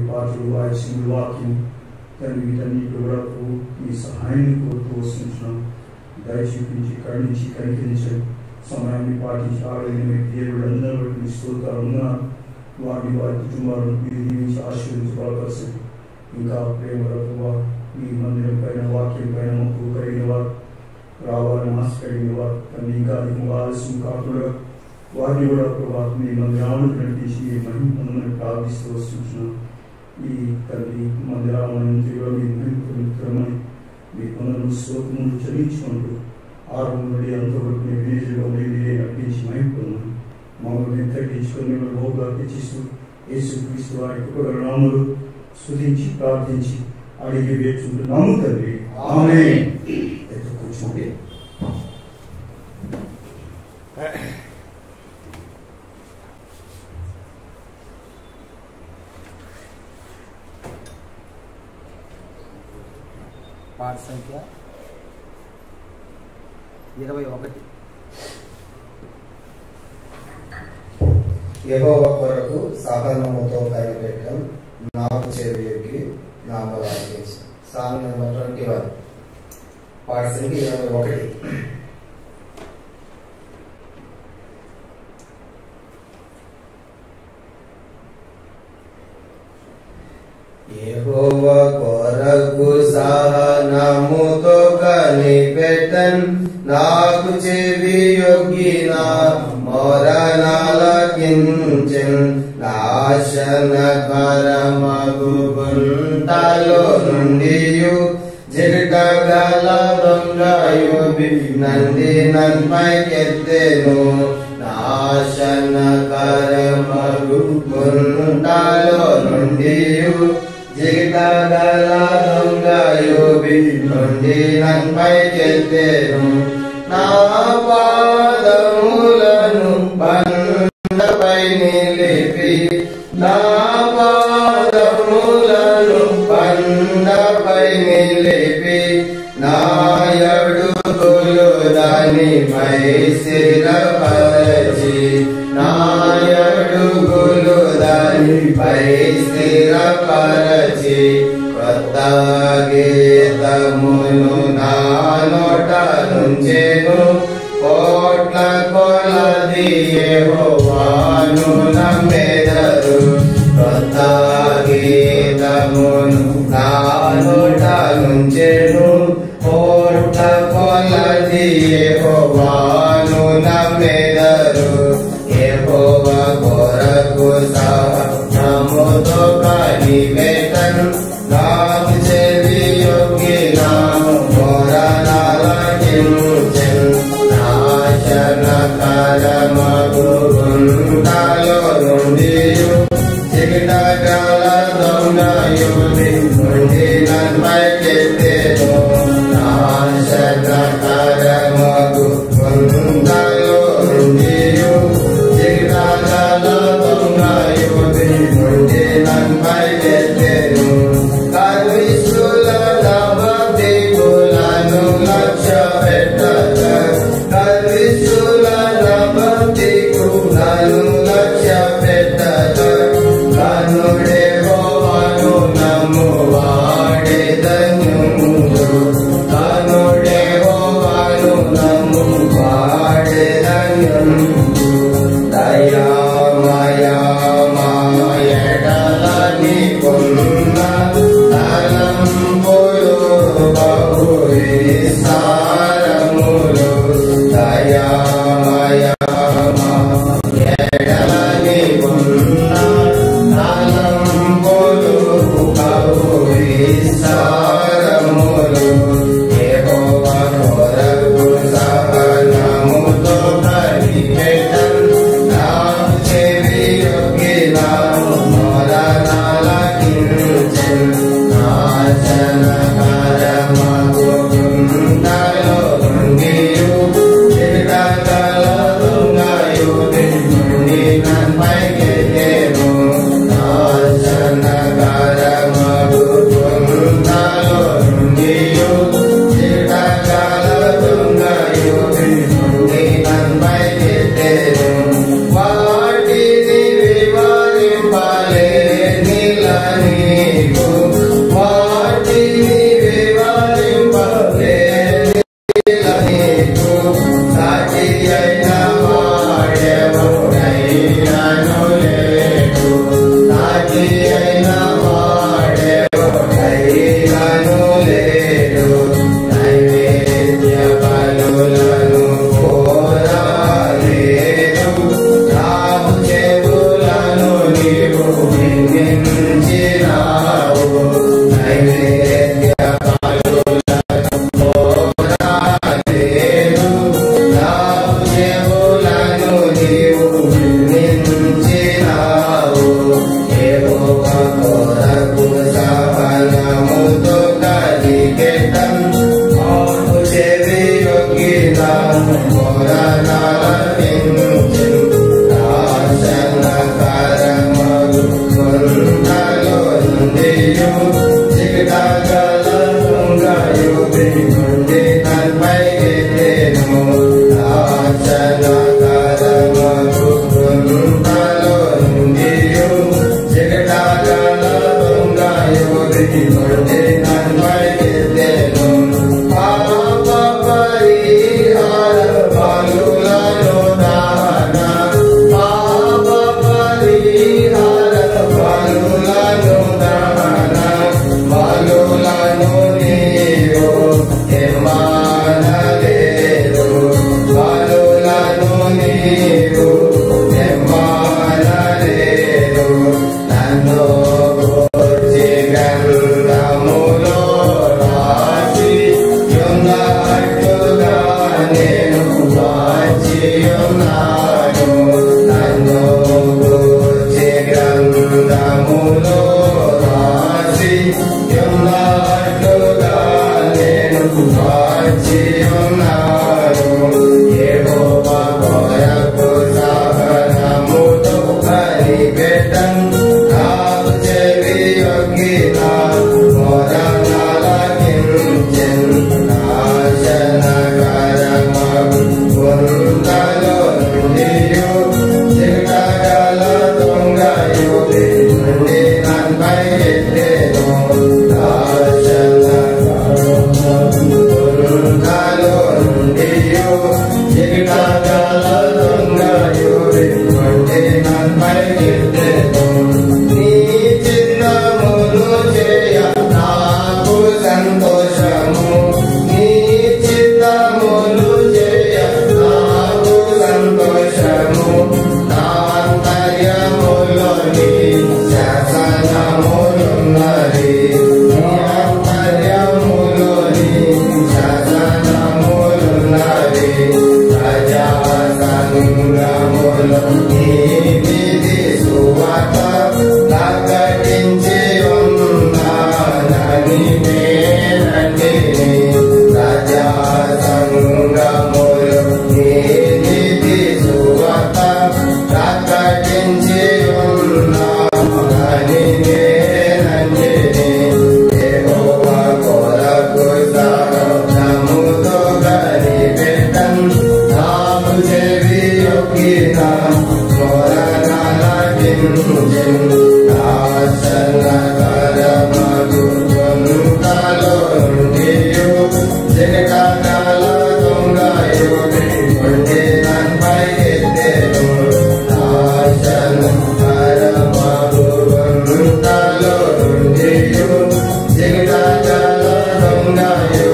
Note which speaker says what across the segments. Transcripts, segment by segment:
Speaker 1: పాటలు వాయిసిన వాక్యం తండ్రి వీటన్నిటి కూడా మీ సహాయాన్ని కోరుతూ వస్తున్నాం. దయ చూపించి కరుణించి కనికరించండి. సమయాన్ని పాటించి ఆడైన దేవుడు అందరూ మీ స్తోత్రాలున్నా వారిని వారి కుటుంబాలను మీరు దీవించి ఆశీర్వదించబడవలసింది. ఇంకా ప్రేమగా మీ మందిరం పైన వాక్యం పైన మొక్కు కలిగిన వారు రావాలని ఆశ కలిగిన వారు తండ్రి ఇంకా అధికంగా ఆలస్యం కాకుండా వారిని కూడా ప్రభావ మీ మందిరాలను నడిపించి మీ మహిమను ప్రార్థిస్తూ వస్తున్నాం. ఈ తండ్రి మందిరాలను కూడా మీ మహిమని మీ పనులను స్తోత్రములు చెల్లించుకుంటూ ఆరంభం నుండి అంతవరకు మీ వినేజుగా మీరే నడిపించి మహిమను మమ్మల్ని తగ్గించుకొని మిమ్మల్ని బహుగా తెచ్చిస్తూ యేసుక్రీస్తు వారి కృపగల నామములో స్తుతించి ప్రార్థించి అడిగి వేచుకుంటున్నాము తండ్రి. ఆమేన్. కూర్చోండి.
Speaker 2: పాఠ సంఖ్య 21.
Speaker 3: యెహోవా కొరకు సహనముతో కనిపెట్టం నాకు చెవియొగ్గి నామలాలించు. Song number 21. పాఠ సంఖ్య 21. యెహోవా కొరకు సహనముతో కనిపెట్టన్ నాకు చెవియొగ్గిన మొరనాలకించెన్. నాశనకరమగు గుంటలో నుండియు జిగటగల దొంగయు నంది నన్పైకెత్తెను. నాశనకరమగు గుంటలో నుండియు జిగటగల దొంగయు నుండి నన్పైకెత్తెను. నా పాదములను బండపై నిలిపి నా పాదములను బండపై నిలిపి నా అడుగులు దానిపై స్థిరపరచి నా అడుగులు దానిపై స్థిరపరచి కొత్త గీతమును నా నోట నుంచెను. కోట్ల కొలది యెహోవాను నమ్మెదరు. కొత్త గీతమును నా నోట నుంచెను. కోట్ల కొలది యెహోవాను నమ్మెదరు. యెహోవా కొరకు సహనముతో కనిపెట్టను నాకు చెవియొగ్గిన మొరనాలకించెను. నాశనకరమగు గుంటలో నుండియు జిగటగల దొంగయు నుండి నన్పైకెత్తెను. నాశనకరమగు గుంటలో నుండియు జిగటగల దొంగయు నుండి నన్పైకెత్తెను. కలుషుల భక్తులను లక్ష్య పెట్టక కలుషుల భక్తి సాటి అయిన వాడెవడైనను లేడు సాటి అయిన వాడెవడైనను లేడు నైవేద్య బలులను కోరలేదు రాము చెవులను నీవు వినించినావు నైవేద్య బలులను కోరలేదు రాము చెవులను నీవు వినించినావు యెహోవా కొరకు సహనముతో కలిగెదం ఆకు చెవియొగ్గిన మొరనాలకించెను నాశనకరమగు కొండలో నుండియు చిగటగల తుంగయు నుండి నన్పై ఎత్తెను నాశనకరమగు కొండలో నుండియు చిగటగల తుంగయు నుండి నన్పై ఎత్తెను పాప పరిహార బలులను దాన పాప పరిహార బలులను దాన బలులను నీవు ఎమ్మనలేదు బలులను నీవు ఎమ్మనలేదు నన్ను గూర్చి గ్రంథములో రాసి ఉన్నట్టుగా నేను వాచి ఉన్నాను నన్ను గూర్చి గ్రంథములో రాసి ఉన్నట్టుగా నేను వాచి ఉన్నాను యెహోవా కొరకు సహనముతో కలిగెదం నాకు చెవియొగ్గిన మొరనాలకించెను నాశనకరమగు కొండలో నుండియు చిగటగల తుంగయు నుండి నన్పై ఎత్తెను నాశనకరమగు కొండలో నుండియు చిగటగల తుంగయు నుండి నన్పై ఎత్తెను నీ చిత్తమును చేయ నాకు సంతోషము నీ చిత్తమును చేయ నాకు సంతోషము నా అంతర్యములో నీ శాసనములున్నది నీ అంతర్యములో నీ శాసనములున్నది ప్రజా సంగములో నీ విధి సువార్త ప్రకటించి ఉన్నానని నేనంటిని ప్రజా సంగములో నీ విధి సువార్త ప్రకటించి ఉన్నానని నేనంటిని యెహోవా కొరకు సహనముతో కలిగెదం నాకు చెవియొగ్గిన మొరనాలకించెను నాశనకరమగు కొండలో నుండియు చిగటగల తుంగయు నుండి నన్పై ఎత్తెను నాశనకరమగు కొండలో నుండియు చిగటగల తుంగయు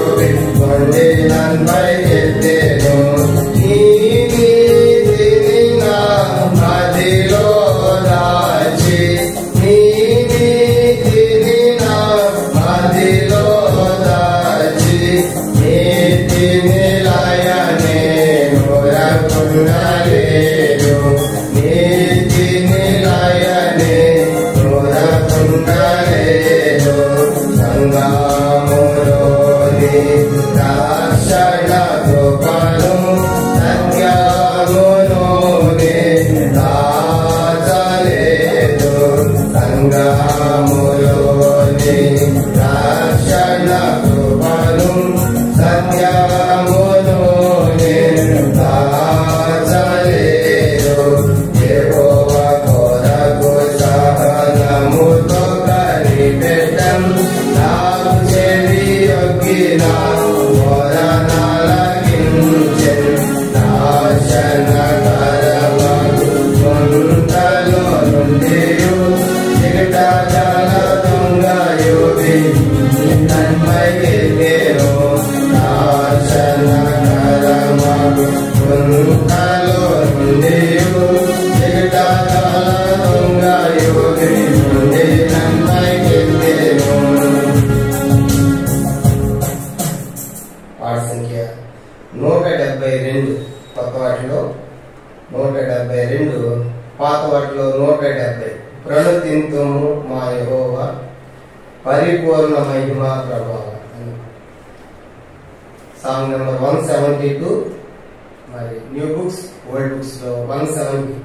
Speaker 3: నుండి నన్పై ఎత్తెను నీ నీతిని నా మదిలో దాచి బంధకాలో నుండి జిగటాల దొంగయుడి నుండి నన్పైకెత్తెను. పాట సంఖ్య 172 కొత్త వాటిలో 172, పాత వాటిలో 170. ప్రణుతింతుము మా యెహోవా పరిపూర్ణ మహిమ ప్రభావం. సాంగ్ నెంబర్ 172, మరి న్యూ బుక్స్ ఓల్డ్ బుక్స్ లో 170.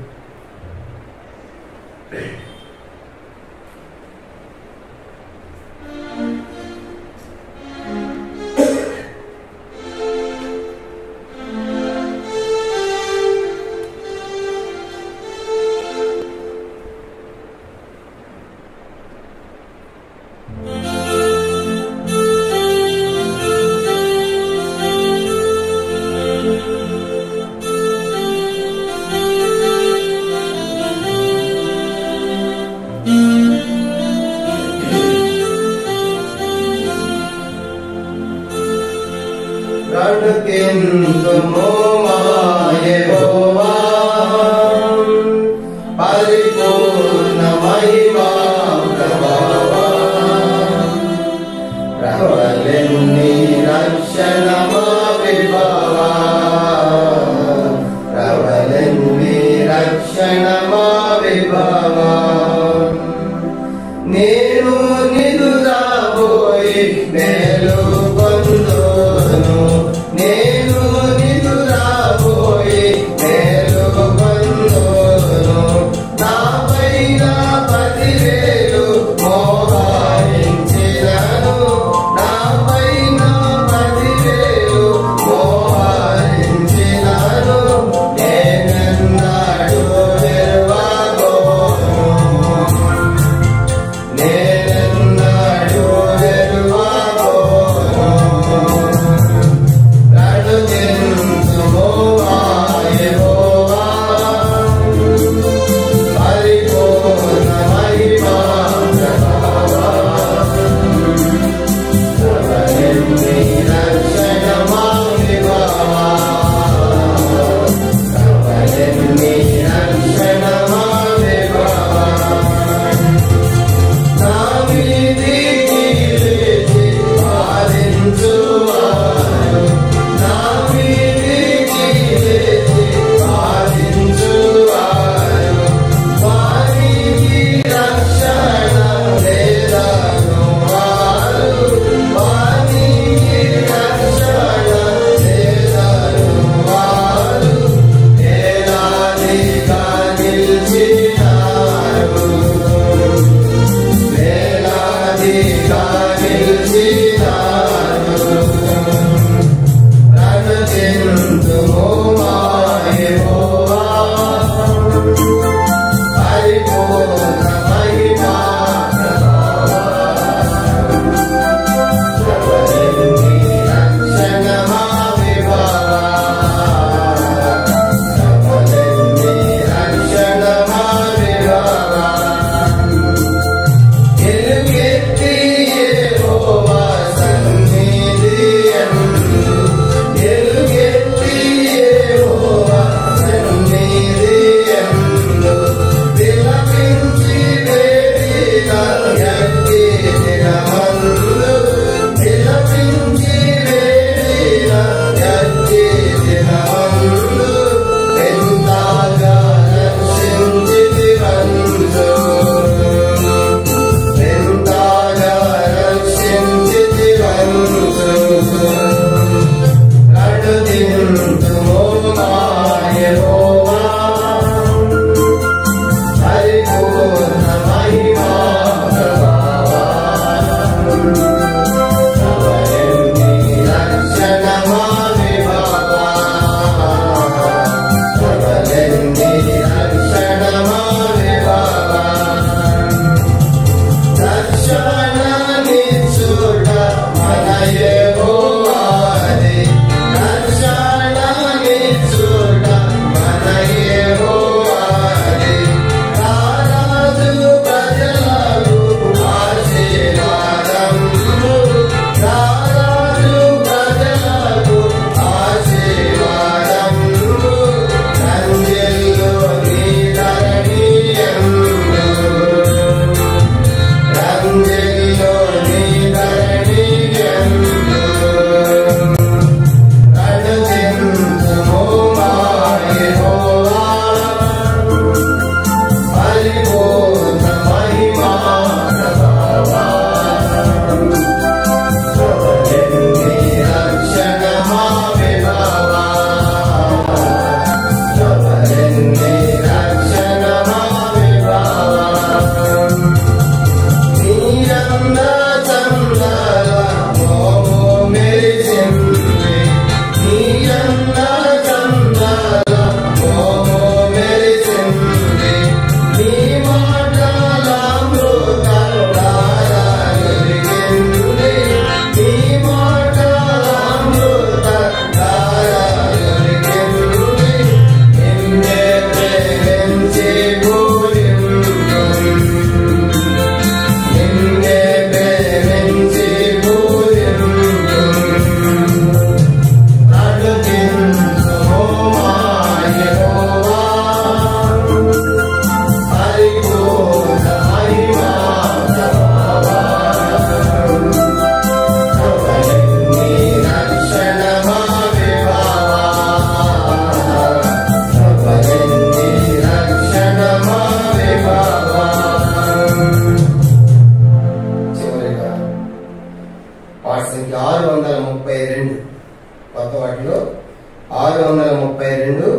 Speaker 3: 2.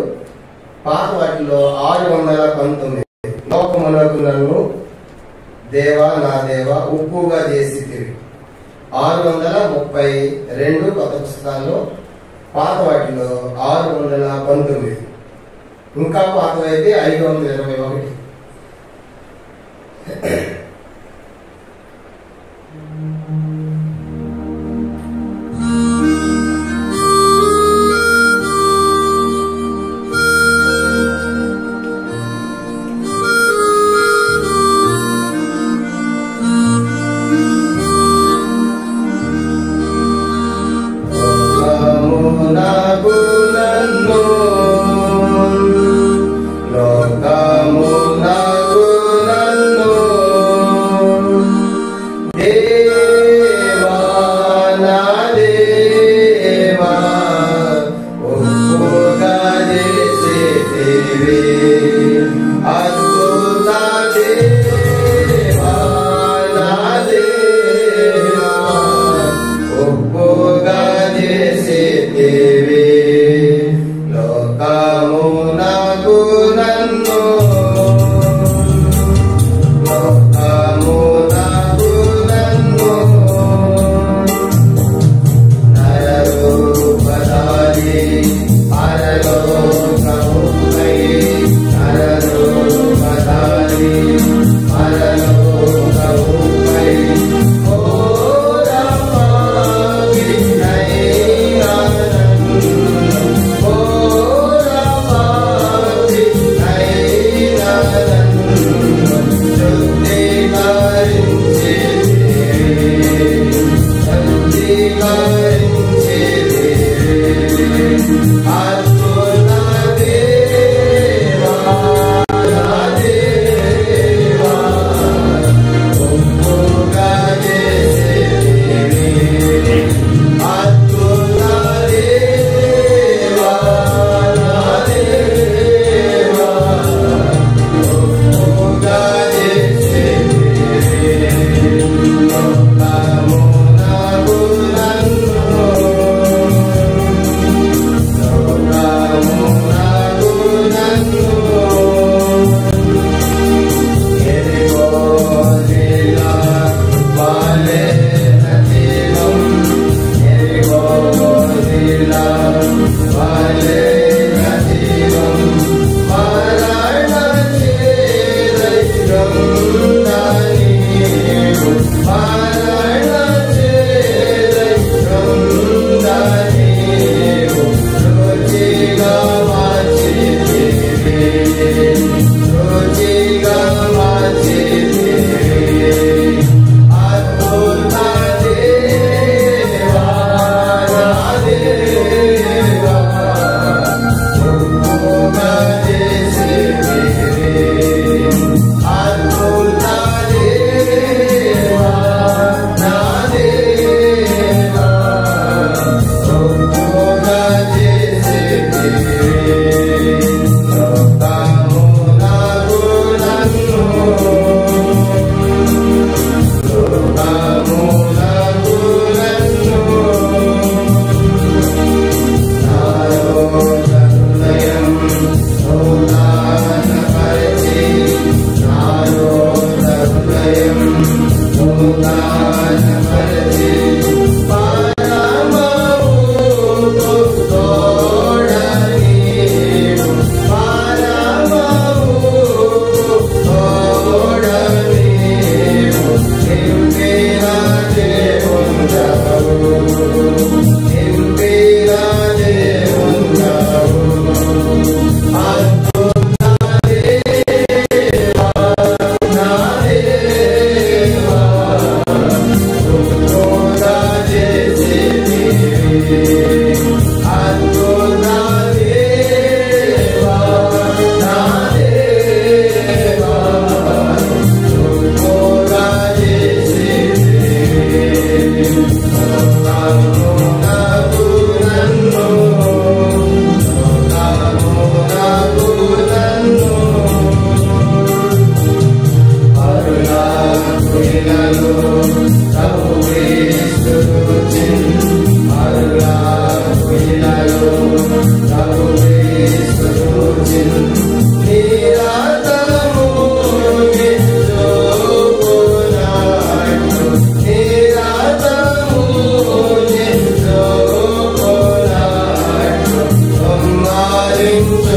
Speaker 3: పాత వాటిలో 619. లోకమునకు నన్ను దేవా నా దేవా ఉప్పుగా చేసితివి. 632 కొత్త పుస్తకాల్లో, పాత వాటిలో 619. ఇంకా పాతవైతే 521.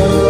Speaker 4: Amen.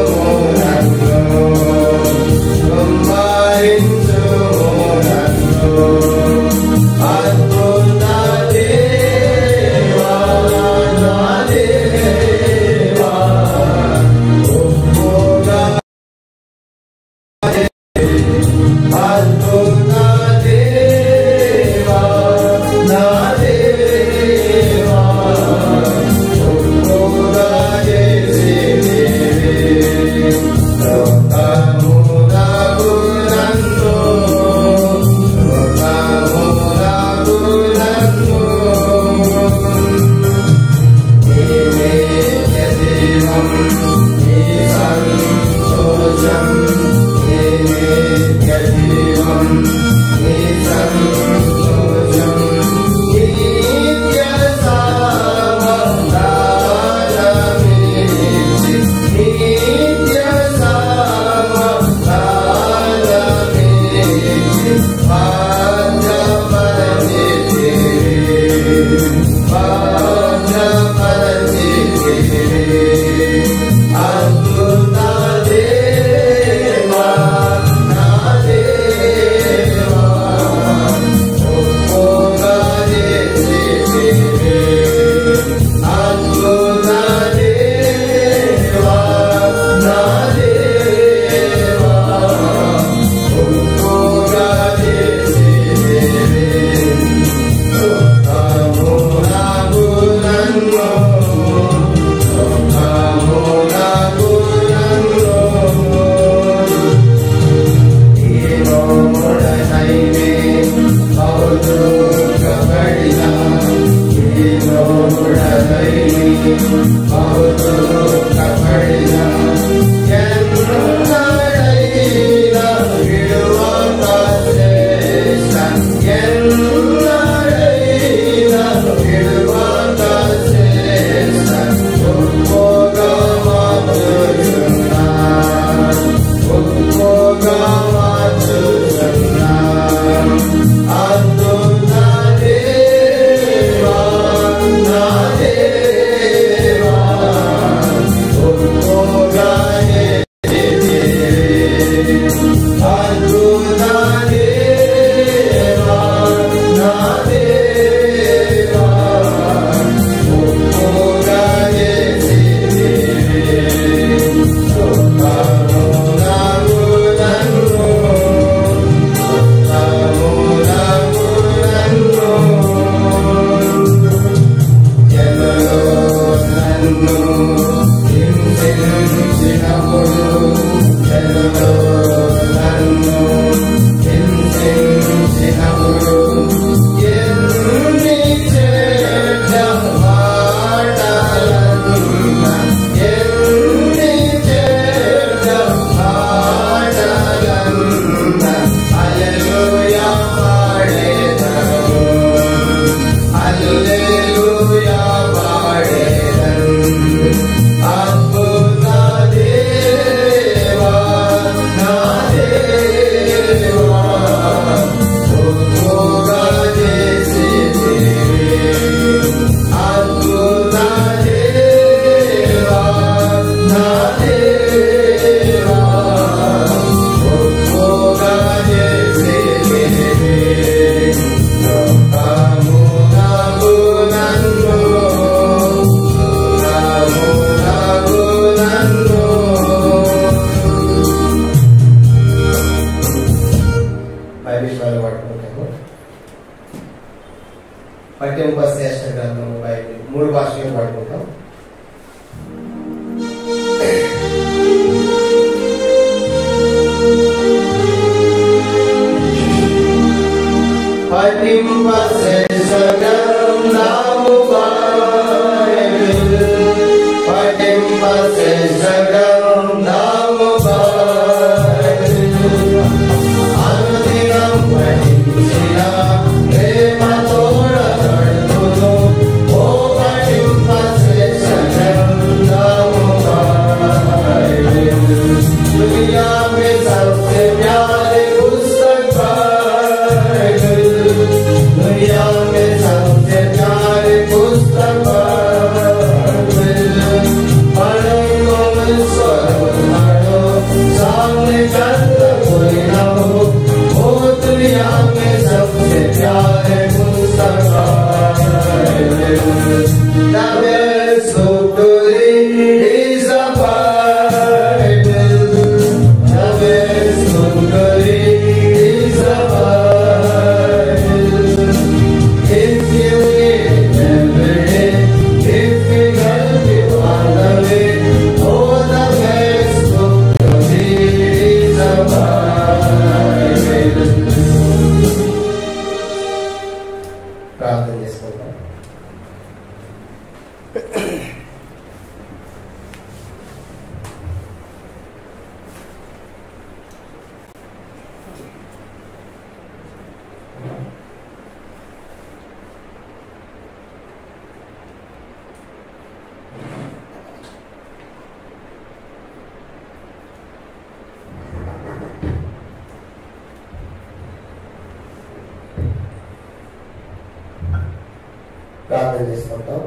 Speaker 3: ప్రార్థన చేసుకుంటాం.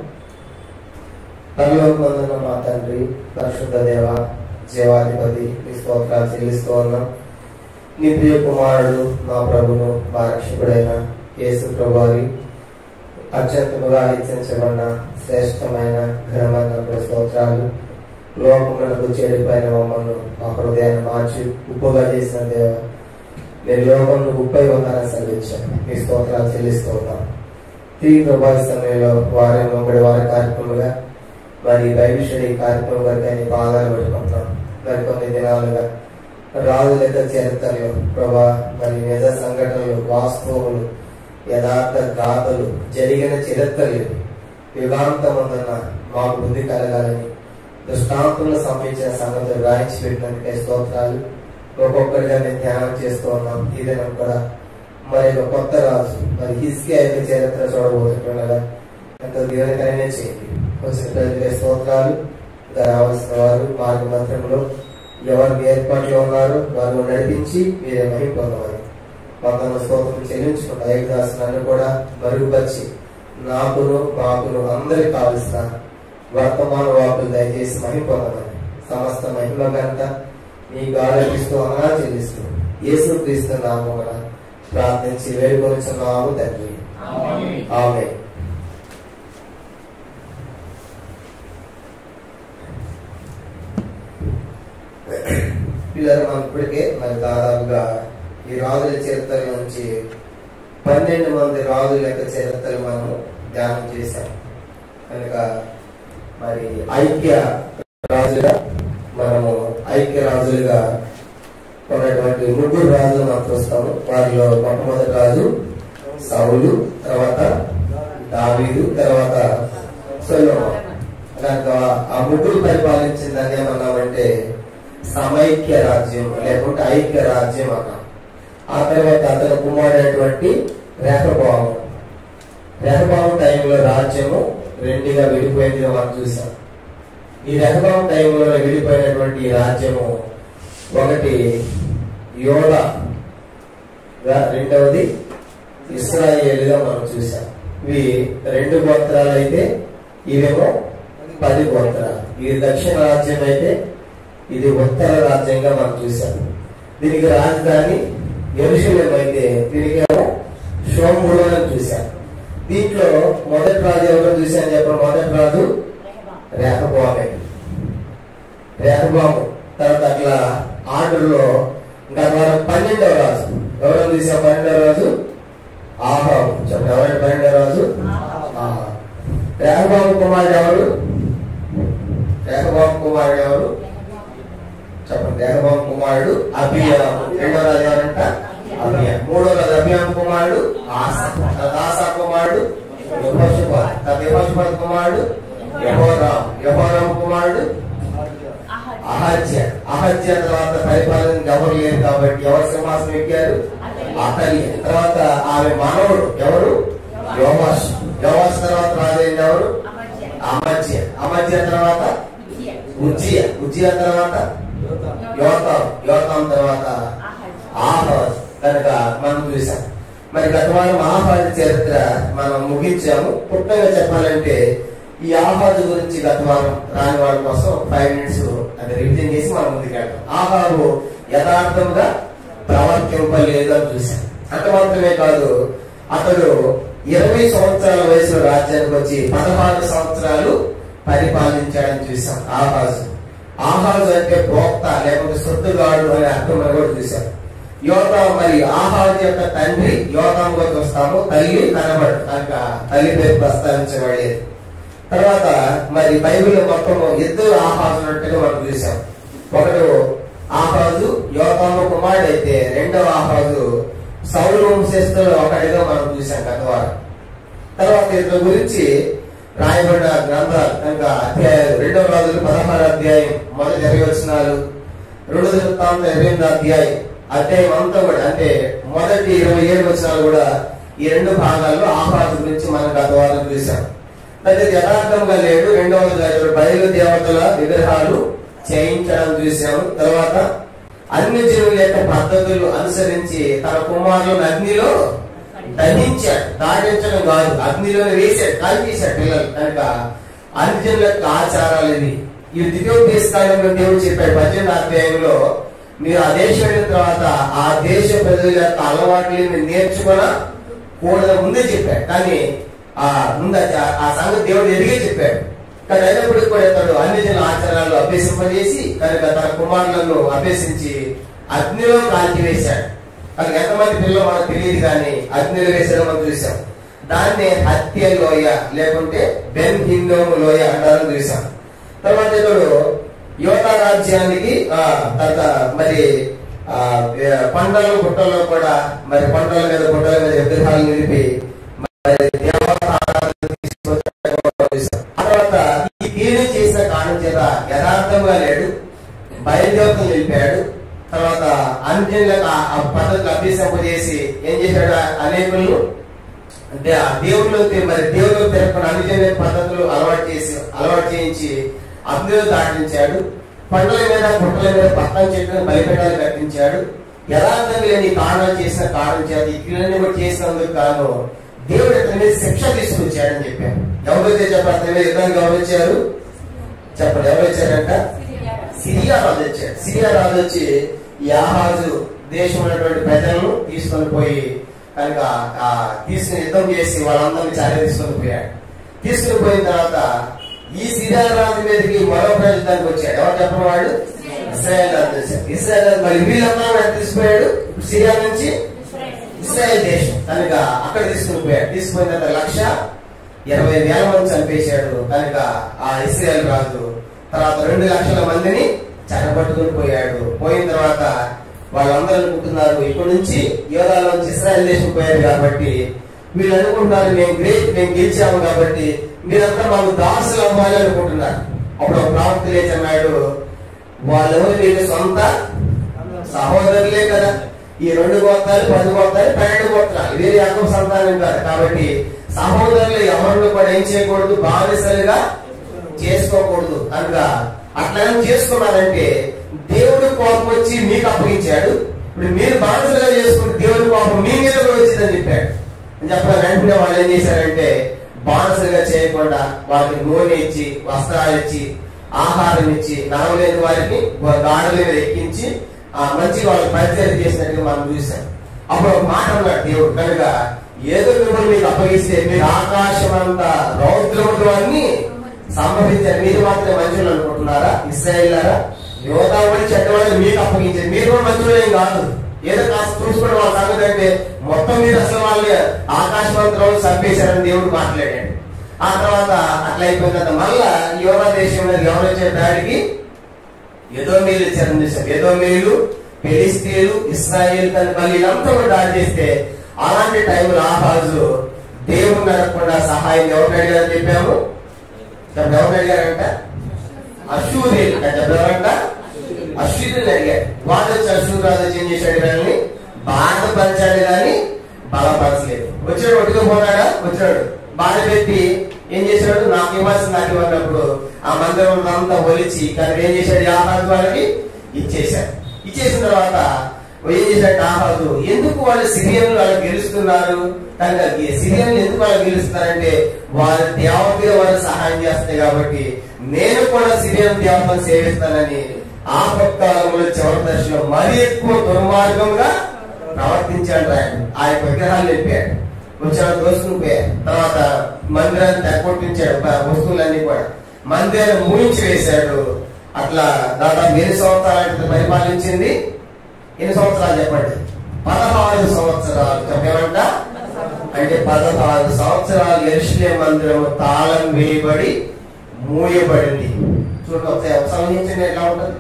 Speaker 3: పరలోకమందున్న మా తండ్రి, పరిశుద్ధ దేవ, జీవాధిపతి, నీ స్తోత్రాలు చెల్లిస్తూ ఉన్నాం. నీ ప్రియ కుమారుడు, మా ప్రభును, మా రక్షకుడైన యేసు ప్రభువారి అత్యంతముగా హెచ్చించబడిన శ్రేష్టమైన ఘనమైన స్తోత్రాలు. లోకములకు చెడిపోయిన మమ్మల్ని మా హృదయాన్ని మార్చి ఉప్పుగా చేసిన దేవ, నేను లోకంలో 30 వందలు సెలవించాను. మీ స్తోత్రాలు చెల్లిస్తూ ఉన్నాం. తిరిగి ప్రభావి సమయంలో వారి కార్యక్రమంగా మరి బైబిల్ స్టడీ కార్యక్రమం వరకు పాదాలు పెట్టుకుంటున్నాం. మరికొన్ని దినాలుగా రాజుల యొక్క చరిత్రలు ప్రభా, మరి నిజ సంఘటనలు, వాస్తవములు, యథార్థ గాథలు, జరిగిన చరిత్రలు యుగాంతమందున మాకు బుద్ధి కలగాలని దృష్టాంతంలో సంబంధించిన సంగతులు రాయించి పెట్టినందుకే స్తోత్రాలు. ఒక్కొక్కరిగా మేము ధ్యానం చేస్తూ ఉన్నాం. ఈ దినం కూడా మరి ఒక కొత్త రాజు, మరి హిజ్కియా యొక్క చరిత్ర చూడబోతుండగా ఎంతో దీవెనకరమే చేయండి. వచ్చిన ప్రజలకే స్తోత్రాలు. ఇంకా రావాల్సిన వారు మార్గ మధ్యంలో ఎవరు ఏర్పాట్లు ఉన్నారో వారు నడిపించి మీరే మహిమ పొందమని మాకు స్తోత్రం చెల్లించుకుంటా. ఏకదాసనాన్ని కూడా మరుగుపరిచి నాకును మాకును అందరికి కావలసిన వర్తమాన వాకులు దయచేసి మహిమ పొందమని సమస్త మహిమ గంట మీకు ఆరోపిస్తూ అన్నా చెల్లిస్తూ యేసు క్రీస్తు నామమున ప్రార్థించి వేడుకొనుచున్నాము తండ్రి. ఆమేన్. పిల్లలు మనం ఇప్పటికే మరి దాదాపుగా ఈ రాజుల చరిత్ర నుంచి 12 మంది రాజుల యొక్క చరిత్రలు మనము ధ్యానం చేశాం. కనుక మరి ఐక్య రాజులుగా ఉన్నటువంటి 3 రాజులు మనం చూస్తాము. వారిలో మొట్టమొదటి రాజు సౌలు, తర్వాత దావీదు, తర్వాత సొలొమోను. కనుక ఆ 3 పరిపాలించిన దాన్ని ఏమన్నామంటే సమైక్య రాజ్యం లేకుంటే ఐక్య రాజ్యం అన్నాం. ఆ తర్వాత అతని కుమారుడైనటువంటి రెహబాము టైంలో రాజ్యము 2గా విడిపోయింది మనం చూసాం. ఈ రెహబాము టైంలో విడిపోయినటువంటి రాజ్యము ఒకటి యోధా, రెండవది ఇశ్రాయేలుగా మనం చూసాం. ఇవి 2 గోత్రాలు అయితే ఇవేమో 10 గోత్రాలు. ఇది దక్షిణ రాజ్యం అయితే ఇది ఉత్తర రాజ్యంగా మనం చూసాం. దీనికి రాజధాని యెరూషలేము అయితే దీనికేమో షోమ్రోను అని చూశాం. దీంట్లో మొదటి రాజు ఎవరు చూశాను చెప్పండి. మొదటి రాజు రెహబాము. తర్వాత అట్లా ఆర్డర్లో ఇంకా 12వ రాజు ఎవరు చూసాం. 12వ రాజు ఆహాబు. చెప్పండి ఎవరంటే 12వ రాజు ఆహాబు. రెహబాము కుమారుడు ఎవరు చెప్పండి. రెహబాము కుమారుడు అబియాము. 2వ రాజు ఎవరంట అబియా. 3వ రాజు అబియాము కుమారుడు ఆసా కుమారుడు యెహోషాపాతు కుమారుడు యెహోరాము కుమారుడు అహజ్యా. తర్వాత పరిపాలన ఎవరు లేరు కాబట్టి ఎవరు సింహాసనం ఎక్కారు? అతల్య. తర్వాత ఆమె మనవడు ఎవరు? యోవాష్. తర్వాత రాజు అయింది ఎవరు? అమజ్య. తర్వాత ఉజ్జియా. తర్వాత యోతాం. తర్వాత ఆహాజ్. కనుక మనం చూసాం. మరి గత వారం ఆహాజ్ చరిత్ర మనం ముగించాము. పుట్టగా చెప్పాలంటే ఈ ఆహాజు గురించి గత వారం రాని వాళ్ళ కోసం 5 నిమిషాలు అది రివిజన్ చేసి మనం ముందుకెళ్తాం. ఆహాబు యథార్థంగా ప్రవర్తింపలేదు అని చూశాం. అంత మాత్రమే కాదు, అతడు 20 సంవత్సరాల వయసులో రాజ్యానికి వచ్చి 16 సంవత్సరాలు పరిపాలించాడని చూసాం. ఆహాజు అంటే భోక్త లేకపోతే సొత్తుగాడు అనే అర్థం కూడా చూశాం. యోతాము, మరి ఆహాజు యొక్క తండ్రి యోతాము కూడా చూస్తాము. తల్లి కనబడు కనుక తల్లి పేరు ప్రస్తావించబడేది. తర్వాత మరి బైబిల్ మొత్తం 2 ఆహాజు ఉన్నట్టుగా మనం చూసాం. ఒకడు ఆహాజు యోతాము కుమారుడు అయితే 2వ ఆహాజు సౌలు వంశస్థులు ఒకటిగా మనం చూసాం గత వారం. తర్వాత ఇతని గురించి రాయబడిన గ్రంథాలు కనుక అధ్యాయాలు 2వ రాజులు 16వ అధ్యాయం మొదటి 20 వచనాలు, 2 వృత్తాంతం 28వ అధ్యాయం అంతా కూడా అంటే మొదటి 27 వచనాలు కూడా ఈ 2 భాగాల్లో ఆహాజు గురించి మనం గత వారం చూసాం. అయితే యథార్థంగా లేడు. 2వ బయలు దేవతల విగ్రహాలు చేయించడం చూసాము. తర్వాత అన్ని జీవుల యొక్క పద్ధతులు అనుసరించి తన కుమారులను అగ్నిలో దహించాడు, దాటించడం కాదు, అగ్నిలో వేసాడు, కాల్చేశాడు పిల్లలు. కనుక అన్యజనుల యొక్క ఆచారాలు ఇవి ద్వితీయోపదేశకాండంలో దేవుడు చెప్పాడు 18వ అధ్యాయంలో, మీరు ఆ దేశం వెళ్ళిన తర్వాత ఆ దేశ ప్రజల యొక్క అలవాట్లు మీరు నేర్చుకోకూడదు ముందే చెప్పాడు. కానీ ముందు ఆ సంగతి దేవుడు ఎదిగే చెప్పాడు. కానీ అయినప్పటికీ కూడా తను అన్యజనుల ఆచారాలు అభ్యసింపజేసి కనుక తన కుమారులను అభ్యసించి అగ్నిలో కాల్చివేశాడు. కనుక ఎంతమంది పిల్లలు మనకు తెలియదు కానీ అగ్నిలో వేసడం మనం చూసాం. దాన్నే హత్య లోయ లేకుంటే బెన్ హిన్నోము లోయ అంటారని చూసాం. తర్వాత ఇతడు యోధా రాజ్యానికి మరి కొండలు గుట్టల్లో కూడా మరి కొండల మీద గుట్టల మీద విగ్రహాలు నిలిపి మరి తర్వాత ఈ కీడు చేసిన కారణం చేత యథార్థంగా లేడు, బయలుదేవతలు నిలిపాడు. తర్వాత అన్యుల పద్ధతులు అభ్యసింపజేసి ఏం చేశాడు, అనేకులను అంటే ఆ దేవుళ్ళు మరి దేవుళ్ళు తిరగకుండా అన్యుల పద్ధతులు అలవాటు చేయించి అందులో దాటించాడు. పండ్ల మీద గుట్టల మీద పక్కన చెట్టును బలిపీఠాలు కట్టించాడు. యథార్థంగా లేని కారణాలు చేసిన కారణం చేత ఈ కీళ్ళని కూడా చేసినందుకు కాను దేవుడు అతని మీద శిక్ష తీసుకొచ్చాడని చెప్పాడు. ఎవరైతే చెప్పారు అతని మీద యుద్ధాన్ని గౌరవించారు చెప్పండి, ఎవరు వచ్చారంట? సిరియా రాజు వచ్చాడు. సిరియా రాజు వచ్చి యాహాజు దేశం ఉన్నటువంటి ప్రజలను తీసుకొని పోయి కనుక తీసుకుని యుద్ధం చేసి వాళ్ళందరినీ చాలి తీసుకొని పోయాడు. తీసుకుని పోయిన తర్వాత ఈ సిరియా రాజు మీదకి మరో ప్రజానికి వచ్చాడు. ఎవరు చెప్పిన వాడు? ఇశ్రాయేల్ రాజు వచ్చాడు. ఇశ్రాయేల్ రాజు మరి వీళ్ళందరూ తీసుకుపోయాడు సిరియా నుంచి ఇశ్రాయేల్ దేశం. కనుక అక్కడ తీసుకుని పోయాడు. తీసుకుపోయిన తర్వాత 1,20,000 మంది చంపేశాడు. కనుక ఆ ఇశ్రాయేల్ రాజు తర్వాత 2 లక్షల మందిని చెరపట్టుకుని పోయాడు. పోయిన తర్వాత వాళ్ళందరూ అనుకుంటున్నారు ఇప్పటి నుంచి యోధాల నుంచి ఇశ్రాయేల్ దేశం పోయారు కాబట్టి వీళ్ళు అనుకుంటున్నారు మేము గ్రేట్, మేము గెలిచాము కాబట్టి మీరంతా మాకు దాసులు అమ్మాలి అనుకుంటున్నారు. అప్పుడు ఒక ప్రవక్త లేచి అన్నాడు, వాళ్ళెవరు వీళ్ళు సొంత సహోదరులే కదా, ఈ 2 గోత్రాలు 10 గోత్రాలు 12 గోత్రాలు వీరి యాకోబు సంతానం కాదు. కాబట్టి సహోదరులు ఎవరిని కూడా ఏం చేయకూడదు, బానిసలుగా చేసుకోకూడదు. కనుక అట్లా చేసుకున్నారంటే దేవుడు కోపం వచ్చి మీకు అప్పగించాడు. ఇప్పుడు మీరు బానిసలుగా చేసుకుంటే దేవుడి కోపం మీ మీద కూడా వచ్చిందని చెప్పాడు. చెప్పాలి వెంటనే వాళ్ళు ఏం చేశారంటే బానిసలుగా చేయకుండా వాళ్ళకి నూనె ఇచ్చి, వస్త్రాలు ఇచ్చి, ఆహారం ఇచ్చి, నడవలేని వారికి గాడుల మీద ఎక్కించి మంచిగా వాళ్ళకి పరిచయం చేసినట్టుగా మనం చూసాం. అప్పుడు ఒక మాట అన్నాడు దేవుడు, కనుక ఏదో మిమ్మల్ని మీకు అప్పగిస్తే మీరు ఆకాశం అంతా రౌద్రముతో అన్ని సంభవించారు, మీరు మాత్రమే మంచులు అనుకుంటున్నారా? ఇశ్రాయేలులారా, యోధావుడి చెడ్డవాళ్ళు మీకు అప్పగించారు, మీరు కూడా మంచులేం కాదు. ఏదో కాస్త చూసుకోవడం వాళ్ళ సంగతి అంటే మొత్తం మీద అసలు వాళ్ళు ఆకాశవంతరం చంపేశారని దేవుడు మాట్లాడాడు. ఆ తర్వాత అట్లా అయిపోయిన తర్వాత మళ్ళా యోధా దేశం మీద ఎవరు వచ్చారు దాడికి? ఎదోమీయులు వచ్చారని చూసాం. ఎదోమీయులు, ఫిలిష్తీయులు, ఇశ్రాయేలు తన వీళ్ళంతా కూడా దాడి చేస్తే అలాంటి టైంలో ఆహాజు దేవుడు నడకుండా సహాయం ఎవరు అడిగారని చెప్పాము. ఎవరు అడిగారంట? అశ్షూరీయులు. ఎవరంట? అశ్షూరీయులు అడిగారు. వాళ్ళు వచ్చి అశ్షూరు రాజు ఏం చేశాడు, కానీ బాధపరిచాడు కానీ బలపరచలేదు. వచ్చాడు ఒట్టుగా పోతాడా? వచ్చాడు బాధ పెట్టి ఏం చేశాడు, నాకు ఇవ్వాల్సింది నాకు ఇవ్వనప్పుడు ఆ మందిరం అంతా ఒలిచి కనుక ఏం చేశాడు, ఆహాజు వాళ్ళకి ఇచ్చేశాడు. ఇచ్చేసిన తర్వాత ఏం చేశాడు ఆహాజు, ఎందుకు వాళ్ళు సిరియన్లు వాళ్ళు గెలుస్తున్నారు, కనుక సిరియన్లు ఎందుకు వాళ్ళు గెలుస్తున్నారంటే వారి దేవతగా వాళ్ళు సహాయం చేస్తాయి కాబట్టి నేను కూడా సిరియన్ దేవతను సేవిస్తానని ఆపత్కాలంలో చివరి దశలో మరీ ఎక్కువ దుర్మార్గంగా ప్రవర్తించాడు. ఆ యొక్క విగ్రహాలు నింపాడు, వచ్చాడు దోసుకుని పోయాడు. తర్వాత మందిరాన్ని తగ్గొట్టించాడు, వస్తువులన్నీ కూడా మందిరాన్ని మూయించి వేశాడు. అట్లా దాదాపు 7 సంవత్సరాలు పరిపాలించింది. ఎన్ని సంవత్సరాలు చెప్పండి? 16 సంవత్సరాలు. చెప్పేమంట అంటే 16 సంవత్సరాలు యెరూషలేము మందిరము తాళం వేయబడి మూయబడింది. చూడండి ఒకసారి ఊహించండి ఎట్లా ఉంటుంది.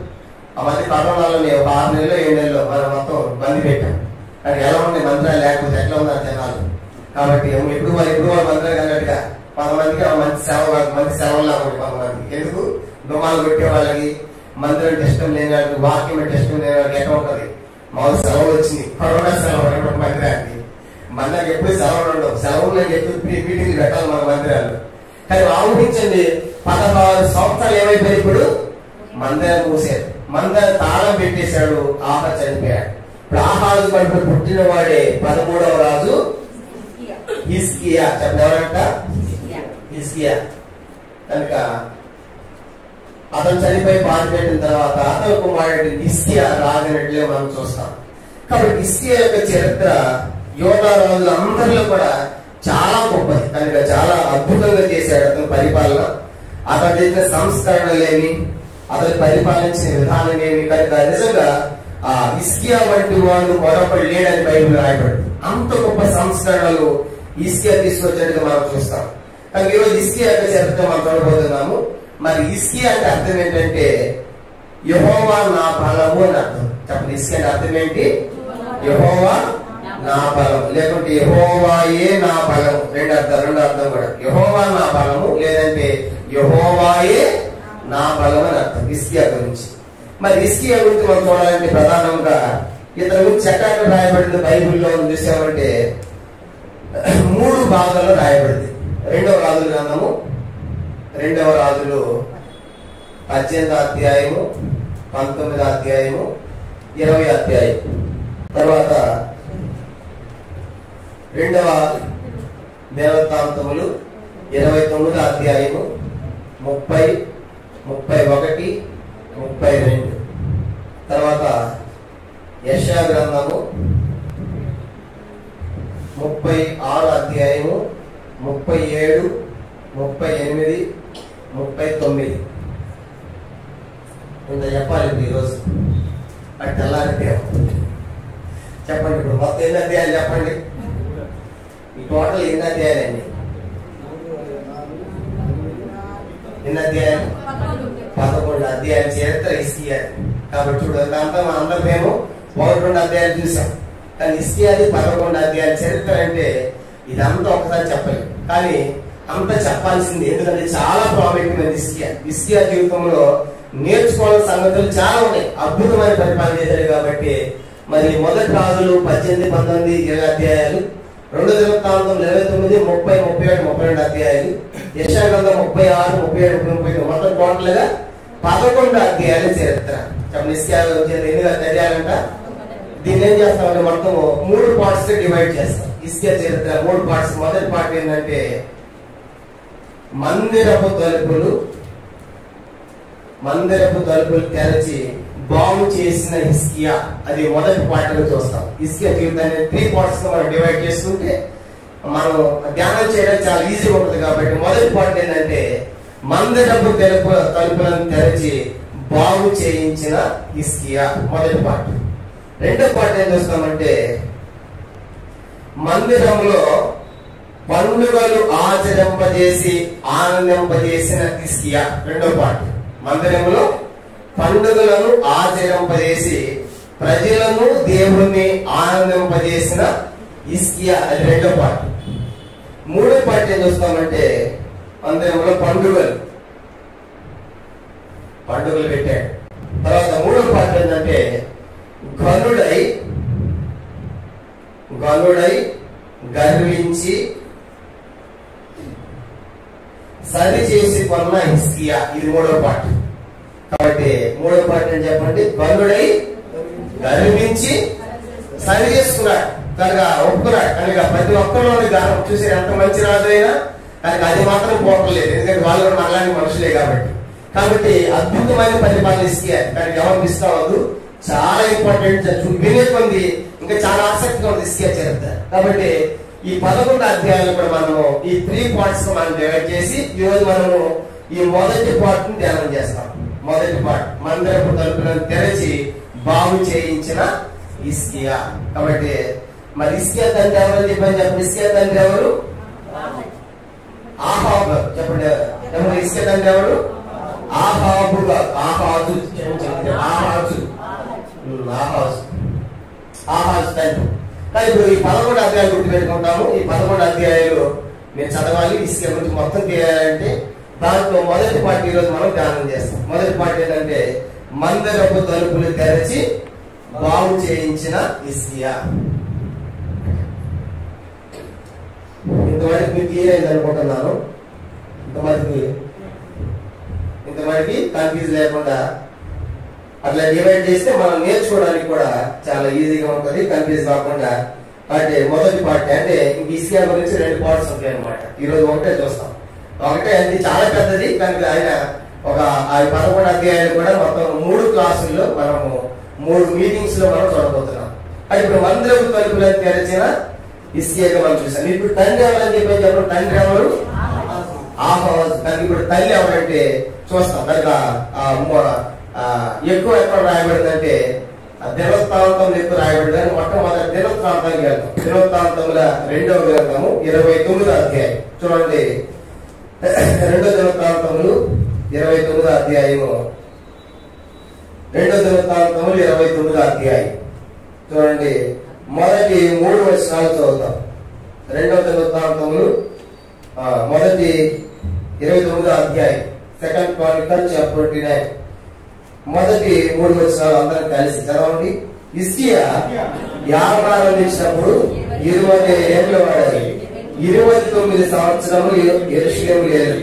Speaker 3: అవన్నీ కరోనాలోనే ఒక 6 నెలలో 7 నెలలో మనం మొత్తం బంద్ పెట్టాం. కానీ ఎలా ఉన్నాయి మందిరాలు లేకపోతే ఎట్లా ఉన్నారు జనాలు. కాబట్టి ఎప్పుడు వాళ్ళు మందిరాలు అన్నట్టుగా కొంతమందికి మంచి సేవ మంచి సేవలు కొంతమంది ఎందుకు దుమాలు కొట్టే వాళ్ళకి మందిరం ఇష్టం లేని వాళ్ళకి వాక్యం ఇష్టం లేని వాళ్ళకి ఎట్లా ఉంటుంది. మాకు సెలవులు వచ్చినాయి, కరోనా సెలవు మందిరానికి. మందిరానికి ఎప్పుడు సెలవులు ఉండవు, సెలవులు ఎప్పుడు మీటింగ్లు పెట్టాలి మన మందిరాలు. కానీ ఆలోచించండి 16 సంవత్సరాలు ఏమైపోయి ఇప్పుడు మందిరాన్ని మూసారు, మందిరాన్ని తాళం పెట్టేశాడు. ఆహా చనిపోయాడు. ఇప్పుడు ఆహాజు కడుపు పుట్టిన వాడే 13వ రాజు హిజ్కియా. చెప్పంట హిజ్కియా. కనుక అతను చనిపోయి పాతిపెట్టిన తర్వాత అతని కుమారుడు హిజ్కియా రాగినట్లే మనం చూస్తాం. కాబట్టి హిజ్కియా యొక్క చరిత్ర యూదా రాజుల అందరిలో కూడా చాలా గొప్పది. కనుక చాలా అద్భుతంగా చేశాడు అతని పరిపాలన. అతను చేసిన సంస్కరణలేమి, అతను పరిపాలించిన విధానం ఏమి. కనుక నిజంగా ఆ హిజ్కియా వంటి వాడు మరొకడు లేడని బైబిల్ రాయబడింది. అంత గొప్ప సంస్కరణలు హిజ్కియా తీసుకొచ్చినట్టుగా మనం చూస్తాం. కనుక ఈరోజు హిజ్కియా యొక్క చరిత్ర మనం చూడబోతున్నాము. మరి హిజ్కియా అంటే అర్థం ఏంటంటే యెహోవా నా బలము అని అర్థం. చెప్పండి, హిజ్కియా అంటే అర్థం ఏంటి? యెహోవా నా బలం, లేకుంటే యెహోవాయే నా బలం. రెండు అర్థం కూడా. యెహోవా నా బలము లేదంటే యెహోవాయే నా బలం అని అర్థం హిజ్కియా గురించి. మరి హిజ్కియా గురించి మనం చూడాలంటే ప్రధానంగా ఇతని గురించి ఎక్కడ రాయబడింది బైబిల్లో చూసామంటే 3 భాగాల్లో రాయబడింది. 2వ రాజుల గ్రంథము 2వ రాజులు 18వ అధ్యాయము, 19వ అధ్యాయము, 20వ అధ్యాయం. తర్వాత 2వ దేవతాంతములు 29వ అధ్యాయము, 30, 31, 32. తర్వాత యెషయా గ్రంథము 36వ అధ్యాయము, 37, 38, 39. ఇంత చెప్పాలి ఈరోజు. అది తెల్లారితే చెప్పండి. ఇప్పుడు మొత్తం ఎన్ని అధ్యాయాలు చెప్పండి? ఈ టోటల్ ఎన్ని అధ్యాయాలండి? ఎన్ని అధ్యాయాలు? 11 అధ్యాయాల చరిత్ర హిజ్కియా. కాబట్టి చూడండి, అంతా మనందరం మేము 12 అధ్యాయాలు చూసాం. కానీ హిజ్కియాది 11 అధ్యాయాల చరిత్ర అంటే ఇదంతా ఒకసారి చెప్పలేదు. కానీ అంత చెప్పాల్సింది, ఎందుకంటే చాలా ప్రాముఖ్యమైన హిజ్కియా జీవితంలో నేర్చుకోవాల్సిన సంగతులు చాలా ఉన్నాయి. అద్భుతమైన పరిపాలన చేశారు కాబట్టి మరి మొదటి రాజులు 18, 19, 20 అధ్యాయాలు, 2వ దినవృత్తాంతం 29, 30, 37, 32 అధ్యాయాలు, యెషయా గ్రంథం 36, 37, 39, మొత్తం టోటల్ గా 11 అధ్యాయాల చరిత్ర. చెప్పండి, హిజ్కియా ఎన్ని అధ్యాయాలంట? దీన్ని ఏం చేస్తామంటే మొత్తం 3 పార్ట్స్ గా డివైడ్ చేస్తాం. హిజ్కియా చరిత్ర 3 పార్ట్స్. మొదటి పార్ట్ ఏంటంటే మందిరపు తలుపులు తెరచి బాగు చేసిన హిజ్కియా. అది మొదటి పార్ట్ లో చూస్తాం. హిజ్కియా జీవితాన్ని 3 పార్ట్స్ గా మనం డివైడ్ చేసుకుంటే మనం ధ్యానం చేయడం చాలా ఈజీగా ఉంటుంది. కాబట్టి మొదటి పార్ట్ ఏంటంటే మందిరపు తలుపులను తెరచి బాగు చేయించిన హిజ్కియా, మొదటి పార్ట్. రెండో పార్ట్ ఏం చూస్తామంటే మందిరంలో పండుగలు ఆచరింపజేసి ఆనందింపజేసిన హిజ్కియా, రెండో పార్ట్. మందిరంలో పండుగలను ఆచరింపజేసి ప్రజలను దేవుణ్ణి ఆనందింపజేసిన హిజ్కియా, అది రెండో పార్ట్. మూడో పార్ట్ ఏం చూస్తామంటే మందిరంలో పండుగలు పెట్టాడు. తర్వాత మూడో పార్ట్ ఏంటంటే గనుడై గర్వించి సరి చేసి కొన్న హిజ్కియా, ఇది మూడో పార్ట్. కాబట్టి మూడో పార్ట్ అని చెప్పండి, గనుడై గర్వించి సరి చేసుకున్నాడు. కనుక ఒప్పుకున్నాడు. కనుక ప్రతి ఒక్కరిలోని గర్వం చూసి ఎంత మంచి రాజు అయినా కనుక అది మాత్రం పోవట్లేదు. ఎందుకంటే వాళ్ళు కూడా మనలాంటి మనుషులే కాబట్టి అద్భుతమైన పరిపాలన హిజ్కియా. కనుక ఎవరు మిస్ అవ్వద్దు, చాలా ఇంపార్టెంట్. వినే కొంది ఇంకా చాలా ఆసక్తిగా ఉంది హిజ్కియా చరిత్ర. కాబట్టి ఈ 11 అధ్యాయాలు కూడా మనము ఈ 3 పార్ట్స్ మనం డివైడ్ చేసి ఈరోజు మనము ఈ మొదటి పార్ట్ ని ధ్యానం చేస్తాం. మొదటి పార్ట్ మందిరపు తలుపులను తెరచి బాగు చేయించిన హిజ్కియా. కాబట్టి మరి హిజ్కియా తండ్రి ఎవరు చెప్పండి. హిజ్కియా తండ్రి ఎవరు? ఆహాబు. చెప్పండి, హిజ్కియా తండ్రి ఎవరు? ఆహాజు తండ్రి. కానీ ఇప్పుడు ఈ 11 అధ్యాయాలు గుర్తు పెట్టుకుంటాము. ఈ 11 అధ్యాయాలు మీరు చదవాలి. హిజ్కియా గురించి మొత్తం తెలియాలంటే దాంట్లో మొదటి పార్ట్ ఈరోజు మనం ధ్యానం చేస్తాం. మొదటి పార్ట్ ఏంటంటే మందిరపు తలుపులు తెరచి బాగు చేయించిన హిజ్కియా. ఇంతవరకు మీకు క్లియర్ అయింది అనుకుంటున్నాను. ఇంతవరకు కన్ఫ్యూజ్ లేకుండా అట్లా డివైడ్ చేస్తే మనం నేర్చుకోవడానికి కూడా చాలా ఈజీగా ఉంటుంది, కన్ఫ్యూజ్ కాకుండా. అంటే మొదటి పార్ట్ అంటే హిస్కియా గురించి 2 పార్ట్స్ ఉంటాయి అనమాట. ఈరోజు ఒకటే చూస్తాం. ఒకటే అది చాలా పెద్దది కనుక ఆయన ఒక 11 అధ్యాయాలు కూడా మొత్తం 3 క్లాసుల్లో మనము 3 మీటింగ్స్ లో మనం చూడబోతున్నాం. అది ఇప్పుడు మందిరపు తలుపులను తెరిచిన హిస్కియాగా మనం చూసాం. ఇప్పుడు తండ్రి ఎవరని చెప్పారు? తండ్రి ఎవరు? ఆహాజ్. కనుక ఇప్పుడు తల్లి ఎవరంటే చూస్తాం. కనుక ఎక్కువ ఎక్కడ రాయబడిందంటే దినవృత్తాంతంలో ఎక్కువ రాయబడింది. కానీ మొట్టమొదటి దినవృత్తాంతానికి వెళ్తాం. దినవృత్తాంతంలో 2వ గ్రంథము 29వ అధ్యాయం చూడండి. 2వ దినవృత్తాంతములు 29వ అధ్యాయము. 2వ దినవృత్తాంతములు 29వ అధ్యాయం చూడండి. మొదటి 3 వచనాలు చదువుతాం. 2వ దినవృత్తాంతములు మొదటి 29వ అధ్యాయం. 2 Chronicles chapter 29 మొదటి 3 వచనాలు అందరం కలిసి చదవండి. హిస్కియా యాగమారంభించినప్పుడు 20 ఏళ్ల వాడని 29 సంవత్సరములు యెరూషలేము లేదు.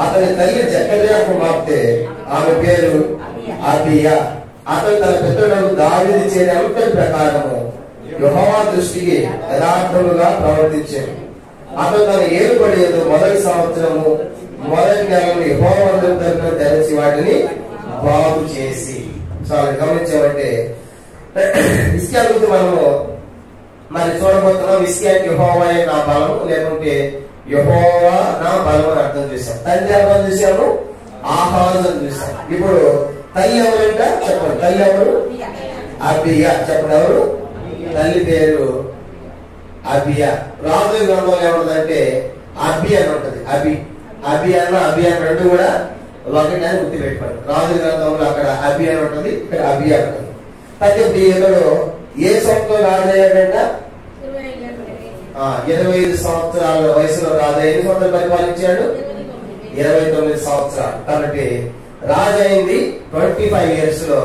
Speaker 3: అతని తల్లి జకర్యా కుమార్తె, ఆమె పేరు అబియా. అతను తన పితరుడు దావీదు చేసే అంతటి ప్రకారము యెహోవా దృష్టికి యథార్థముగా ప్రవర్తించాడు. అతను తన ఏలుబడి మొదటి సంవత్సరము మొదటి నెలను యెహోవా మందిరం తరపున తెరచి వాటిని బాగు చేసి. చాలా గమనించామంటే హిస్కియా గురించి మనము మరి చూడబోతున్నాం. హిస్కియాకి యెహోవా నా బలం, లేకుంటే యెహోవా నా బలం అని అర్థం చేశాం. తండ్రి ఎవరు చూసాము? ఆహాజ్ అని చూసాం. ఇప్పుడు తల్లి ఎవరంట చెప్పండి. తల్లి ఎవరు? అబియా. చెప్పండి ఎవరు? తల్లి పేరు అబియా. రాజు గ్రంథంలో ఏముంటుందంటే అబి అని ఉంటుంది. అబి అన్న రెండు కూడా ఒకటి అని గుర్తు పెట్టుకోండి. రాజు గ్రంథంలో అక్కడ అబి అని ఉంటుంది, ఇక్కడ అబియా ఉంటుంది. అయితే ఇతడు ఏ సంవత్సరం రాజయ్యాడంట? 25 సంవత్సరాల వయసులో రాజు. ఎన్ని సంవత్సరాలు పరిపాలించాడు? 29 సంవత్సరాలు. కాబట్టి రాజు అయింది 25 years లో.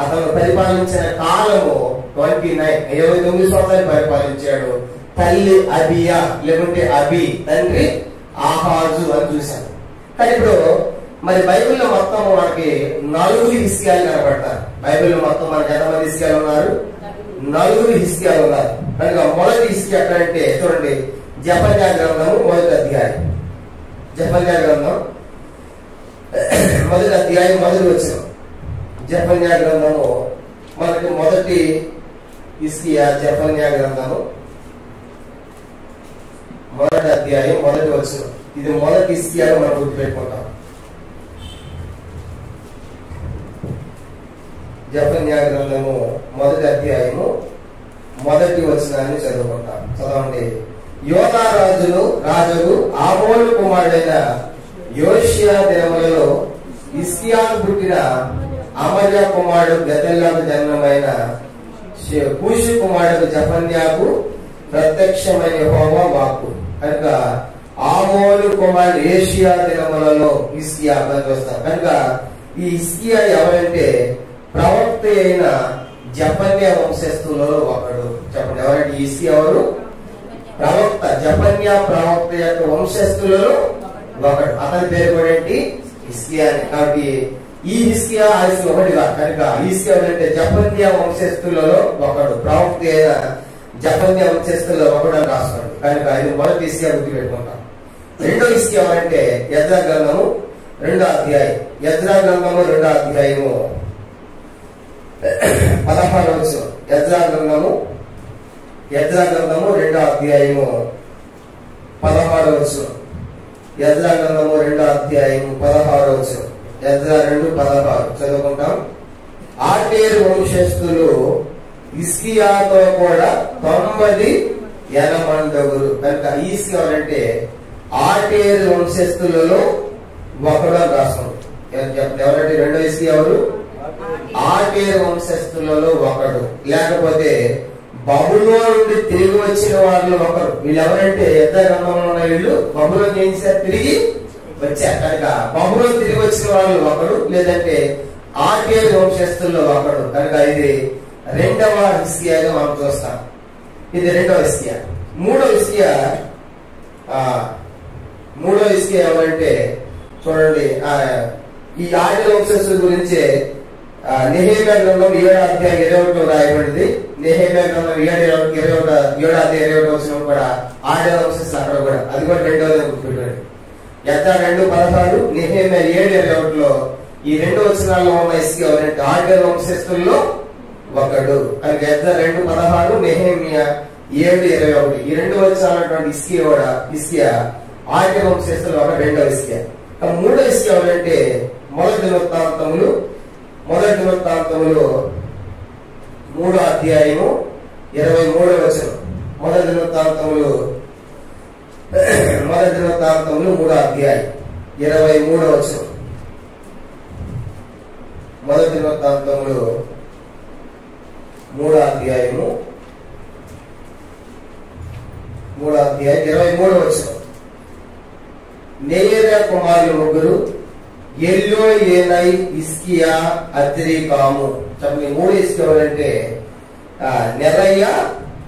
Speaker 3: అతను పరిపాలించిన కాలము 29 సంవత్సరాలు పరిపాలించాడు. తల్లి అబియా లేకుంటే అబి, తండ్రి ఆహాజు అని చూశాను. కానీ ఇప్పుడు మరి బైబిల్లో మొత్తం మనకి 4 హిస్కియాలు కనబడతారు. బైబిల్లో మొత్తం మనకి ఎంతమంది హిస్కియాలు ఉన్నారు? 4 హిస్కియాలు ఉన్నారు. కనుక మొదటి హిస్కియా ఎక్కడంటే చూడండి, జెఫన్యా గ్రంథము మొదటి అధ్యాయం. జెఫన్యా గ్రంథం మొదటి అధ్యాయం మొదటి వచనం. జెఫన్యా గ్రంథము మనకి మొదటి హిస్కియా. జెఫన్యా గ్రంథము మొదటి అధ్యాయం మొదటి వచనం. ఇది మొదటి హిస్కియాగా మనం గుర్తుపెట్టుకుంటాం. జెఫన్యా గ్రంథము మొదటి అధ్యాయము మొదటి వచనాన్ని చదువుకుంటాం. చదవండి. యోనా రాజుకు ఆమోను కుమారుడైన యోషియా దినములలో హిస్కియాను పుట్టిన అమర్యా కుమారుడు గెదల్యాకు జన్మమైన కూషు కుమారుడు జెఫన్యాకు ప్రత్యక్షమైన యెహోవా వాక్కు. కనుక ఆమోను కుమారుడు ఏషియా దినములలో హిస్కియా వస్తాం. కనుక ఈ హిస్కియా ఎవరంటే ప్రవక్త అయిన జెఫన్యా వంశస్థులలో ఒకడు. చెప్పండి ఎవరంటే హిస్కియా ఎవరు? ప్రవక్త. జెఫన్యా ప్రవక్త యొక్క వంశస్థులలో ఒకడు. అతని పేరు కూడా ఏంటి? హిస్కియా. కాబట్టి ఈ హిస్కియా ఆయన ఒకటిగా. కనుక హిస్కియా అంటే జెఫన్యా వంశస్థులలో ఒకడు, ప్రవక్త అయిన జెఫన్యా వంశస్థులలో ఒకడు అని రాస్తాడు. కనుక ఇది మొదటి హిస్కియా గుర్తు పెట్టుకుంటాం. రెండో హిస్కియా అంటే ఎజ్రా గ్రంథము 2వ అధ్యాయం. ఎజ్రా గ్రంథము 2వ అధ్యాయము 16వ వచనం. ఎజ్రా గ్రంథము 2వ అధ్యాయము 16వ వచనం. ఎజ్రా గ్రంథము 2వ అధ్యాయము 16వ వచనం. ఎజ్రా 2:16 చదువుకుంటాం. ఆటేరు వంశస్థులు హిస్కియాతో కూడా 90 యనమండగురు. కనుక హిస్కియా అంటే ఆటేరు వంశస్థులలో ఒకడు రాష్ట్రం. ఎవరంటే రెండో హిస్కియా ఎవరు? ఆటేరు వంశస్థులలో ఒకడు. లేకపోతే బబులోను నుండి తిరిగి వచ్చిన వాళ్ళు ఒకరు. వీళ్ళు ఎవరంటే యుద్ధ గ్రంథంలో ఉన్న వీళ్ళు బబులోను ఏం చేశారు? తిరిగి వచ్చారు. కనుక బబులోను తిరిగి వచ్చిన వాళ్ళు ఒకడు, లేదంటే ఆటేరు వంశస్థుల్లో ఒకడు. కనుక ఇది 2వ హిస్కియాగా మనం చూస్తాం. ఇది 2వ హిస్కియా. 3వ హిస్కియా ఎవరంటే చూడండి, ఈ ఆటేరు వంశస్థుల గురించే నెహెమియా గ్రంథం 7వ అధ్యాయం 21 రాయబడింది. నెహెమ్యా గ్రంథం 7:21 కూడా 6వ వంశస్థులు అక్కడ కూడా అది కూడా రెండవది గుర్తుపెట్టాడు. ఎజ్రా 2:16, నెహెమ్యా 7:21లో ఈ 2 వచనాల్లో ఉన్న హిజ్కియా ఎవరంటే 6వ వంశస్థుల్లో ఒకడు. కనుక ఎజ్రా 2:16, నెహెమ్యా 7:21 ఈ 2 వచనాలటువంటి హిజ్కియా 6వ వంశస్థుల్లో ఒక రెండవ హిజ్కియా. మూడో హిజ్కియా ఎవరంటే మొదటి దినవృత్తాంతములు 3వ అధ్యాయము 23వ వచనం. మొదటి దినవృత్తాంతములు 3వ అధ్యాయం 23వ వచనం. మొదటి దినవృత్తాంతములు 3వ అధ్యాయము 23వ వచనం. నెయర్యా కుమారులు ముగ్గురు, ఎల్యోయేనై, హిజ్కియా, అజ్రీకాము. చెప్పండి, 3 హిజ్కియా ఎవరంటే నెరయ్య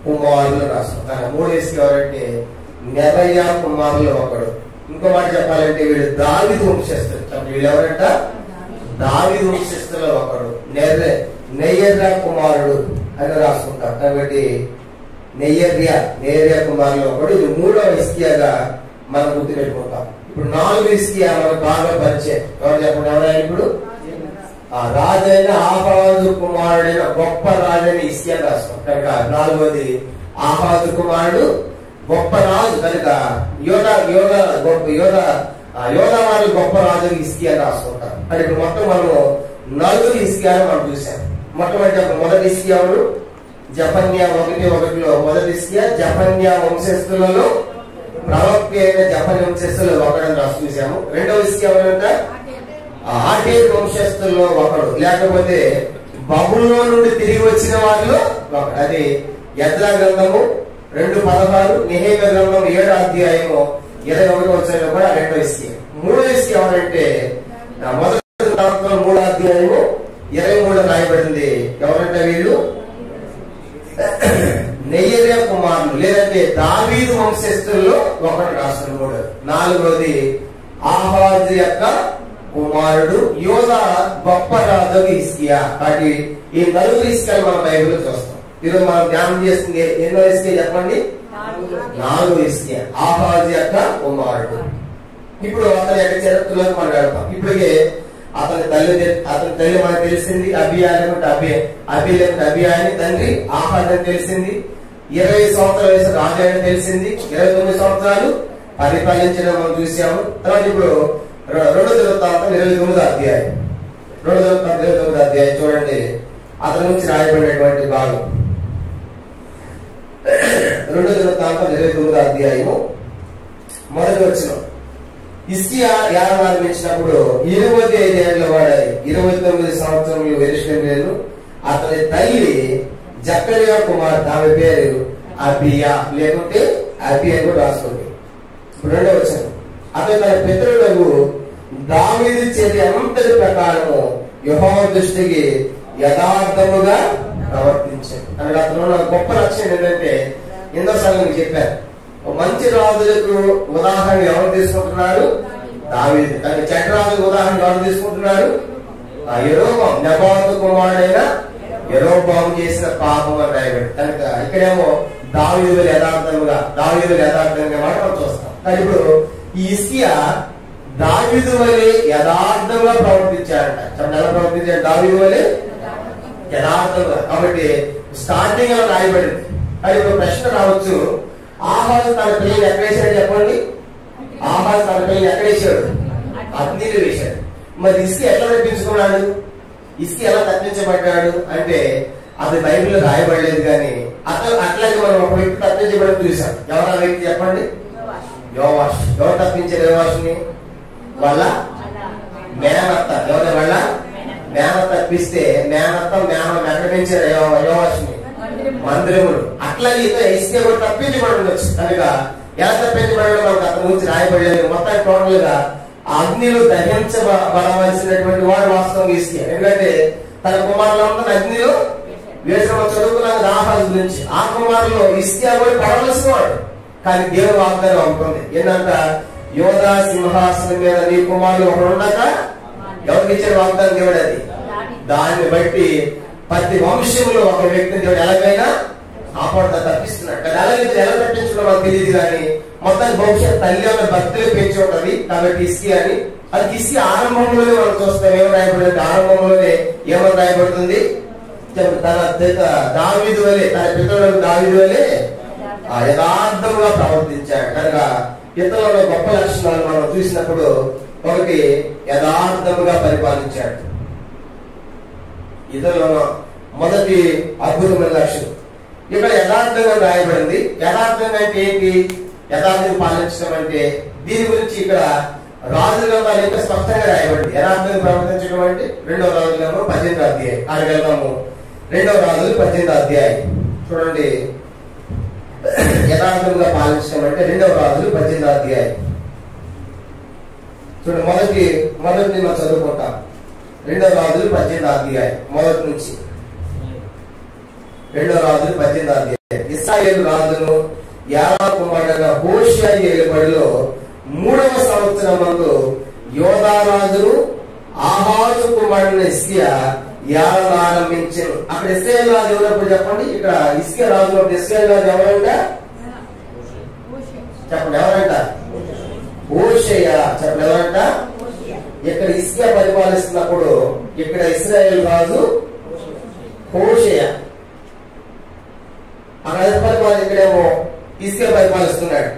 Speaker 3: కుమారులు రాష్ట్రం. 3 హిజ్కియా ఎవరంటే నెరయ్య కుమారులు ఒకడు. ఇంకో మాట చెప్పాలంటే వీడు దావీదు వంశస్థులు. చెప్పండి, వీళ్ళు ఎవరంట? దావీదు వంశస్థులో ఒకడు. నెయ్యర్యా కుమారుడు అని రాసుకుంటాం. కాబట్టి నెయ్యర్యా కుమారులు ఒకడు. ఇది 3వ హిజ్కియాగా మనం గుర్తుపెట్టుకుంటాం. ఇప్పుడు 4వ హిజ్కియా మనకు బాగా పరిచయం. ఎవరు చెప్పండి? ఎవరైనా ఇప్పుడు రాజైన ఆహాజు కుమారుడైన గొప్ప రాజైన హిజ్కియా రాస్తాం. కనుక 4వది ఆహాజు కుమారుడు గొప్ప రాజు. కనుక యోధావారి గొప్ప రాజు హిజ్కియా రాసుకుంటాం. కానీ ఇప్పుడు మొత్తం మనము 4 హిజ్కియాను మనం చూసాం. మొదటి హిజ్కియా జఫన్యా 1:1లో మొదటి హిజ్కియా జఫన్యా వంశస్థులలో ప్రవక్త అయిన జఫన్యా వంశస్థులలో ఒకడని రాసి చూసాము. రెండవ హిజ్కియా ఎవరంట? ఆటేరు వంశస్థుల్లో ఒకడు, లేకపోతే బబులో నుండి తిరిగి వచ్చిన వారిలో ఒకడు. అది ఎజ్రా గ్రంథము 2:16, నెహెమ్యా గ్రంథం 7వ అధ్యాయము 21వ వచనంలో కూడా రెండవ హిజ్కియా. 3వ హిజ్కియా ఎవరంటే మొదటి 3వ అధ్యాయము 23 రాయబడింది. ఎవరంటే వీళ్ళు నెయ్యర్యా కుమారులు, లేదంటే దావీదు వంశస్థుల్లో ఒకటి రాస్తున్నాడు. 4వది ఆహాజు యొక్క కుమారుడు యోధా గొప్ప రాజు హిజ్కియా. కాబట్టి ఈ 4 హిజ్కియాలు మనం బైబిల్లో చూస్తాం. ఈరోజు మనం ధ్యానం చేస్తుంది ఎన్నో హిజ్కియా చెప్పండి? 4వ హిజ్కియా ఆహాజు యొక్క కుమారుడు. ఇప్పుడు అతని యొక్క చరిత్రలోకి మనం వెళ్తాం. ఇప్పటికే అతని తల్లి మనకు తెలిసింది అబియా లేకుంటే అబియా అని తండ్రి. ఆహాజ్ అని తెలిసింది. 20 సంవత్సరాల వయసు రాజు అని తెలిసింది. 29 సంవత్సరాలు పరిపాలించడం మనం చూసాము. తర్వాత ఇప్పుడు 2వ దినవృత్తాంతం 29వ అధ్యాయం. 2వ దినవృత్తాంతం 29వ అధ్యాయం చూడండి. అతని నుంచి రాయబడినటువంటి భాగం 2వ దినవృత్తాంతం 29వ అధ్యాయము మొదటి వచనం. హిజ్కియా ఆరంభించినప్పుడు 25 ఏళ్ల వాడై 29 సంవత్సరములు యెరూషలేములో. అతని తల్లి జకర్యా కుమార్తె, ఆమె పేరు అబియా లేకుంటే అబి అని కూడా రాసుకోండి. 2వ వచనం. అతను తన పితరులకు దావీదు చర్య అంతటి ప్రకారము యెహోవా దృష్టికి యథార్థముగా ప్రవర్తించాడు. అంటే అతను గొప్ప లక్ష్యం ఏంటంటే ఎన్నోసార్లు మీకు చెప్పారు, మంచి రాజులకు ఉదాహరణ ఎవరు తీసుకుంటున్నారు? దావీదు. కానీ చెడ్డ రాజులకు ఉదాహరణ ఎవరు తీసుకుంటున్నారు? యెరోబాము. నెబాతు కుమారుడైన యెరోబాము చేసిన పాపం అని రాయబడి. కనుక ఇక్కడేమో దావీదు యథార్థంగా మాట మనం చూస్తాం. కానీ ఇప్పుడు ఈ హిజ్కియా దావీదు వలె యథార్థంగా ప్రవర్తించాడంట. ఎలా ప్రవర్తించాడు? దావీదు వలె యథార్థంగా. కాబట్టి స్టార్టింగ్ లో రాయబడింది. కానీ ఇప్పుడు ప్రశ్న రావచ్చు, ఆహాజు తన పిల్లలు ఎక్కడ వేశాడు చెప్పండి? ఆహాజు తన పిల్లలు ఎక్కడ వేశాడు? అగ్నిలో వేశాడు. మరి హిజ్కియా ఎట్లా తప్పించుకున్నాడు? హిజ్కియా ఎలా తప్పించబడ్డాడు అంటే అది బైబిల్లో రాయబడలేదు. కానీ అట్లాగే మనం ఒక వ్యక్తి తప్పించబడడం చూసాం. ఎవరు ఆ వ్యక్తి చెప్పండి? యోవాష్. ఎవరు తప్పించారు యోవాషుని? వాళ్ళ మేనత్త. ఎవరి వాళ్ళ మేనత్త తప్పిస్తే మేనత్త ఎక్కడ పెంచారు యోవాషుని? మందిరములు. అట్లాగే హిజ్కియా కూడా తప్పించబడి ఉండొచ్చు. కనుక ఎలా తప్పించబడడం మనకు అతని గురించి రాయబడలేదు. మొత్తం టోటల్ గా అగ్నిలో దహించబడవలసినటువంటి వాడు వాస్తవం హిజ్కియా. ఎందుకంటే తన కుమారులంతా అగ్నిలో వేసిన చదువుకున్నాక ఆహాజు గురించి. ఆ కుమారులో హిజ్కియా కూడా పడవలసిన వాడు. కానీ దేవుడు వాగ్దానం అవుతుంది ఏంటంట, యోధా సింహాసనం మీద నీ కుమారులు ఒకడు ఉండక ఎవరికి ఇచ్చిన వాగ్దానం దేవుడు. అది దాన్ని బట్టి ప్రతి వంశంలో ఒక వ్యక్తిని దేవుడు ఎలాగైనా కాపాడుతా తప్పిస్తున్నాడు. కానీ అలాగే ఎలా తప్పించడం మనకు తెలియదు. కానీ మొత్తానికి భవిష్యత్ తల్లి అన్న భక్తులు పెంచి ఉంటది కాబట్టి హిజ్కియా అని. అది హిజ్కియా ఆరంభంలోనే మనం చూస్తాం. ఏమని రాయబడింది? ఆరంభంలోనే ఏమని రాయబడుతుంది? తన దావీదు వలె, తన పితరులకు దావీదు వలె యథార్థంగా ప్రవర్తించాడు. కనుక ఇతరులలో గొప్ప లక్షణాలు మనం చూసినప్పుడు ఒకటి యథార్థముగా పరిపాలించాడు. ఇతరులలో మొదటి అద్భుతమైన లక్షణం ఇక్కడ యథార్థంగా రాయబడింది. యథార్థంగా అంటే ఏంటి? యథార్థంగా పాలించడం అంటే దీని గురించి ఇక్కడ రాజుల గ్రంథాలు ఇంకా స్పష్టంగా రాయబడింది. యథార్థంగా ప్రవర్తించడం అంటే 2వ రాజుల గ్రంథం 18వ అధ్యాయం. ఆడికి వెళ్దాము. 2వ రాజులు 18వ అధ్యాయం చూడండి. యథార్థంగా పాలించడం అంటే 2వ రాజులు 18వ అధ్యాయం చూడండి. మొదటి మనం చదువుకుంటాం. 2వ రాజులు 18వ అధ్యాయం మొదటి నుంచి. 2వ రాజులు 18వ అధ్యాయం. ఇశ్రాయేలు రాజును యారా కుమారుడైన హోషేయ ఏలుబడిలో 3వ సంవత్సరం నందు యోధా రాజును ఆహాజు కుమారుడైన హిజ్కియా యాలను ఆరంభించాను. అక్కడ ఇశ్రాయేలు రాజు ఎవరప్పుడు చెప్పండి. ఇక్కడ హిజ్కియా రాజు ఇశ్రాయేలు రాజు ఎవరంట చెప్పండి. ఎవరంట? హోషేయ. చెప్పండి ఎవరంట? ఇక్కడ హిజ్కియా పరిపాలిస్తున్నప్పుడు ఇక్కడ ఇశ్రాయేలు రాజు హోషేయ. అక్కడ పరిపాలన ఇక్కడేమో హిజ్కియా పరిపాలిస్తున్నాడు.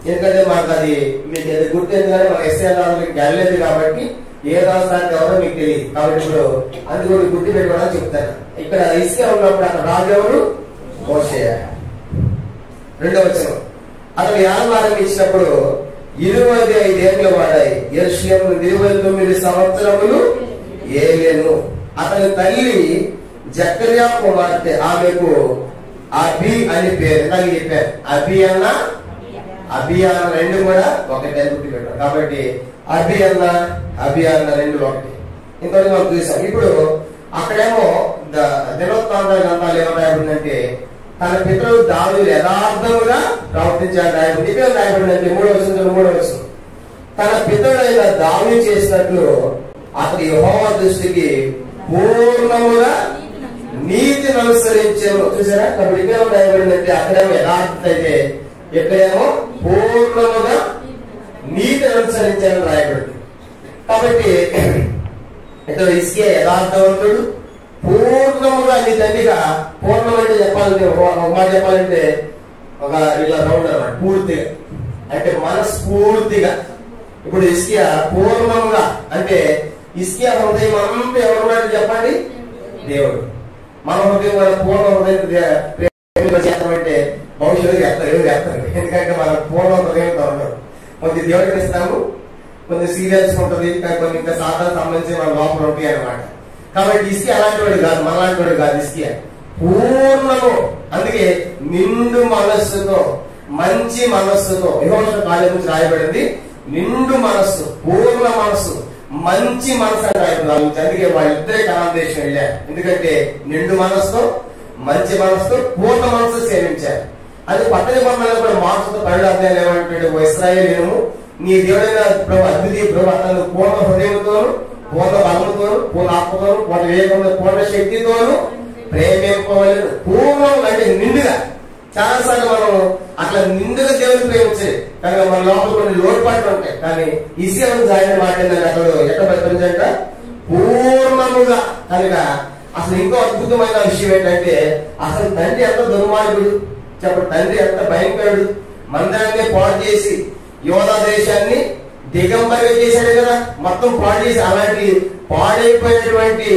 Speaker 3: ఎందుకంటే మాకు అది మీకు అది గుర్తుంది. కానీ మాకు ఇశ్రాయేలు రాజులకు వెళ్ళలేదు కాబట్టి ఏ రాజధానికి ఎవరో మీకు తెలియదు. కాబట్టి ఇప్పుడు అది కూడా గుర్తు పెట్టుకోవడానికి చెప్తాను. ఇక్కడ హిజ్కియా ఉన్నప్పుడు అక్కడ రాజు ఎవరు? హోషేయ. 2వ వచనం. అతను యాలను ఆరంభించినప్పుడు 25 ఏళ్ల వాడాయి. యెరూషలేమును 29 సంవత్సరములు ఏలెను. అతని తల్లి జకర్యా కుమార్తె, ఆమెకు అబి అని పేరు. నాకు చెప్పారు అబి అన్న రెండు కూడా ఒకటే గుర్తు పెట్టారు. కాబట్టి అబి అన్న రెండు ఒకటి. ఇంతవరకు మనం చూసాం. ఇప్పుడు అక్కడేమో దినోత్తాంత గ్రంథాలు ఏమో రాయబడిందంటే తన పితరులు దావీదు యథార్థముగా ప్రవర్తించాడు రాయబడింది. ఇక్కడ రాయబడిందంటే 3వ వచనం. తన పితరుడైన దావీదు చేసినట్లు అతని యెహోవా దృష్టికి పూర్ణముగా నీతిని అనుసరించాను. చూసారా? కాబట్టి ఇక్కడ రాయబడిందంటే అక్కడేమో యథార్థత అయితే ఎక్కడేమో పూర్ణముగా నీతిని అనుసరించాలని రాయబడింది. కాబట్టి ఇక్కడ హిజ్కియా యథార్థవంతుడు, పూర్ణముగా నీ తండ్రిగా. పూర్ణం అంటే చెప్పాలంటే ఒక మాట చెప్పాలంటే ఒక ఇలా రౌండ్ అన్నమాట. పూర్తిగా అంటే మనస్ఫూర్తిగా. ఇప్పుడు హిజ్కియా పూర్ణముగా అంటే హిజ్కియా హృదయం అంతా ఎవరున్నాడు చెప్పండి? దేవుడు. మన హృదయం కూడా పూర్ణ హృదయం చేస్తామంటే భవిష్యత్తు చేస్తారు. ఎందుకంటే మనం పూర్ణ హృదయంతో ఉండదు. కొంచెం దేవుడికి ఇస్తాము, కొంచెం సీరియల్స్ ఉంటుంది, కొన్ని ఇంకా సాధన సంబంధించి మన లోపల ఉంటాయి అన్నమాట. కాబట్టి హిజ్కియా అలాంటి వాడు కాదు, మనలాంటి వాడు కాదు. హిజ్కియా పూర్ణము. అందుకే నిండు మనస్సుతో, మంచి మనస్సుతో యెహోవా కార్యం గురించి రాయబడింది. నిండు మనస్సు, పూర్ణ మనస్సు, మంచి మనసు అని రాయబడింది. అందుకే వాళ్ళిద్దరే కనాన్ దేశం వెళ్ళారు. ఎందుకంటే నిండు మనస్సుతో, మంచి మనసుతో, పూర్ణ మనసు సేవించారు. అది పట్టణ బొమ్మలను కూడా మార్చుతో 12వ అధ్యాయం ఏమంటాడు? ఇశ్రాయేలీయును నీ దేవుడైన ప్రభు అద్వితీయ ప్రభు అతను పూర్ణ హృదయంతోను, పూర్ణ బలముతోను, పూర్ణ ఆత్మతోను, పూర్ణ వివేకంతో, పూర్ణ శక్తితోను ప్రేమింపవలెను. పూర్ణం అంటే నిండుగా. చాలాసార్లు మనం అట్లా నిండుగా దేవుని ప్రేమించాలి. కనుక మన లోపల కొన్ని లోటుపాట్లు ఉంటాయి. కానీ ఈసీఎం జాయిన్ మాట అతడు ఎట్లా ప్రకటించంట? పూర్ణముగా. కనుక అసలు ఇంకో అద్భుతమైన విషయం ఏంటంటే అసలు తండ్రి ఎంత దుర్మార్గుడు చెప్పండి. తండ్రి ఎంత భయంకరుడు. మందిరాన్ని పాడు చేసి యోధా దేశాన్ని దిగంబరిగా చేశాడు కదా, మొత్తం పాడు చేసి. అలాంటి పాడైపోయినటువంటి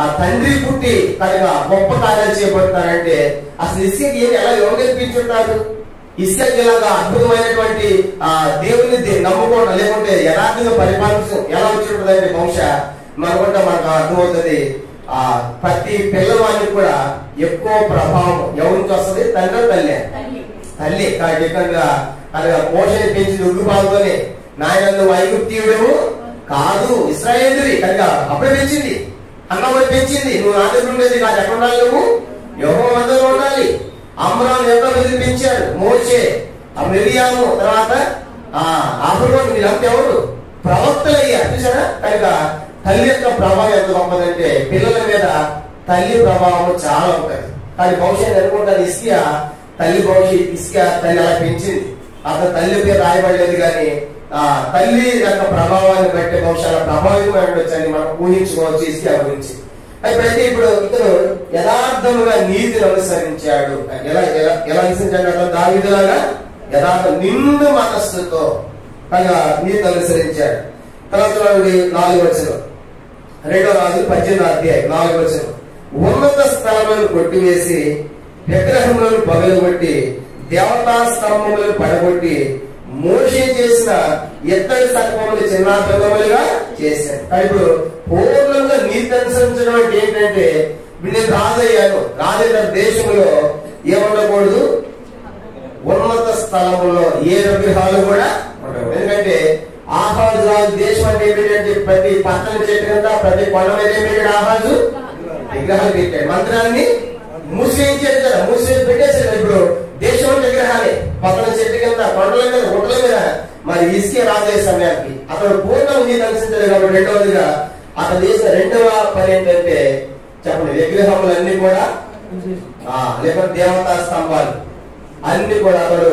Speaker 3: ఆ తండ్రి పుట్టి కనుక గొప్ప కార్యాలు చేపడతారంటే అసలు హిజ్కియాకి ఎలా యోగనిపించుంటారు? హిజ్కియాకి ఇలాగా అద్భుతమైనటువంటి ఆ దేవుని నమ్ముకోవడం లేకుంటే యథార్థంగా పరిపాలించడం ఎలా వచ్చి ఉంటుందంటే బహుశా మనకుంటే మనకు అర్థమవుతుంది. ఆ ప్రతి పిల్లవాడికి కూడా ఎక్కువ ప్రభావం ఎవరికి వస్తుంది? తండ్రి తల్లి. కాబట్టి కనుక పోషణ పెంచి ఉగ్గుపాలతోనే నాయన నువ్వు ఐగుప్తీయుడు కాదు ఇశ్రాయేలువి కనుక అప్పుడే పెంచింది, అన్నప్పుడు పెంచింది. నువ్వు నా దగ్గర ఉండేది కాదు. ఎక్కడ ఉండాలి? నువ్వు యెహోవా మందిరంలో ఉండాలి. అమ్రాను ఎంత మంది పెంచాడు? మోషే, మిరియాము, తర్వాత అహరోను. వీళ్ళంతా ఎవరు? ప్రవక్తలు అయ్యారు. చూసారా? కనుక తల్లి యొక్క ప్రభావం ఎంత గొప్పదంటే పిల్లల మీద తల్లి ప్రభావం చాలా ఉంటుంది. కానీ బహుశా అనుకుంటాను ఇస్కియా తల్లి ఇస్కియా తల్లి అలా పెంచింది. అతను తల్లి పేరు రాయబడలేదు, కానీ ఆ తల్లి యొక్క ప్రభావాన్ని బట్టి బహుశా ప్రభావితమై ఉండొచ్చని మనం ఊహించుకోవచ్చు ఇస్కియా గురించి. అయితే ఇప్పుడు ఇతను యథార్థముగా నీతిని అనుసరించాడు. ఎలా ఎలా ఎలా అనుసరించాడు? అతను దావీదులాగా యథార్థం నిండు మనస్సుతో నీతిని అనుసరించాడు. తర్వాత 4వ వచనం, 2వ రాజులు 18వ అధ్యాయం 4వ వచనం, ఉన్నత స్థలములను కొట్టివేసి విగ్రహములను పగలగొట్టి దేవతా స్తంభములను పడగొట్టి మోషే చేసిన ఇత్తడి సర్పములు చిన్నాభిన్నములుగా చేశాడు. ఇప్పుడు పూర్ణంగా నీతి అనుసరించడం అంటే ఏంటంటే, నేను రాజయ్యాను, రాజైన దేశంలో ఏముండకూడదు, ఉన్నత స్థలములో ఏ విగ్రహాలు కూడా ఉండవు. ఎందుకంటే ఆహాజు రాజు దేశం అంటే ఏమిటంటే ప్రతి పక్కన చెట్టు కింద ప్రతి కొండ మీద ఏమిటాడు ఆహాజు విగ్రహాలు పెట్టాడు. మంత్రాన్ని మూసేయించాడు కదా, మూసేసి పెట్టేసాడు. ఇప్పుడు దేశం అంటే విగ్రహాలే, పక్కన చెట్టు కింద కొండల మీద గుట్టల మీద. మరి ఇస్కియా రాజే సమయానికి అతను పూర్ణం నీతి అనుసరించాడు. కాబట్టి రెండవదిగా అతను చేసిన రెండవ పని ఏంటంటే చెప్పండి, విగ్రహములన్నీ కూడా లేకపోతే దేవతా స్తంభాలు అన్ని కూడా అతడు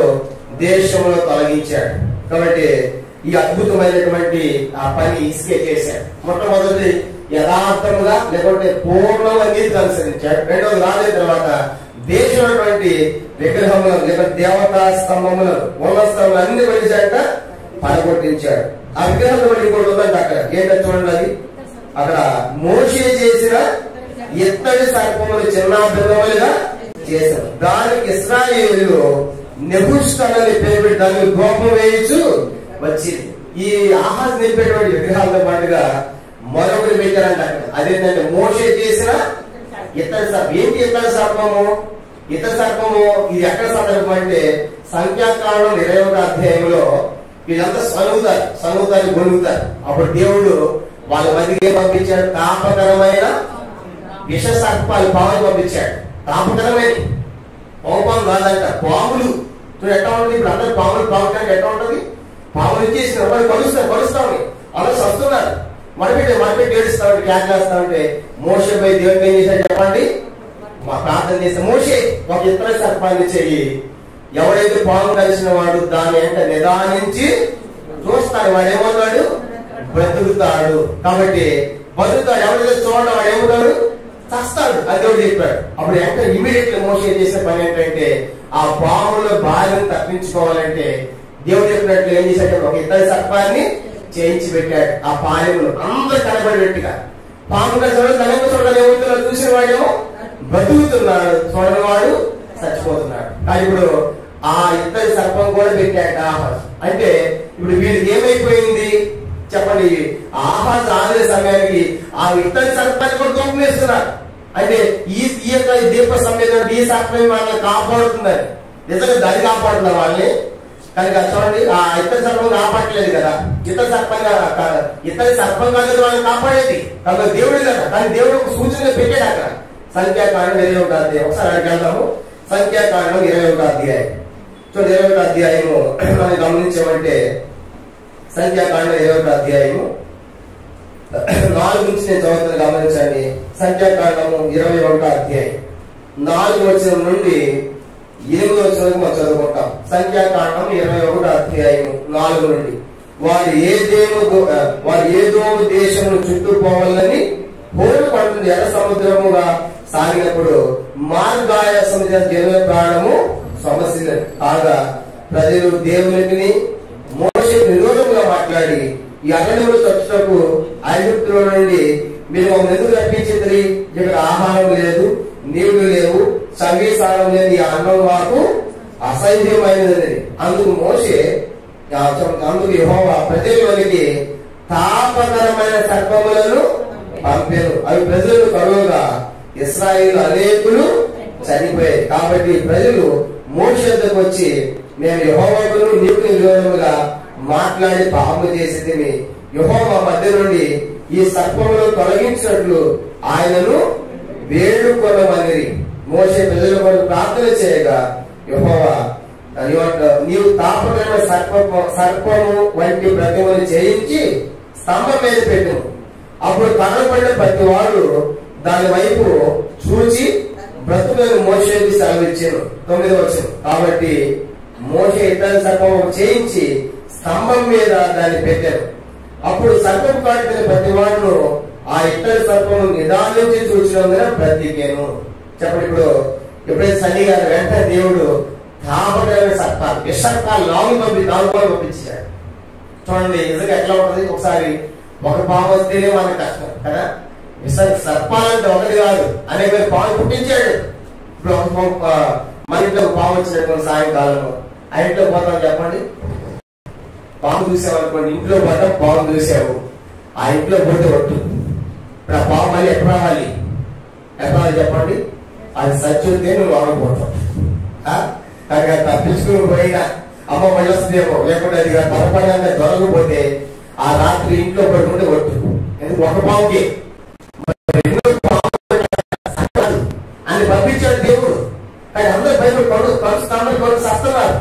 Speaker 3: దేశంలో తొలగించాడు. కాబట్టి ఈ అద్భుతమైనటువంటి ఆ పని ఇస్కియా చేశాడు. మొట్టమొదటి యథార్థముగా లేకుంటే పూర్ణంగా నీతి అనుసరించాడు. రెండవది రాజైన తర్వాత దేశంలో విగ్రహములను లేకపోతే దేవతా స్తంభములను ఉన్న స్తంభములు అన్ని వెళ్ళిచాక పడగొట్టించాడు. ఆ విగ్రహం ఇంకోటి ఉందంటే అక్కడ ఏంటో చూడండి, అది అక్కడ మోషే చేసిన ఇత్తడి సర్పములు చిన్నాభిన్నములుగా చేశారు. దానికి ఇశ్రాయేలు నెబుష్కడని పేరు పెట్టి దానికి గోపం వేయించు వచ్చింది. ఈ ఆహాజ్ నింపేటువంటి విగ్రహాలతో పాటుగా మరొకటి పెట్టారంట. అదేంటంటే మోషే చేసిన ఇత్తడి సర్పం. ఏంటి ఇత్తడి సర్పము? ఇత్తడి సర్పము ఇది ఎక్కడ సందర్భం అంటే సంఖ్యాకాండం 21వ అధ్యాయంలో వీళ్ళంతా సనుగుతారు గొలుగుతారు. అప్పుడు దేవుడు వాళ్ళ మధ్యకి ఏం పంపించాడు? తాపకరమైన విష సర్పాలు పాములు పంపించాడు. తాపకరమైన పాము కాదంట, పాములు. చూడు ఎట్లా ఉంటుంది, ఇప్పుడు అందరు పాములు పాముటానికి ఎట్లా ఉంటుంది? పాములు ఇచ్చేసిన వాళ్ళు కలుస్తామని అలా వస్తున్నారు. మడిపెట్టి ఏడుస్తామంటే క్యాకేస్తా ఉంటే మోషే పోయి దేవుడికి ఏం చేశాడు చెప్పండి? మా ప్రార్థన చేస్తే మోషే ఒక ఇతర సర్పాన్ని చెయ్యి, ఎవడైతే పాము కలిసిన వాడు దాని అంటే నిదానించి చూస్తాడు, వాడు ఏమవుతాడు? బ్రతుకుతాడు. కాబట్టి బతుకుతాడు. ఎవరైతే చూడండి వాడు ఏమవుతాడు? చస్తాడు. అది దేవుడు చెప్పాడు. అప్పుడు ఎంత ఇమీడియట్లీ మోషే చేసే పని ఏంటంటే ఆ పాముల బాధను తప్పించుకోవాలంటే దేవుడు చెప్పినట్లు ఏం చేశాడు? ఒక ఇతర సర్పాన్ని చేయించి పెట్టాడు. ఆ పాయములు అందరూ కనబడేట్టుగా పాము చూడాలి ఏమవుతున్నాడు? చూసిన వాడేమో బ్రతుకుతున్నాడు, చూడని వాడు చచ్చిపోతున్నాడు. కానీ ఇప్పుడు ఆ ఇత్తడి సర్పం కూడా పెట్టాడు ఆహాజ్. అంటే ఇప్పుడు వీళ్ళకి ఏమైపోయింది చెప్పండి? ఆహాజ్ ఆడే సమయానికి ఆ ఇత్తడి సర్పాన్ని కూడా దూపం వేస్తున్నారు. అంటే ఈ యొక్క దీప సమయంలో ఈ సర్పం వాళ్ళని కాపాడుతుందని నిజంగా దాన్ని కాపాడుతున్నారు వాళ్ళని. కనుక చూడండి, ఆ ఇత్తడి సర్పం కాపాడలేదు కదా, ఇత్తడి సర్పం కాదు వాళ్ళని కాపాడేది కనుక దేవుడు కదా. కానీ దేవుడు ఒక సూచనగా పెట్టాడు అక్కడ. సంఖ్యాకాండం 21వ అధ్యాయం ఒకసారి అక్కడికి వెళ్దాము. సంఖ్యాకాండం 21వ అధ్యాయం చూడండి. 21వ అధ్యాయము మనం గమనించామంటే సంఖ్యాకాండం 21వ అధ్యాయము 4 నుంచి నేను చదువుతాను, గమనించండి. సంఖ్యాకాండము 21వ అధ్యాయం 4వ వచనం నుండి 8వ వచనం మనం చదువుకుంటాం. సంఖ్యాకాండం 21వ అధ్యాయం 4 నుండి వారు ఏదోము దేశమును చుట్టుపోవాలని కోరుకుంటుంది. ఎర్ర సముద్రముగా సాగినప్పుడు మార్గాయాసం జనుల ప్రాణము సమస్య కాగా ప్రజలు దేవునికి మోషేకు విరోధంగా మాట్లాడి ఈ అరణ్యములు చచ్చుటకు ఐగుప్తుల నుండి మీరు మమ్మల్ని ఎందుకు రప్పించింది? ఇక్కడ ఆహారం లేదు, నీళ్లు లేవు, సంగీసారం లేదు, ఈ అన్నం మాకు అసహ్యమైనది. అందుకు యెహోవా ప్రజలకి తాపకరమైన సర్పములను పంపెను. అవి ప్రజలు కరువుగా ఇశ్రాయేలు అనేకులు చనిపోయాయి. కాబట్టి ప్రజలు మోషే వద్దకు వచ్చి మేము యెహోవాకును నీకు విరోధముగా మాట్లాడి పాపము చేసి యెహోవా మధ్య నుండి ఈ సర్పములను తొలగించినట్లు ఆయనను వేడుకొనమని మోషే ప్రజల కొరకు ప్రార్థన చేయగా యెహోవా నీవు తాపకరమైన సర్పము వంటి ప్రతిమను చేయించి స్తంభం మీద పెట్టు. అప్పుడు తగలబడిన ప్రతి వాడు దాని వైపు చూచి బ్రతుకులను మోషేకి సెలవిచ్చాను. 9వ వచనం. కాబట్టి మోషే ఇత్తడి సర్పం చేయించి స్తంభం మీద దాన్ని పెట్టారు. అప్పుడు సర్పం కాటిన ప్రతి వాడును ఆ ఇత్తడి సర్పం నిదానించి చూసినందున బ్రతికేను. చెప్పండి. ఇప్పుడు ఎప్పుడైతే సన్ని గారు వెంటనే దేవుడు తాపకరమైన సర్పాలు విసర్పాలు నాలుగు పంపించాడు. చూడండి నిజంగా ఎట్లా ఉంటుంది. ఒకసారి ఒక పాము వస్తేనే మనకు కష్టం కదా. సర్పాలంటే ఒకటి కాదు, అనేక పాము పుట్టించాడు. ఇప్పుడు మన ఇంట్లో పాము వచ్చినటువంటి సాయంకాలం ఆ ఇంట్లో పోతాం చెప్పండి. పాము చూసావు అనుకోండి, ఇంట్లో పోతాం పాము చూసావు, ఆ ఇంట్లో పోతే ఒట్టు. ఇప్పుడు ఆ పాము మళ్ళీ ఎక్కడ రావాలి చెప్పండి. అది సచ్చుంటే నువ్వు ఆగిపోతావు. కానీ తప్పించుకుని పోయినా అమ్మ మళ్ళీ వస్తుందేమో, లేకుంటే అది తరపడంగా దొరకపోతే ఆ రాత్రి ఇంట్లో పడుకుంటే ఒట్టు. ఎందుకు ఒక పావుకి అని పంపించాడు దేవుడు. కానీ అందరూ భయపడి కలుస్తున్నారు, సస్తున్నారు.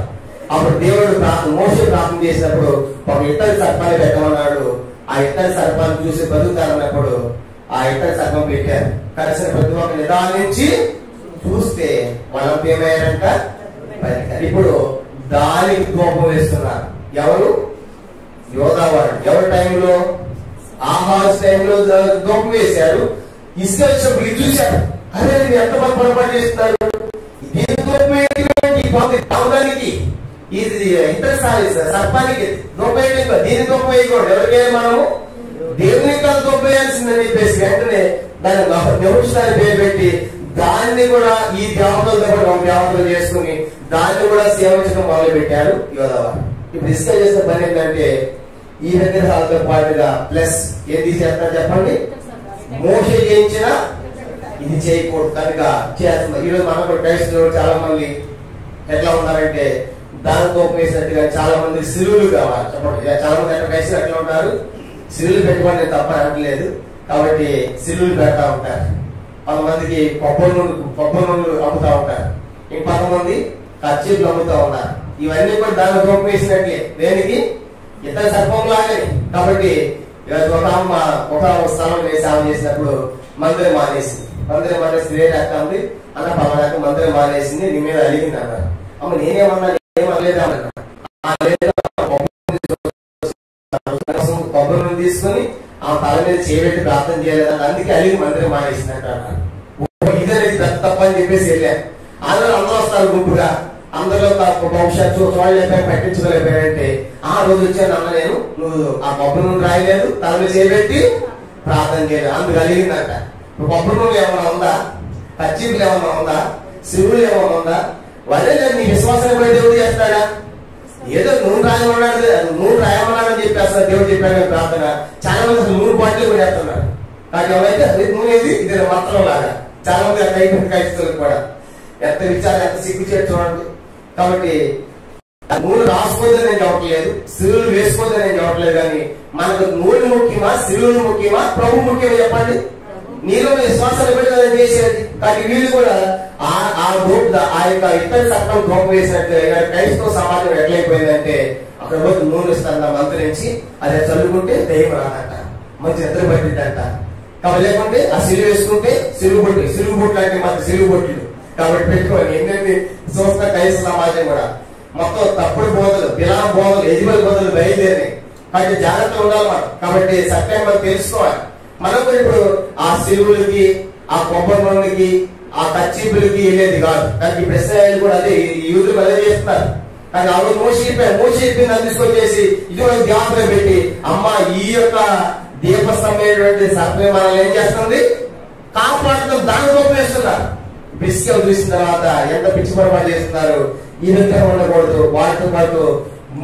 Speaker 3: అప్పుడు దేవుడు మోషే ప్రార్థన చేసినప్పుడు ఒక ఇత్తడి సర్పాన్ని పెట్టమన్నాడు. ఆ ఇత్తడి సర్పాన్ని చూసి బతుకుతారన్నప్పుడు ఆ ఇత్తడి సర్పం పెట్టారు. కలిసిన ప్రతి ఒక్క నిదానించి చూస్తే వాళ్ళంతా ఏమయ్యారంట. ఇప్పుడు దానికి కోపం వేస్తున్నారు. ఎవరు? యోధావాడు. ఎవరి టైంలో? ఆహాస్ టైంలో కోపం వేశారు. ఇసుక వచ్చినప్పుడు ఇది చూశారు. అదే ఎంతమంది పొరపాటు చేస్తున్నారు. దీనికి ఇది ఇతర సర్పానికి దొప్పేయడం, దీని దొప్ప వేయకూడదు. ఎవరికైనా మనము దేవుని కాదు దొప్ప వేయాల్సిందని చెప్పేసి వెంటనే దాన్ని నెహుష్టాన్ని పేరు పెట్టి దాన్ని కూడా ఈ దేవతలతో కూడా దేవతలు చేసుకుని దాన్ని కూడా సేవించడం మొదలు పెట్టారు యోధావారు. ఇప్పుడు ఇసుక చేసిన పని ఏంటంటే ఈ విగ్రహాలతో పాటుగా ప్లస్ ఏది చేస్తారు చెప్పండి. మోషే చేయించిన ఇది చేయకూడదు కనుక చేస్తున్నారు. ఈరోజు మనకు క్రైస్తవులు చాలా మంది ఎట్లా ఉన్నారంటే దానితో వేసినట్టుగా చాలా మంది సిలువులు కావాలి చెప్పండి. చాలా మంది ఎక్కడ క్రైస్తవులు ఎట్లా ఉంటారు, సిలువులు పెట్టుకోండి తప్ప అనట్లేదు. కాబట్టి సిలువులు పెడతా ఉంటారు. కొంతమందికి కొబ్బరి నూనెలు అమ్ముతా ఉంటారు. ఇంకొంతమంది కర్చీఫ్లు అమ్ముతా ఉన్నారు. ఇవన్నీ కూడా దానిలో తోపు వేసినట్లే. దేనికి? ఇతర సర్పం లాగానే. కాబట్టి ఒక స్థలం సేవ చేసినప్పుడు మందిరం మానేసింది. వేరే అక్క ఉంది అన్న పలానాక మందిరం మానేసింది, నీ మీద అడిగింది అన్నారు. అమ్మ నేనేమన్నా ఏమనలేదా అన్నా. కొబ్బరి నూనె తీసుకుని ఆ తల మీద చేయబెట్టి ప్రార్థన చేయలేదని అందుకే అలిగి మందిరం మానేసింది అంటారు. ఇదే తప్ప అని చెప్పేసి వెళ్ళాను. అందరూ వస్తారు గుంపుగా. అందరిలో బహుశా చూడలేకపోయి పట్టించుకోలేకపోయారంటే ఆ రోజు వచ్చాను అన్న నేను, నువ్వు ఆ కొబ్బరి నూనె రాయలేదు, తల మీద చేయబెట్టి ప్రార్థన చేయలేదు, అందుకు అలిగిందంట. ఇప్పుడు కొబ్బరి నూనె ఏమన్నా ఉందా, కర్చీఫ్లు ఏమన్నా ఉందా, శివులు ఏమన్నా ఉందా? వరే లేదు. నీ విశ్వాసాన్ని కూడా దేవుడు చేస్తాడా? ఏదో నూనె రాయమన్నాడు, నూనె రాయమన్నాడని చెప్పేస్తారు దేవుడు చెప్పాడు ప్రార్థన. చాలా మంది అసలు నూనె బాటిల్ కూడా చేస్తున్నారు. నాకు ఎవరైతే నూనె ఇది మంత్రం లాగా చాలా మంది అక్కడ అయిపోయింది క్రైస్తవులకు కూడా. ఎంత విచారం, ఎంత సిగ్గు చేసి చూడండి. కాబట్టి నూనె రాసుకోవద్దని నేను చెప్పట్లేదు, సిలువలు వేసుకోవద్దని నేను చెప్పట్లేదు. కానీ మనకు నూనె ముఖ్యమా, సిలువలు ముఖ్యమా, ప్రభు ముఖ్యమా చెప్పండి. నీలో విశ్వాసాలు పెట్టి చేసేది. కానీ వీళ్ళు కూడా ఆ యొక్క ఇతర సర్పం కోపం వేసినట్టు క్రైస్తవ సమాజం ఎట్లయిపోయిందంటే అక్కడ రోజు నూనె ఇస్తాను మంత్రించి అది చల్లుకుంటే దయ్యం రాదంట, మంచి నిద్ర పట్టిద్దంట. కాబట్టి లేకుంటే ఆ సిలువ వేసుకుంటే సిలువు బొట్లు అంటే మన సిలువు బొట్లు. కాబట్టి పెట్టుకోవాలి. ఏంటంటే చూస్తున్న క్రైస్తవ సమాజం కూడా మొత్తం తప్పుడు బోధలు, బిలాం బోధలు, ఎజిబల్ బోధలు బయలుదేరినాయి. కాబట్టి జాగ్రత్త ఉండాలి మనం. కాబట్టి సత్యం మనం తెలుసుకోవాలి. మనం కూడా ఇప్పుడు ఆ సిలువులకి, ఆ కొబ్బరి నూనెకి, ఆ కర్చీఫ్లకి వెళ్ళేది కాదు. కానీ ఇప్పుడు ఇశ్రాయేలు కూడా అదే, యూదులు అదే చేస్తున్నారు. కానీ ఆ రోజు మోషే చెప్పింది అది తీసుకొచ్చేసి ఇటువంటి జ్ఞాపకం పెట్టి అమ్మ ఈ యొక్క దీపస్తంభమైనటువంటి సర్పం మనల్ని ఏం చేస్తుంది, కాపాడుతాం, దాని ఉపయోగిస్తున్నారు. బిస్కెలు చూసిన తర్వాత ఎంత పిచ్చి పొరపాటు చేస్తున్నారు. ఈ విధంగా ఉండకూడదు. వాటితో పాటు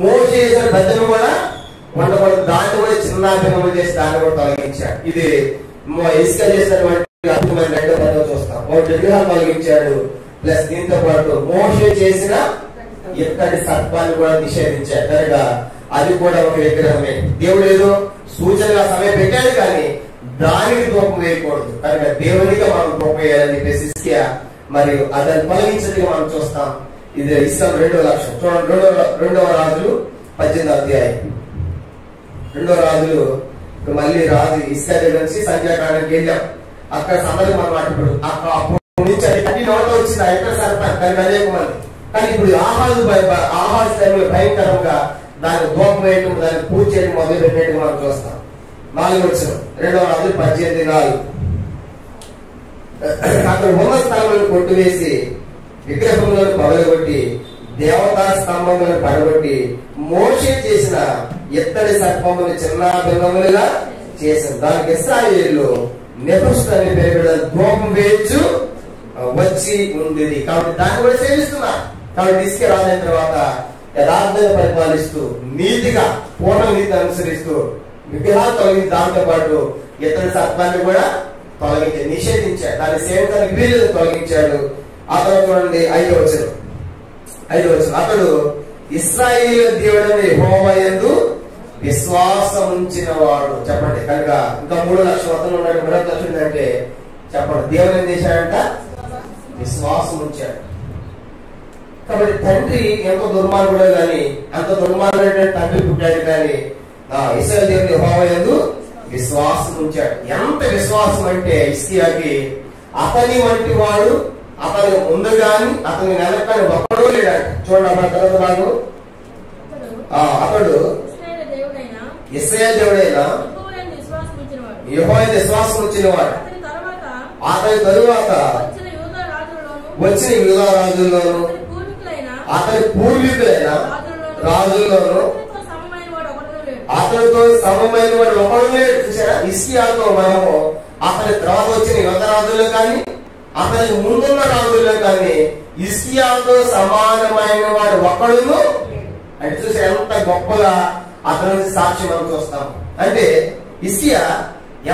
Speaker 3: మోషే చేసిన పెద్దలు కూడా ఉండకూడదు. దాన్ని కూడా చిన్న భిన్నములు చేసి దాన్ని కూడా తొలగించాడు. ఇది ఇసుక చేసినటువంటి అద్భుతమైన రెండో పదవి చూస్తాం. ఒకటి విగ్రహాలు తొలగించాడు, ప్లస్ దీంతో పాటు మోషే చేసిన ఇత్తడి సర్పాన్ని కూడా నిషేధించాడు. కనుక అది కూడా ఒక విగ్రహమే. దేవుడు ఏదో సూచనగా సమయం పెట్టాడు కానీ దానికి దూపం వేయకూడదు. కనుక దేవునిగా మనం దూపం వేయాలని చెప్పేసి మరియు అదని తొలగించడానికి మనం చూస్తాం. ఇది ఇస్లాం 2వ లక్ష్యం. చూడండి, 2వ రాజులు 18వ అధ్యాయం. 2వ రాజులు మళ్ళీ రాజు ఇస్కా దగ్గర నుంచి సంఖ్యాకాండానికి వెళ్ళాం. అక్కడ సందర్భం అన్నమాట. ఇప్పుడు అప్పుడు నుంచి అది కట్టి నోట వచ్చింది ఆ ఇతర సర్పాన్ని కానీ అనేక మంది. కానీ ఇప్పుడు ఆహార టైంలో భయంకరంగా దాన్ని దూపం వేయటం, దాన్ని పూజ చేయడం మొదలు పెట్టేట్టు మనం చూస్తాం. 4వ వచనం 2వ రాజులు 18:4. అక్కడ ఉన్న స్థలములను కొట్టివేసి విగ్రహములను పగలగొట్టి దేవతా స్తంభములను పడగొట్టి మోషే చేసిన ఇత్తడి సర్పములు చిన్న భిన్నములుగా చేసిన దానికి ఇశ్రాయేలు నెహుష్టు అనే పేరు ధూపం వేయచ్చు వచ్చి ఉంది. కాబట్టి దాన్ని కూడా సేవిస్తున్నారు. కాబట్టి ఇసుక రాజైన తర్వాత యథార్థంగా పరిపాలిస్తూ నీతిగా పూర్ణ నీతిని అనుసరిస్తూ విగ్రహాలు తొలగించి దాంతో పాటు ఇతర సర్పాన్ని కూడా తొలగించి నిషేధించాడు. దాన్ని సేవకానికి వీళ్ళు తొలగించాడు. ఆ తర్వాత చూడండి 5వ వచనం. అతడు ఇశ్రాయేలు దేవుడైన యెహోవా యందు విశ్వాసం ఉంచిన వాడు. చెప్పండి. కనుక ఇంకా 3 లక్షల వతలు ఉన్నాడు. 3 లక్షలు ఏంటంటే చెప్పండి, దేవుడు ఏం చేశాడంట? విశ్వాసం ఉంచాడు. కాబట్టి తండ్రి ఎంత దుర్మార్గుడే గాని, అంత దుర్మార్గుడైన తండ్రి పుట్టాడు కానీ ఇశ్రాయేలు దేవుని యెహోవా యందు విశ్వాసం ఉంచాడు. ఎంత విశ్వాసం అంటే హిజ్కియాకి అతని వంటి వాడు అతని ముందు గాని అతని వెనకని ఒక్కడూ లేడంట. చూడండి అక్కడ తర్వాత నాకు అతడు ఇశ్రాయేలు దేవుడైన యెహోవా యందు విశ్వాసం ఉంచిన వాడు. అతని తరువాత వచ్చిన యూదా రాజుల్లోను అతని పూర్వీకులైన రాజుల్లోను అతనితో సమమైన వాడు ఒకడు లేడు. చూసారా, హిజ్కియాతో మనము అతని తర్వాత వచ్చిన యూదా రాజుల్లో కానీ అతనికి ముందున్న రాజుల్లో కానీ హిజ్కియాతో సమానమైన వాడు ఒకడును అంటే చూసి ఎంత గొప్పగా అతని సాక్ష్యం మనం చూస్తాం. అంటే హిజ్కియా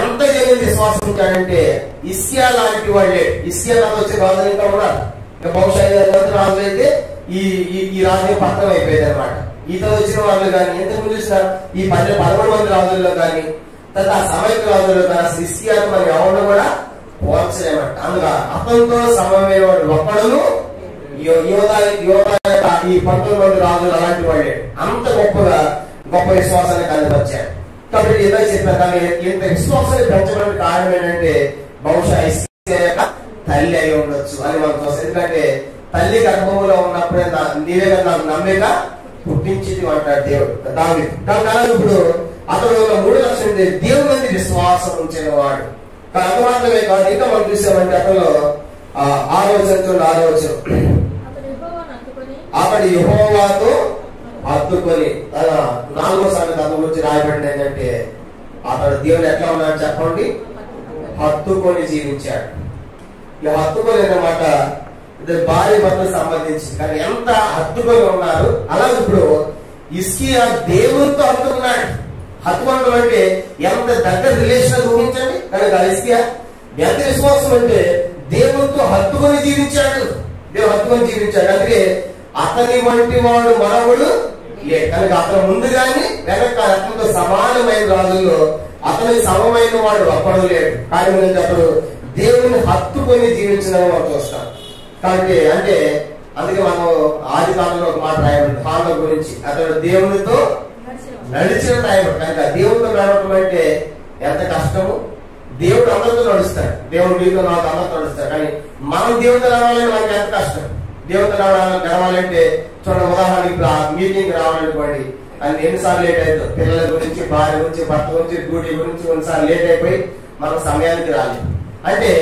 Speaker 3: ఎంత జరిగింది విశ్వాసం ఉంటాడంటే హిజ్కియా లాంటి వాళ్ళే. హిజ్కియా తర్వాత వచ్చే రాజులు ఇంకా ఉన్నారు. ఇంకా బహుశా 5 రాజులు అయితే ఈ రాజ్యం పతనం అయిపోయేది అనమాట. ఈత వచ్చిన వాళ్ళు కానీ ఎంతకుముందు చూసిన ఈ 11 మంది రాజుల్లో కానీ తర్వాత ఆ సమయక రాజుల్లో కానీ హిజ్కియాకు మనం ఎవరు కూడా పోల్చలేమంట. అందులో అతనితో సమమైన వాడు ఒక్కడును యోధా ఈ 19 మంది రాజులు అలాంటి వాళ్ళే. అంత గొప్ప విశ్వాసాన్ని కనబరిచారు. కాబట్టి ఏదో చెప్పారు. కానీ ఇంత విశ్వాసాన్ని పెంచడానికి కారణం ఏంటంటే బహుశా హిజ్కియా తల్లి అయి ఉండొచ్చు అని మనం చూస్తాం. ఎందుకంటే తల్లి గర్భంలో ఉన్నప్పుడే నీవే కదా నాకు నమ్మేక పుట్టించింది అంటాడు దేవుడు దావీదు. కానీ ఇప్పుడు అతడు 3 లక్షలు దేవుని విశ్వాసం ఉంచిన వాడు. కానీ అది మాత్రమే కాదు, ఇంకా మనం చూసామంటే అతను 6వ వచనం అతడు యెహోవాతో హత్తుకొని 4వ సంగతి అతని గురించి రాయబడింది ఏంటంటే అతడు దేవుడు ఎట్లా ఉన్నాడు చెప్పండి, హత్తుకొని జీవించాడు. ఈ హత్తుకొని అన్నమాట ఇద్దరు భార్య భర్తలకు సంబంధించి. కానీ ఎంత హత్తుకొని ఉన్నారు. అలాగే ఇప్పుడు హిజ్కియా దేవునితో హత్తుకున్నాడు. హత్తుకోవడం అంటే ఎంత దగ్గర రిలేషన్ ఊహించండి. కనుక హిజ్కియా ఎంత విశ్వాసం అంటే దేవునితో హత్తుకొని జీవించాడు. దేవుడు హత్తుకొని జీవించాడు. అందుకే అతని వంటి వాడు మనవుడు లేదు. కనుక అతను ముందు గాని వెనక అతనితో సమానమైన రాజుల్లో అతనికి సమమైన వాడు ఒక్కడు లేడు. కానీ అతడు దేవుని హత్తుకొని జీవించడం మనం చూస్తాం. కాబట్టి అంటే అందుకే మనం ఆది కాలంలో ఒక మాట రాయబడింది హానోకు గురించి. అతడు దేవునితో నడిచిన రాయబడి. కనుక దేవునితో నడవడం అంటే ఎంత కష్టము. దేవుడు అందరితో నడుస్తాడు. దేవుడు మీతో నాకు అందరితో నడుస్తాడు. కానీ మనం దేవుడితో నడవాలంటే మనకి ఎంత కష్టం. దేవుడితో నడవాలంటే చూడండి, ఉదాహరణకి మీటింగ్ రావాలనుకోండి, అది ఎన్నిసార్లు లేట్ అవుతుంది. పిల్లల గురించి, భార్య గురించి, భర్త గురించి, డ్యూటీ గురించి కొన్నిసార్లు లేట్ అయిపోయి మనం సమయానికి రాలేదు. అంటే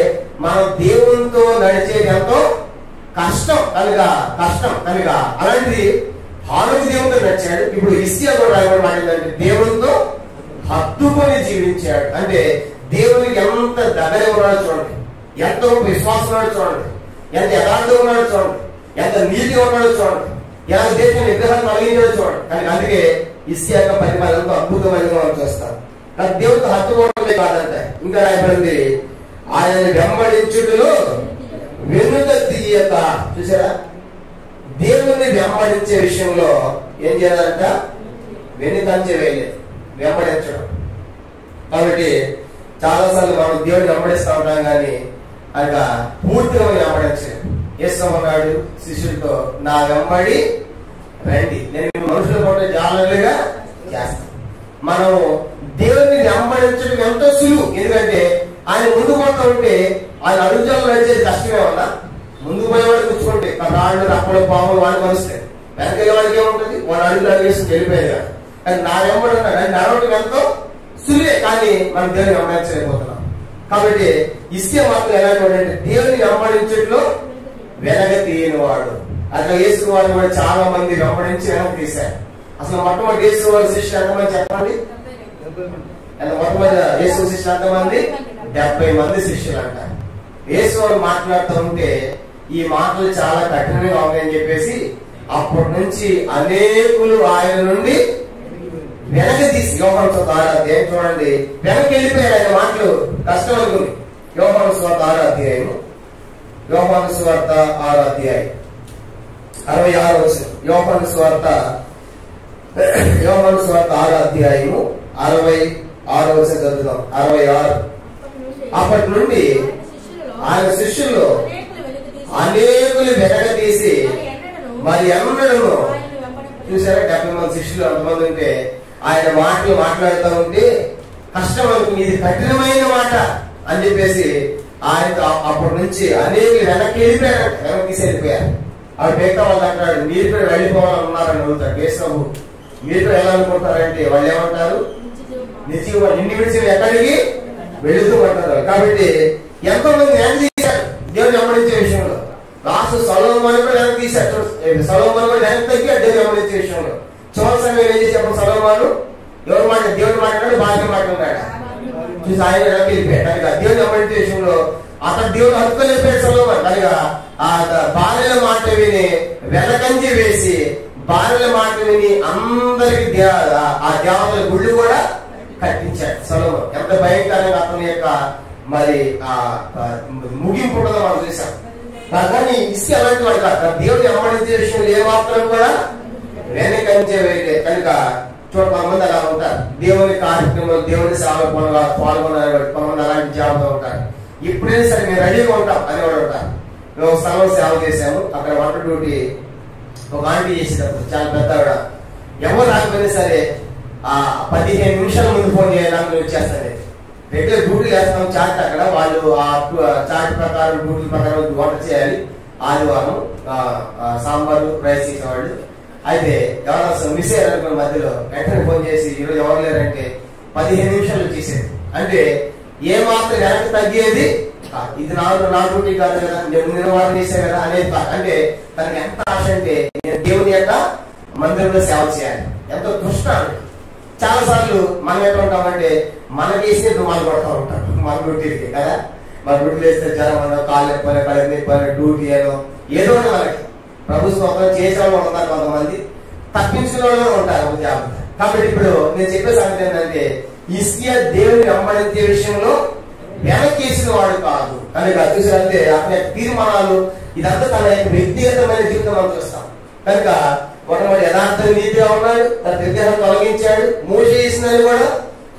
Speaker 3: మనం దేవునితో నడిచేది ఎంతో కష్టం కనుక అలాంటిది హానోకు దేవునితో నడిచాడు. ఇప్పుడు హిజ్కియా కూడా రాయబడి మాట్లాడంటే దేవునితో హత్తుకొని జీవించాడు. అంటే దేవునికి ఎంత దగ్గర ఉన్నాడో చూడండి, ఎంత విశ్వాసం ఉన్నాడో చూడండి, ఎంత యథార్థంగా ఉన్నాడో చూడండి, ఎంత నీతిగా ఉన్నాడో చూడండి, ఎలా దేశం విగ్రహాలు తొలగించాడో చూడండి. కానీ అందుకే హిజ్కియా పరిపాలనతో అద్భుతమైనగా మనం చూస్తాం. కానీ దేవునితో హత్తుకోవడమే కాదంటే ఇంకా రాయబడింది ఆయన వెంబడించుటలో వెనుక తీయక. చూసారా, దేవుని వెంబడించే విషయంలో ఏం చేయాలంట, వెనుకంచె వేయలేదు, వెంబడించడం. కాబట్టి చాలాసార్లు మనం దేవుడిని వెంబడిస్తూ ఉంటాం కానీ ఆయన పూర్తిగా వెంబడించలేదు. యేసు అన్నాడు శిష్యులతో, నా వెంబడి రండి, నేను మనుషుల పాటు జాలరులుగా చేస్తాను. మనం దేవుడిని వెంబడించడం ఎంతో సులువు. ఎందుకంటే ఆయన ముందు పోతా ఉంటే ఆయన అడుగుజాలు నడిచేది కష్టమే ఉన్నా, ముందు పోయేవాడు కూర్చుంటే రాళ్ళు రప్పలు పాములు వాడిని కలుస్తాయి. వెనకెళ్ళే వాడికి ఏముంటుంది, వాడు అడుగులు అడిగేసి వెళ్ళిపోయాడు కదా. కానీ నా వెంబడున్నాడు ఆయన నడవటం ఎంతో సులువే, కానీ మనం దేవుని వెంబడించలేకపోతున్నాం. కాబట్టి ఇస్తే మాత్రం ఎలాంటి వాడు అంటే దేవుని వెంబడించట్లో వెనక తీయని వాడు. అట్లా యేసు వారిని కూడా చాలా మంది వెంబడించి వెనక తీశారు. అసలు మొట్టమొదటి యేసు వారి శిష్యులు ఎంతమంది చెప్పండి? మొట్టమొదటి యేసు శిష్యులు ఎంతమంది? 70 మంది శిష్యులు అంట. యేసు వారు మాట్లాడుతూ ఉంటే ఈ మాటలు చాలా కఠినంగా ఉన్నాయని చెప్పేసి అప్పటి నుంచి అనేకులు ఆయన నుండి వెనక తీసి యోహాను సువార్త 6వ అధ్యాయం చూడండి, వెనక్కి వెళ్ళిపోయారు. ఆయన మాటలు కష్టం అనుకుంది. యోహాను సువార్త 6వ అధ్యాయం, యోహాను సువార్త 6వ అధ్యాయం 66వ వచనం. యోహాను సువార్త 6వ అధ్యాయము 66వ వచనం చదువుతాం. 66. అప్పటి నుండి ఆయన శిష్యులు అనేకులు వెనక తీసి మరి ఎన్నడూ చూసారా 70 మంది శిష్యులు అంతమంది ఉంటే ఆయన మాటలు మాట్లాడుతూ ఉంటే కష్టం అనుకుని ఇది కఠినమైన మాట అని చెప్పేసి ఆయన అప్పటి నుంచి అనేకులు వెనక్కి వెళ్ళిపోయారు, వెనక్కి తీసి వెళ్ళిపోయారు. ఆవిడ మిగతా వాళ్ళు అంటాడు మీరు కూడా వెళ్ళిపోవాలన్నారని అడుగుతాడు యేసు. మీరు కూడా వెళ్ళాలనుకుంటారంటే వాళ్ళు ఏమంటారు? నిజీవ నిన్ను విడిచి ఎక్కడికి వెళుతూ అంటారు. కాబట్టి ఎంతో మంది వెనక్కి తీశారు దేవుని వెంబడించే విషయంలో. లాస్ట్ సొలొమోను కూడా వెనక్కి తీశారు. సొలొమోను కూడా వెనక్కి తగ్గి దేవుని వెంబడించే విషయంలో. చివరి సమయం ఏం చేసేప్పుడు సొలొమోను ఎవరు మాట దేవుడు మాట్లాడాడు, భార్య మాట్లాడాడు. చూసి ఆయన వెనక్కి వెళ్ళిపోయాడు. కనుక దేవుని వెంబడించే విషయంలో అతను దేవుడు హత్తుకోలేకపోయాడు సొలొమోను. కనుక ఆ భార్యల మాట విని వెనకంజి వేసి భార్యల మాట విని అందరికి ఆ దేవతల గుళ్ళు కూడా కట్టించాడు సొలొమోను. ఎంత భయంకరంగా అతని యొక్క మరి ఆ ముగింపు ఉంటుందో మనం చూసాం. కానీ ఇసుక అలాంటి వాడు కాదు. దేవుడిని వెంబడించే విషయంలో ఏ మాత్రం కూడా వెనకంజే వేయలే. కనుక కొంతమంది అలా ఉంటారు. దేవుని కార్యక్రమంలో దేవుని సేవలో పాల్గొనే కొంతమంది అలాంటి జాబుతో ఉంటారు. ఇప్పుడైనా సరే మేము రెడీగా ఉంటాం అని కూడా ఉంటారు. మేము స్థలంలో సేవ చేసాము. అక్కడ వంట డ్యూటీ ఒక ఆంటీ చేసేటప్పుడు చాలా పెద్ద ఆవిడ ఎవరు రాకపోయినా సరే 15 నిమిషాల ముందు ఫోన్ చేయాలని వచ్చేస్తాను. రెగ్యులర్ డ్యూటీ చేస్తాం చార్ట్. అక్కడ వాళ్ళు ఆ చార్ట్ ప్రకారం డ్యూటీ ప్రకారం వంట చేయాలి. ఆదివారం సాంబారు రైస్ చేసేవాళ్ళు. అయితే ఎవరైనా మిస్ అయ్యారనుకున్న మధ్యలో వెంటనే ఫోన్ చేసి ఈరోజు ఎవరు లేరంటే 15 నిమిషాలు చేసేది. అంటే ఏ మాత్రం వెనక్కి తగ్గేది ఇది నా డ్యూటీ కాదు కదా, నేను వాళ్ళు చేసే కదా అనేది. అంటే తనకి ఎంత ఆశ అంటే నేను దేవుని యొక్క మందిరంలో సేవ చేయాలి. ఎంతో దృష్టం. చాలా సార్లు మనం ఎట్లా ఉంటామంటే మనకి వేసి దుమాలు కొడతా ఉంటాం మన డ్యూటీకి కదా. మన డ్యూటీలు వేస్తే జ్వరం అనో, కాళ్ళు ఎప్పని, కళ్ళు ఎప్పని, డ్యూటీ అనో ఏదో మనకి ప్రభుత్వం చేసే వాళ్ళు ఉంటారు, కొంతమంది తప్పించుకునే వాళ్ళు ఉంటారు జాగ్రత్త. కాబట్టి ఇప్పుడు నేను చెప్పే సంగతి ఏంటంటే హిజ్కియా దేవుని వెంబడించే విషయంలో వెనకేసిన వాడు కాదు. కనుక చూసారంటే అతని యొక్క తీర్మానాలు ఇదంతా తన యొక్క వ్యక్తిగతమైన జీవితం మనం చూస్తాం. కనుక మొట్టమొదటి యథార్థ నీతిగా ఉన్నాడు, తన విగ్రహం తొలగించాడు. మోషే చేసినది కూడా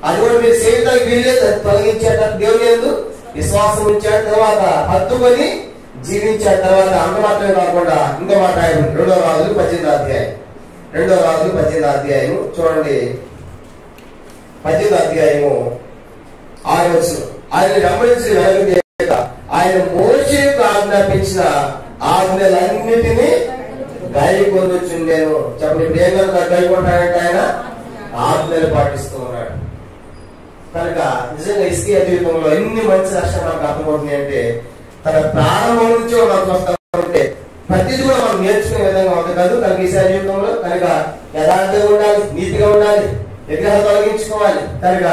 Speaker 3: అది కూడా మీరు సేవితానికి వీల్లేదు, అది తొలగించాడు. దేవుని యందు విశ్వాసం ఉంచాడు. తర్వాత హత్తుకొని జీవించాడు. తర్వాత అంత మాత్రమే కాకుండా ఇంకో మాట రాయబడి 2వ రాజులు 18వ అధ్యాయం. 2వ రాజులు 18వ అధ్యాయము చూడండి. 18వ అధ్యాయము 6వ వచనం. ఆయన వెంబడించి వెనక ఆయన మోషేకు ఆజ్ఞాపించిన ఆజ్ఞలన్నిటినీ గైకొనుచుండెను. చెప్పండి ఇప్పుడు ఏం కనుక గైకొంటాడంటే ఆయన ఆజ్ఞలు పాటిస్తూ ఉన్నాడు. కనుక నిజంగా హిజ్కియా జీవితంలో ఎన్ని మంచి లక్షణాలు మనకు అర్థమవుతుంది అంటే తన ప్రారంభం నుంచి మనం చూస్తా ఉంటే ప్రతిదీ కూడా మనం నేర్చుకునే విధంగా ఉంది కాదు. కనుక హిజ్కియా జీవితంలో కనుక యథార్థంగా ఉండాలి, నీతిగా ఉండాలి, విగ్రహాలు తొలగించుకోవాలి. కనుక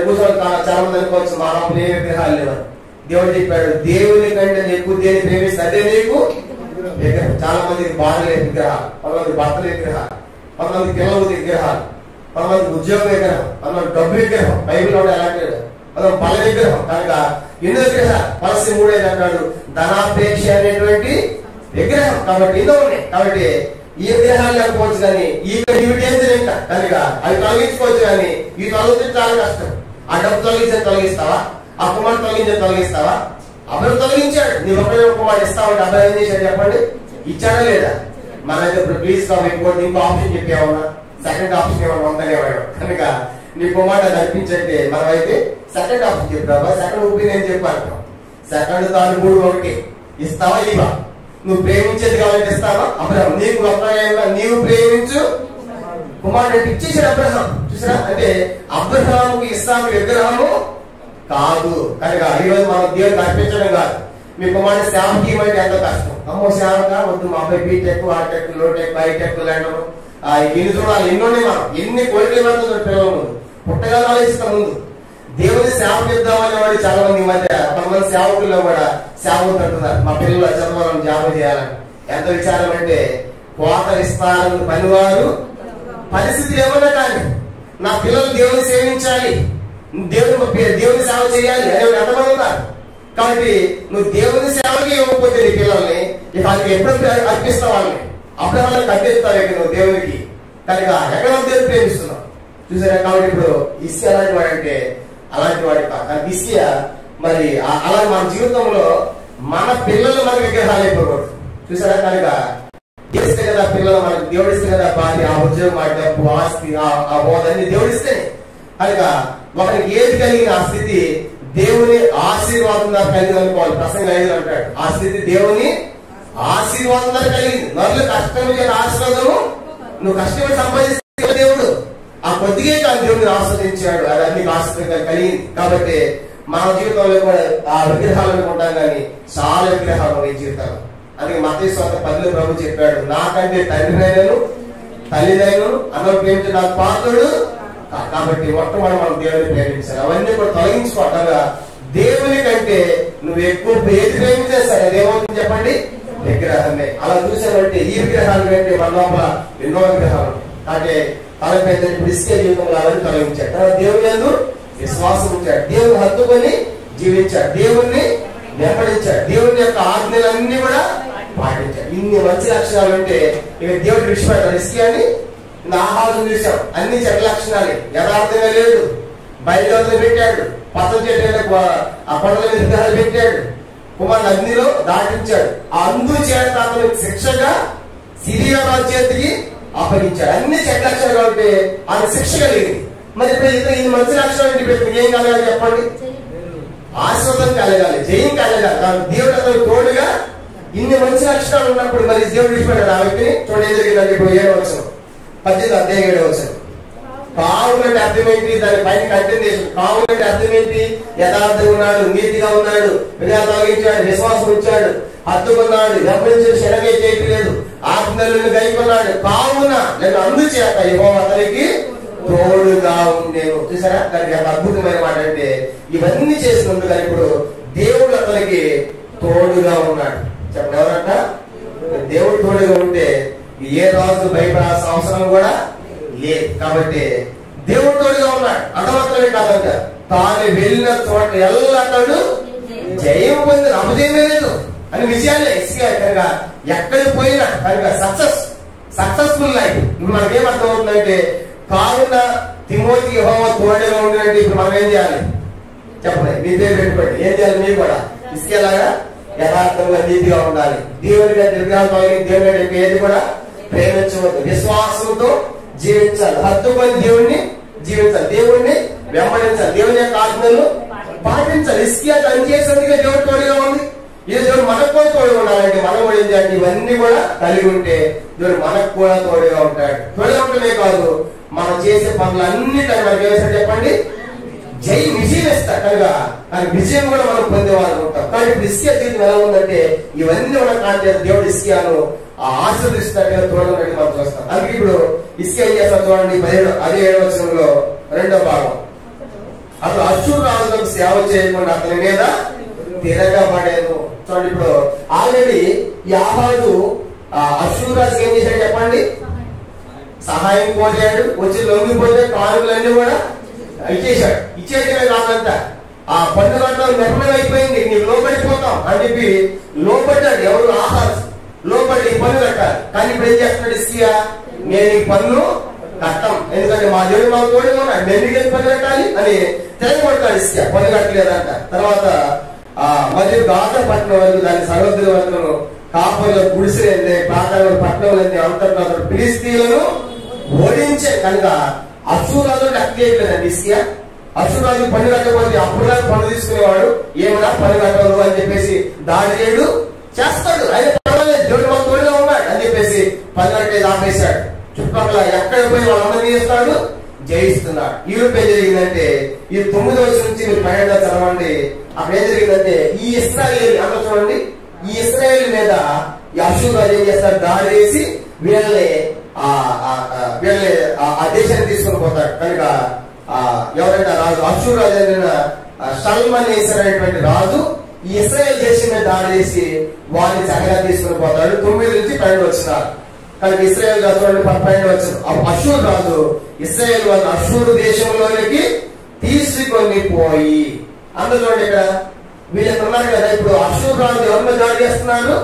Speaker 3: కూర్చొని చాలా మంది అనుకోవచ్చు మా లోపల ఏ విగ్రహాలు లేవు. దేవుడు చెప్పాడు దేవుని కంటే ఎక్కువ దేని ప్రేమిస్తే అదే నీకు విగ్రహం. చాలా మందికి భార్య విగ్రహాలు, కొంతమంది భర్తల విగ్రహాలు, కొంతమంది పిల్లల విగ్రహాలు, కొంతమంది ఉద్యోగ విగ్రహం, కొంతమంది డబ్బు విగ్రహం, బైబిల్లో అలాంటి కొంతమంది బల విగ్రహం. కనుక ఎన్నో విగ్రహాలు. పలసి 3 అంటాడు ధనాపేక్ష అనేటువంటి విగ్రహం. కాబట్టి ఎన్నో ఉన్నాయి. కాబట్టి ఈ విగ్రహాలు లేకపోవచ్చు కానీ ఈ ఇంకా కనుక అవి తొలగించుకోవచ్చు కానీ ఇవి తొలగించడం చాలా కష్టం. ఆ డబ్బు తొలగిస్తావా? ఆ కుమారుడు తొలగిస్తావా? అబ్రహాము తొలగించాడు. నీ ఒకటే కుమారుడు ఇస్తావంటే అబ్రహాము ఏం చేశాడు చెప్పండి? ఇచ్చాడా లేదా? మన ఇప్పుడు ప్లీజ్ ఇంకో ఆప్షన్ చెప్పేవన్నా, సెకండ్ ఆప్షన్ ఏమన్నా ఉందనేవాడు. కనుక నీ కుమారుడు నడిపించంటే మనమైతే సెకండ్ ఆప్షన్ చెప్పావా, సెకండ్ ఒపీనియన్ చెప్పాను. సెకండ్ తాను 3 ఒకటి ఇస్తావా ఇవా? నువ్వు ప్రేమించేది కావాలంటే ఇస్తావా? అబ్రహాం నీకు అబ్రహాం నీవు ప్రేమించు కుమారుడు ఇచ్చేసాడు అబ్రహాం. చూసారా, అంటే అబ్రహాముకు ఇస్సాకు విగ్రహము కాదు కనుక ఈరోజు మనం దేవుడికి అర్పించడం కాదు. మీ కుమారుడు సేవకి ఇవ్వండి ఎంత కష్టం. అమ్మో సేవక వద్దు, మా అబ్బాయి బీటెక్ ఆర్టెక్ లోటెక్ బైటెక్ ల్యాండ్ ఎన్ని చూడాలి, ఎన్నోనే మనం ఎన్ని కోరికలు పడుతుంది పిల్లల ముందు, పుట్టగా ఆలోచిస్తాం ముందు. దేవుని సేవకు ఇద్దామనే వాడు చాలా మంది ఈ మధ్య కొంతమంది సేవకుల్లో కూడా సేవకులు అంటున్నారు మా పిల్లలు చదవాలని జాబ్ చేయాలని. ఎంత విచారం అంటే కోత విస్తారం పనివారు పరిస్థితి ఏమన్నా కానీ నా పిల్లలు దేవుని సేవించాలి, దేవుని సేవ చేయాలి అనేవి ఎంతమంది ఉన్నారు. కాబట్టి నువ్వు దేవుని సేవకి ఇవ్వకపోతే నీ పిల్లల్ని ఇక వాళ్ళకి ఎప్పుడు అర్పిస్తావు, వాళ్ళని అప్పుడు వాళ్ళకి అర్పిస్తావు నువ్వు దేవునికి. కనుక ఎక్కడ దేవుని ప్రేమిస్తున్నావు చూసారా. కాబట్టి ఇప్పుడు ఇస్కియా అలాంటి వాడంటే అలాంటి వాడి కాదు. ఇస్కియా మరి అలా మన జీవితంలో మన పిల్లలు మన విగ్రహాలు అయిపోకూడదు చూసారా. కనుక దేవుడిస్తే కదా పిల్లలు మనకు, దేవుడిస్తే కదా భార్య, ఆ ఉద్యోగం, ఆ డబ్బు, ఆస్తి, ఆ హోదాన్ని దేవుడిస్తే. కనుక ఒకరికి ఏది కలిగిన ఆ స్థితి దేవుని ఆశీర్వాదం ద్వారా కలిగింది అనుకోవాలి. ప్రసంగం 5 అంటాడు ఆ స్థితి దేవుని ఆశీర్వాదం ద్వారా కలిగింది. నరులు కష్టం చేసిన ఆశీర్వాదము నువ్వు కష్టపడి సంపాదిస్తే దేవుడు ఆ కొద్దిగా కాదు దేవుడిని ఆస్వాదించాడు, అది అన్ని ఆశీర్వాదంగా కలిగింది. కాబట్టి మన జీవితంలో కూడా ఆ విగ్రహాలను ఉంటాం కానీ చాలా విగ్రహాలు ఉన్నాయి జీవితాలు. అందుకే మత్తయి సువార్త 10లో ప్రభు చెప్పాడు, నాకంటే తండ్రినైనను తల్లిదైనను అన్నలు ప్రేమించే నాకు పాత్రుడు. కాబట్టి మొట్టమొదటి మనం దేవుని ప్రేమించాలి. అవన్నీ కూడా తొలగించుకోవటంగా దేవుని కంటే నువ్వు ఎక్కువ ఏది ప్రేమించే సరే అదేమవుతుంది చెప్పండి, విగ్రహమే. అలా చూసామంటే ఈ విగ్రహాలు కంటే మన లోపల ఎన్నో విగ్రహాలు. అంటే తనపై ఇసుకే జీవితంలో అవన్నీ తొలగించాడు. తన దేవుని యందు విశ్వాసం ఉంచాడు, దేవుని హత్తుకొని జీవించాడు, దేవుణ్ణి వెంబడించాడు, దేవుని యొక్క ఆజ్ఞలన్నీ కూడా పాటించాడు. ఇన్ని మంచి లక్షణాలు ఉంటే ఇక దేవుడు విడిచిపెట్టాడు. ఇసుకే అని ఆహారం చూసాం, అన్ని చెడ్డ లక్షణాలు, యథార్థంగా లేదు, బయలుదేరుతో పెట్టాడు, పచ్చని చెట్టు ఆ కొండల మీద విగ్రహాలు పెట్టాడు, కుమారుడు అగ్నిలో దాటించాడు. అందుచేత అతను శిక్షగా సిరియా రాజు చేతికి అప్పగించాడు. అన్ని చెడ్డ లక్షణాలు ఉంటే ఆయన శిక్ష కలిగింది. మరి ఇప్పుడు ఇది మంచి లక్షణాలు పెట్టి ఏం కలగాలి చెప్పండి, ఆశీర్వాదం కలగాలి, జయం కలగాలి. దేవుడు అతను తోడుగా ఇన్ని మంచి లక్షణాలు ఉన్నప్పుడు మరి దేవుడు విడిచిపెట్టాడు ఆ వ్యక్తిని. చూడండి ఏం జరిగిందంటే ఇప్పుడు 7వ వచనం 18వ అధ్యాయం 7వ వచనం. కావులంటే అర్థం ఏంటి, దాని పైన కంటిన్యూషన్. కావులంటే అర్థం ఏంటి, యథార్థంగా ఉన్నాడు, నీతిగా ఉన్నాడు, వినయ తొలగించాడు, విశ్వాసం ఉంచాడు, హత్తుకున్నాడు, వెంబడించిన శనగే చేయట్లేదు, ఆజ్ఞలను గైకొన్నాడు. కావున నేను అందుచేత యెహోవా అతనికి తోడుగా ఉండేను. చూసారా, దానికి ఎంత అద్భుతమైన మాట అంటే ఇవన్నీ చేసినందుకు ఇప్పుడు దేవుడు అతనికి తోడుగా ఉన్నాడు. చెప్పండి ఎవరంట, దేవుడు తోడుగా ఉంటే ఏ రాజు భయపడాల్సిన అవసరం కూడా లేదు. కాబట్టి దేవుడు తోడుగా ఉన్నాడు. అంత మాత్రమే కాదంట, తాను వెళ్ళిన చోట ఎల్లతడు జయం పొందిన, అపజయమే లేదు అని విషయాలే. కనుక ఎక్కడికి పోయినా కనుక సక్సెస్ఫుల్ లైఫ్. మనకేం అర్థం అవుతుందంటే, కావున తిమోతికి యెహోవా తోడుగా ఉండినట్టు ఇప్పుడు మనం ఏం చేయాలి చెప్పండి, మీ పేరు పెట్టుకోండి. ఏం చేయాలి, మీరు కూడా ఇసుకేలాగా యథార్థంగా నీతిగా ఉండాలి. దేవుని విగ్రహాలు తొలగి దేవుని ఏది కూడా ప్రేమించవద్దు, విశ్వాసంతో జీవించాలి, హత్తుకొని దేవుణ్ణి జీవించాలి, దేవుణ్ణి వెంబడించాలి, దేవుని యొక్క ఆజ్ఞలు పాటించాలి. ఇసుకే తను చేసేందుకే దేవుడు తోడుగా ఉంది. ఈ దేవుడు మనకు కూడా తోడుగా ఉండాలంటే మనం కూడా ఏం చేయాలి, ఇవన్నీ కూడా కలిగి ఉంటే దేవుడు మనకు కూడా తోడుగా ఉంటాడు. తోడుగా ఉంటేనే కాదు, మనం చేసే పనులన్నిటి మనకి ఏమిస్తాడు చెప్పండి, విజయం ఇస్తాడు. కనుక ఆ విజయం కూడా మనం పొందేవాళ్ళు ఉంటాం. కానీ ఇప్పుడు ఇసుకే జీవితం ఎలా ఉందంటే ఇవన్నీ మనం కాదు, దేవుడు ఇసుకేను ఆశీర్వదిస్తాడు, తోడున్నట్టు మనం చూస్తాం. అందుకే ఇప్పుడు ఇసుకే ఏం చేస్తాం చూడండి, 7వ వచనంలో 2వ భాగం. అసలు అశ్షూరు రాజులకు సేవ చేయకుండా అతని మీద తిరగబడేను. చూడండి, ఇప్పుడు ఆల్రెడీ యాహాజు అశ్షూరు రాజుకి ఏం చేశాడు చెప్పండి, సహాయం కోరాడు, వచ్చి లొంగిపోతే కానుకలన్నీ కూడా ఇచ్చేశాడు. ఇచ్చేయటమే కాదంట, ఆ పండుగ నిర్ణయం అయిపోయింది, నీకు లోపడిపోతాం అని చెప్పి లోపడ్డాడు. ఎవరు, ఆహాజు లోపడి పన్ను కట్టాలి. కానీ ఇప్పుడు ఏం చేస్తున్నాడు ఇస్కియా, నేను ఈ పన్ను కట్టం, ఎందుకంటే మా దేవుడు మాకు తోడుగా ఉన్నాడు, నేను పన్ను కట్టాలి అని తిరగబడతాడు ఇస్కియా, పన్ను కట్టలేదంట. తర్వాత మరియు గాజా పట్టణం వరకు దాని సరిహద్దుల వరకు కాపర్ల గుడిసెలు పాతాల పట్టణం అంతటా ఫిలిస్తీయులను ఓడించే. కనుక అశ్షూరాజు లెక్క చేయట్లేదండి ఇస్కియా. అశ్షూరాజు పన్ను కట్టకపోతే అప్పుడు దాకా పన్ను తీసుకునేవాడు, ఏమైనా పన్ను కట్టవద్దు అని చెప్పేసి దాడి చేయడు, చేస్తాడు. ఆయన పర్వాలేదు, దేవుడు మన తోడుగా ఉన్నాడు అని చెప్పేసి పన్ను కట్టేది ఆపేశాడు. చుట్టుపక్కల ఎక్కడ పోయి వాళ్ళందరినీ చేస్తాడు, జయిస్తున్నాడు. ఈ రూపం ఏం జరిగిందంటే ఈ 9వ వచనం నుంచి మీరు 12వ చదవండి. అక్కడ ఏం జరిగిందంటే ఈ ఇశ్రాయేలు అందరూ చూడండి, ఈ ఇశ్రాయేలు మీద ఈ అశ్షూరు రాజు ఏం చేస్తాడు, దాడి చేసి వీళ్ళని ఆ దేశాన్ని తీసుకుని పోతాడు. కనుక ఎవరైనా రాజు అశ్షూరు రాజు అయిన షల్మనేసర్ అనేటువంటి రాజు ఈ ఇశ్రాయేల్ దేశం మీద దాడి చేసి వారిని చక్కగా తీసుకుని పోతాడు. 9 నుంచి 12 వచనాలు. కనుక ఇశ్రాయేల్ రాజు 12 వచనం, అశ్షూరు రాజు ఇశ్రాయేల్ వాళ్ళని అశ్షూరు దేశంలోనికి తీసుకొని పోయి, అందరూ చూడండి ఇక్కడ వీళ్ళు ఉన్నారు కదా. ఇప్పుడు అశ్షూరు రాజు ఎవరి మీద దాడి చేస్తున్నారు,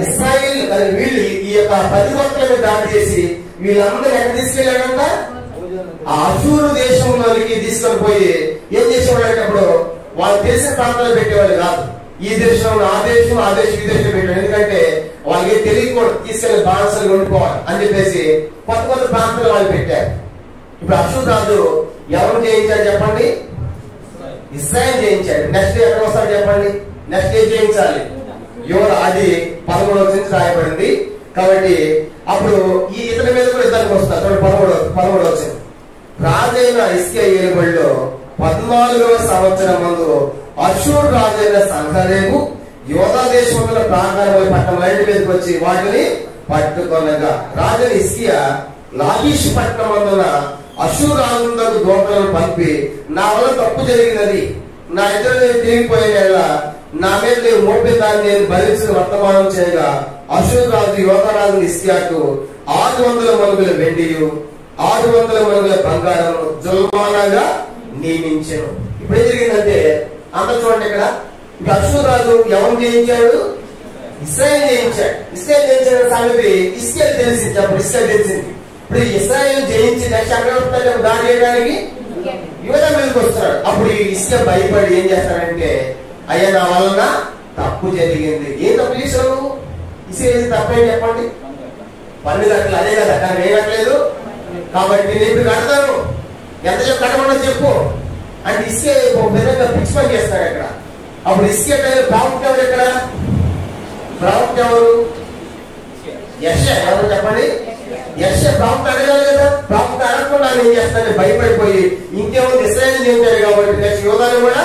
Speaker 3: ఇశ్రాయేల్. వీళ్ళు ఈ యొక్క 10 గోత్రాల మీద దాడి చేసి వీళ్ళందరూ ఎక్కడ తీసుకెళ్ళాడంట, ఆ అశ్షూరు దేశంలోనికి తీసుకొని పోయి ఏం చేసేవాళ్ళంటే అప్పుడు వాళ్ళు తెలిసిన ప్రాంతాలు పెట్టేవాళ్ళు కాదు. ఈ దేశంలో ఆ దేశం, ఆ దేశం ఈ దేశం పెట్టాడు. ఎందుకంటే వాళ్ళకి తెలియకూడదు, తీసుకెళ్లి బానిసలు ఉండిపోవాలి అని చెప్పేసి కొత్త కొత్త ప్రాంతాలు వాళ్ళు పెట్టారు. ఇప్పుడు అశ్షూరు రాజు ఎవరు జయించాడు చెప్పండి, ఇశ్రాయేల్ జయించాడు. నెక్స్ట్ ఎక్కడ వస్తాడు చెప్పండి, నెక్స్ట్ ఏం జయించాలి, యోధ. అది 11వ నుంచి రాయబడింది. కాబట్టి అప్పుడు ఈ ఇతని మీద కూడా ఇద్దరికి వస్తారు. 11వ వచ్చింది. రాజైన హిజ్కియా ఏలుబడిలో 14వ సంవత్సరం ముందు అశ్షూరు రాజైన సన్హెరీబు యోధా దేశంలో ప్రాకారముల పట్టణాలన్నిటి మీదకి వచ్చి వాటిని పట్టుకొనగా రాజైన హిజ్కియా లాకీష్ పట్టణం అందున అశ్షూరు రాజులకు దూతలను పంపి, నా వల్ల తప్పు జరిగినది, నా ఇద్దరు తిరిగిపోయిన నా మీద నేను మోపిన దాన్ని నేను భరించిన వర్తమానం చేయగా అశ్షూరు రాజు యోధారాజు హిజ్కియాకు 600 మణుగుల వెండియు 600 మణుగుల బంగారం జుల్మానాగా నియమించాను. ఇప్పుడు ఏం జరిగిందంటే అంత చూడండి, ఇక్కడ అశ్షూరు రాజు ఎవరు జయించాడు, ఇశ్రాయేల్ జయించాడు. ఇశ్రాయేల్ జయించిన సంగతి ఇశ్రాయేల్ తెలిసింది. అప్పుడు ఇశ్రాయేల్ తెలిసింది. ఇప్పుడు ఇశ్రాయేల్ జయించి నెక్స్ట్ అక్కడ వస్తాడు దాడి చేయడానికి యోధా మీదకి వస్తున్నాడు. అప్పుడు ఈ ఇశ్రాయేల్ భయపడి ఏం చేస్తాడంటే, అయ్యా నా వలన తప్పు జరిగింది. ఏం తప్పు చేశావు, ఇశ్రాయేల్ తప్పేం చెప్పండి, పన్ను కట్టలు అదే కదా, కానీ ఏం కట్టలేదు కాబట్టి నేను ఇప్పుడు కడతాను, ఎంత చెప్పు కట్టమన్నా చెప్పు అంటే ఇశ్రాయేల్ ఒక విధంగా పిచ్చి పని చేస్తాడు ఇక్కడ. అప్పుడు ఇశ్రాయేల్ ప్రాముఖ్యం ఎవరు, ఇక్కడ ప్రాముఖ్యం ఎవరు, యెషయా. ఎవరు చెప్పండి, యెషయా ప్రాముఖ్యం అడగాలి కదా. ప్రాముఖ్యం అడగకుండా ఏం చేస్తాను, భయపడిపోయి ఇంకేముంది ఇశ్రాయేల్ జయించాడు కాబట్టి నెక్స్ట్ యోధాను కూడా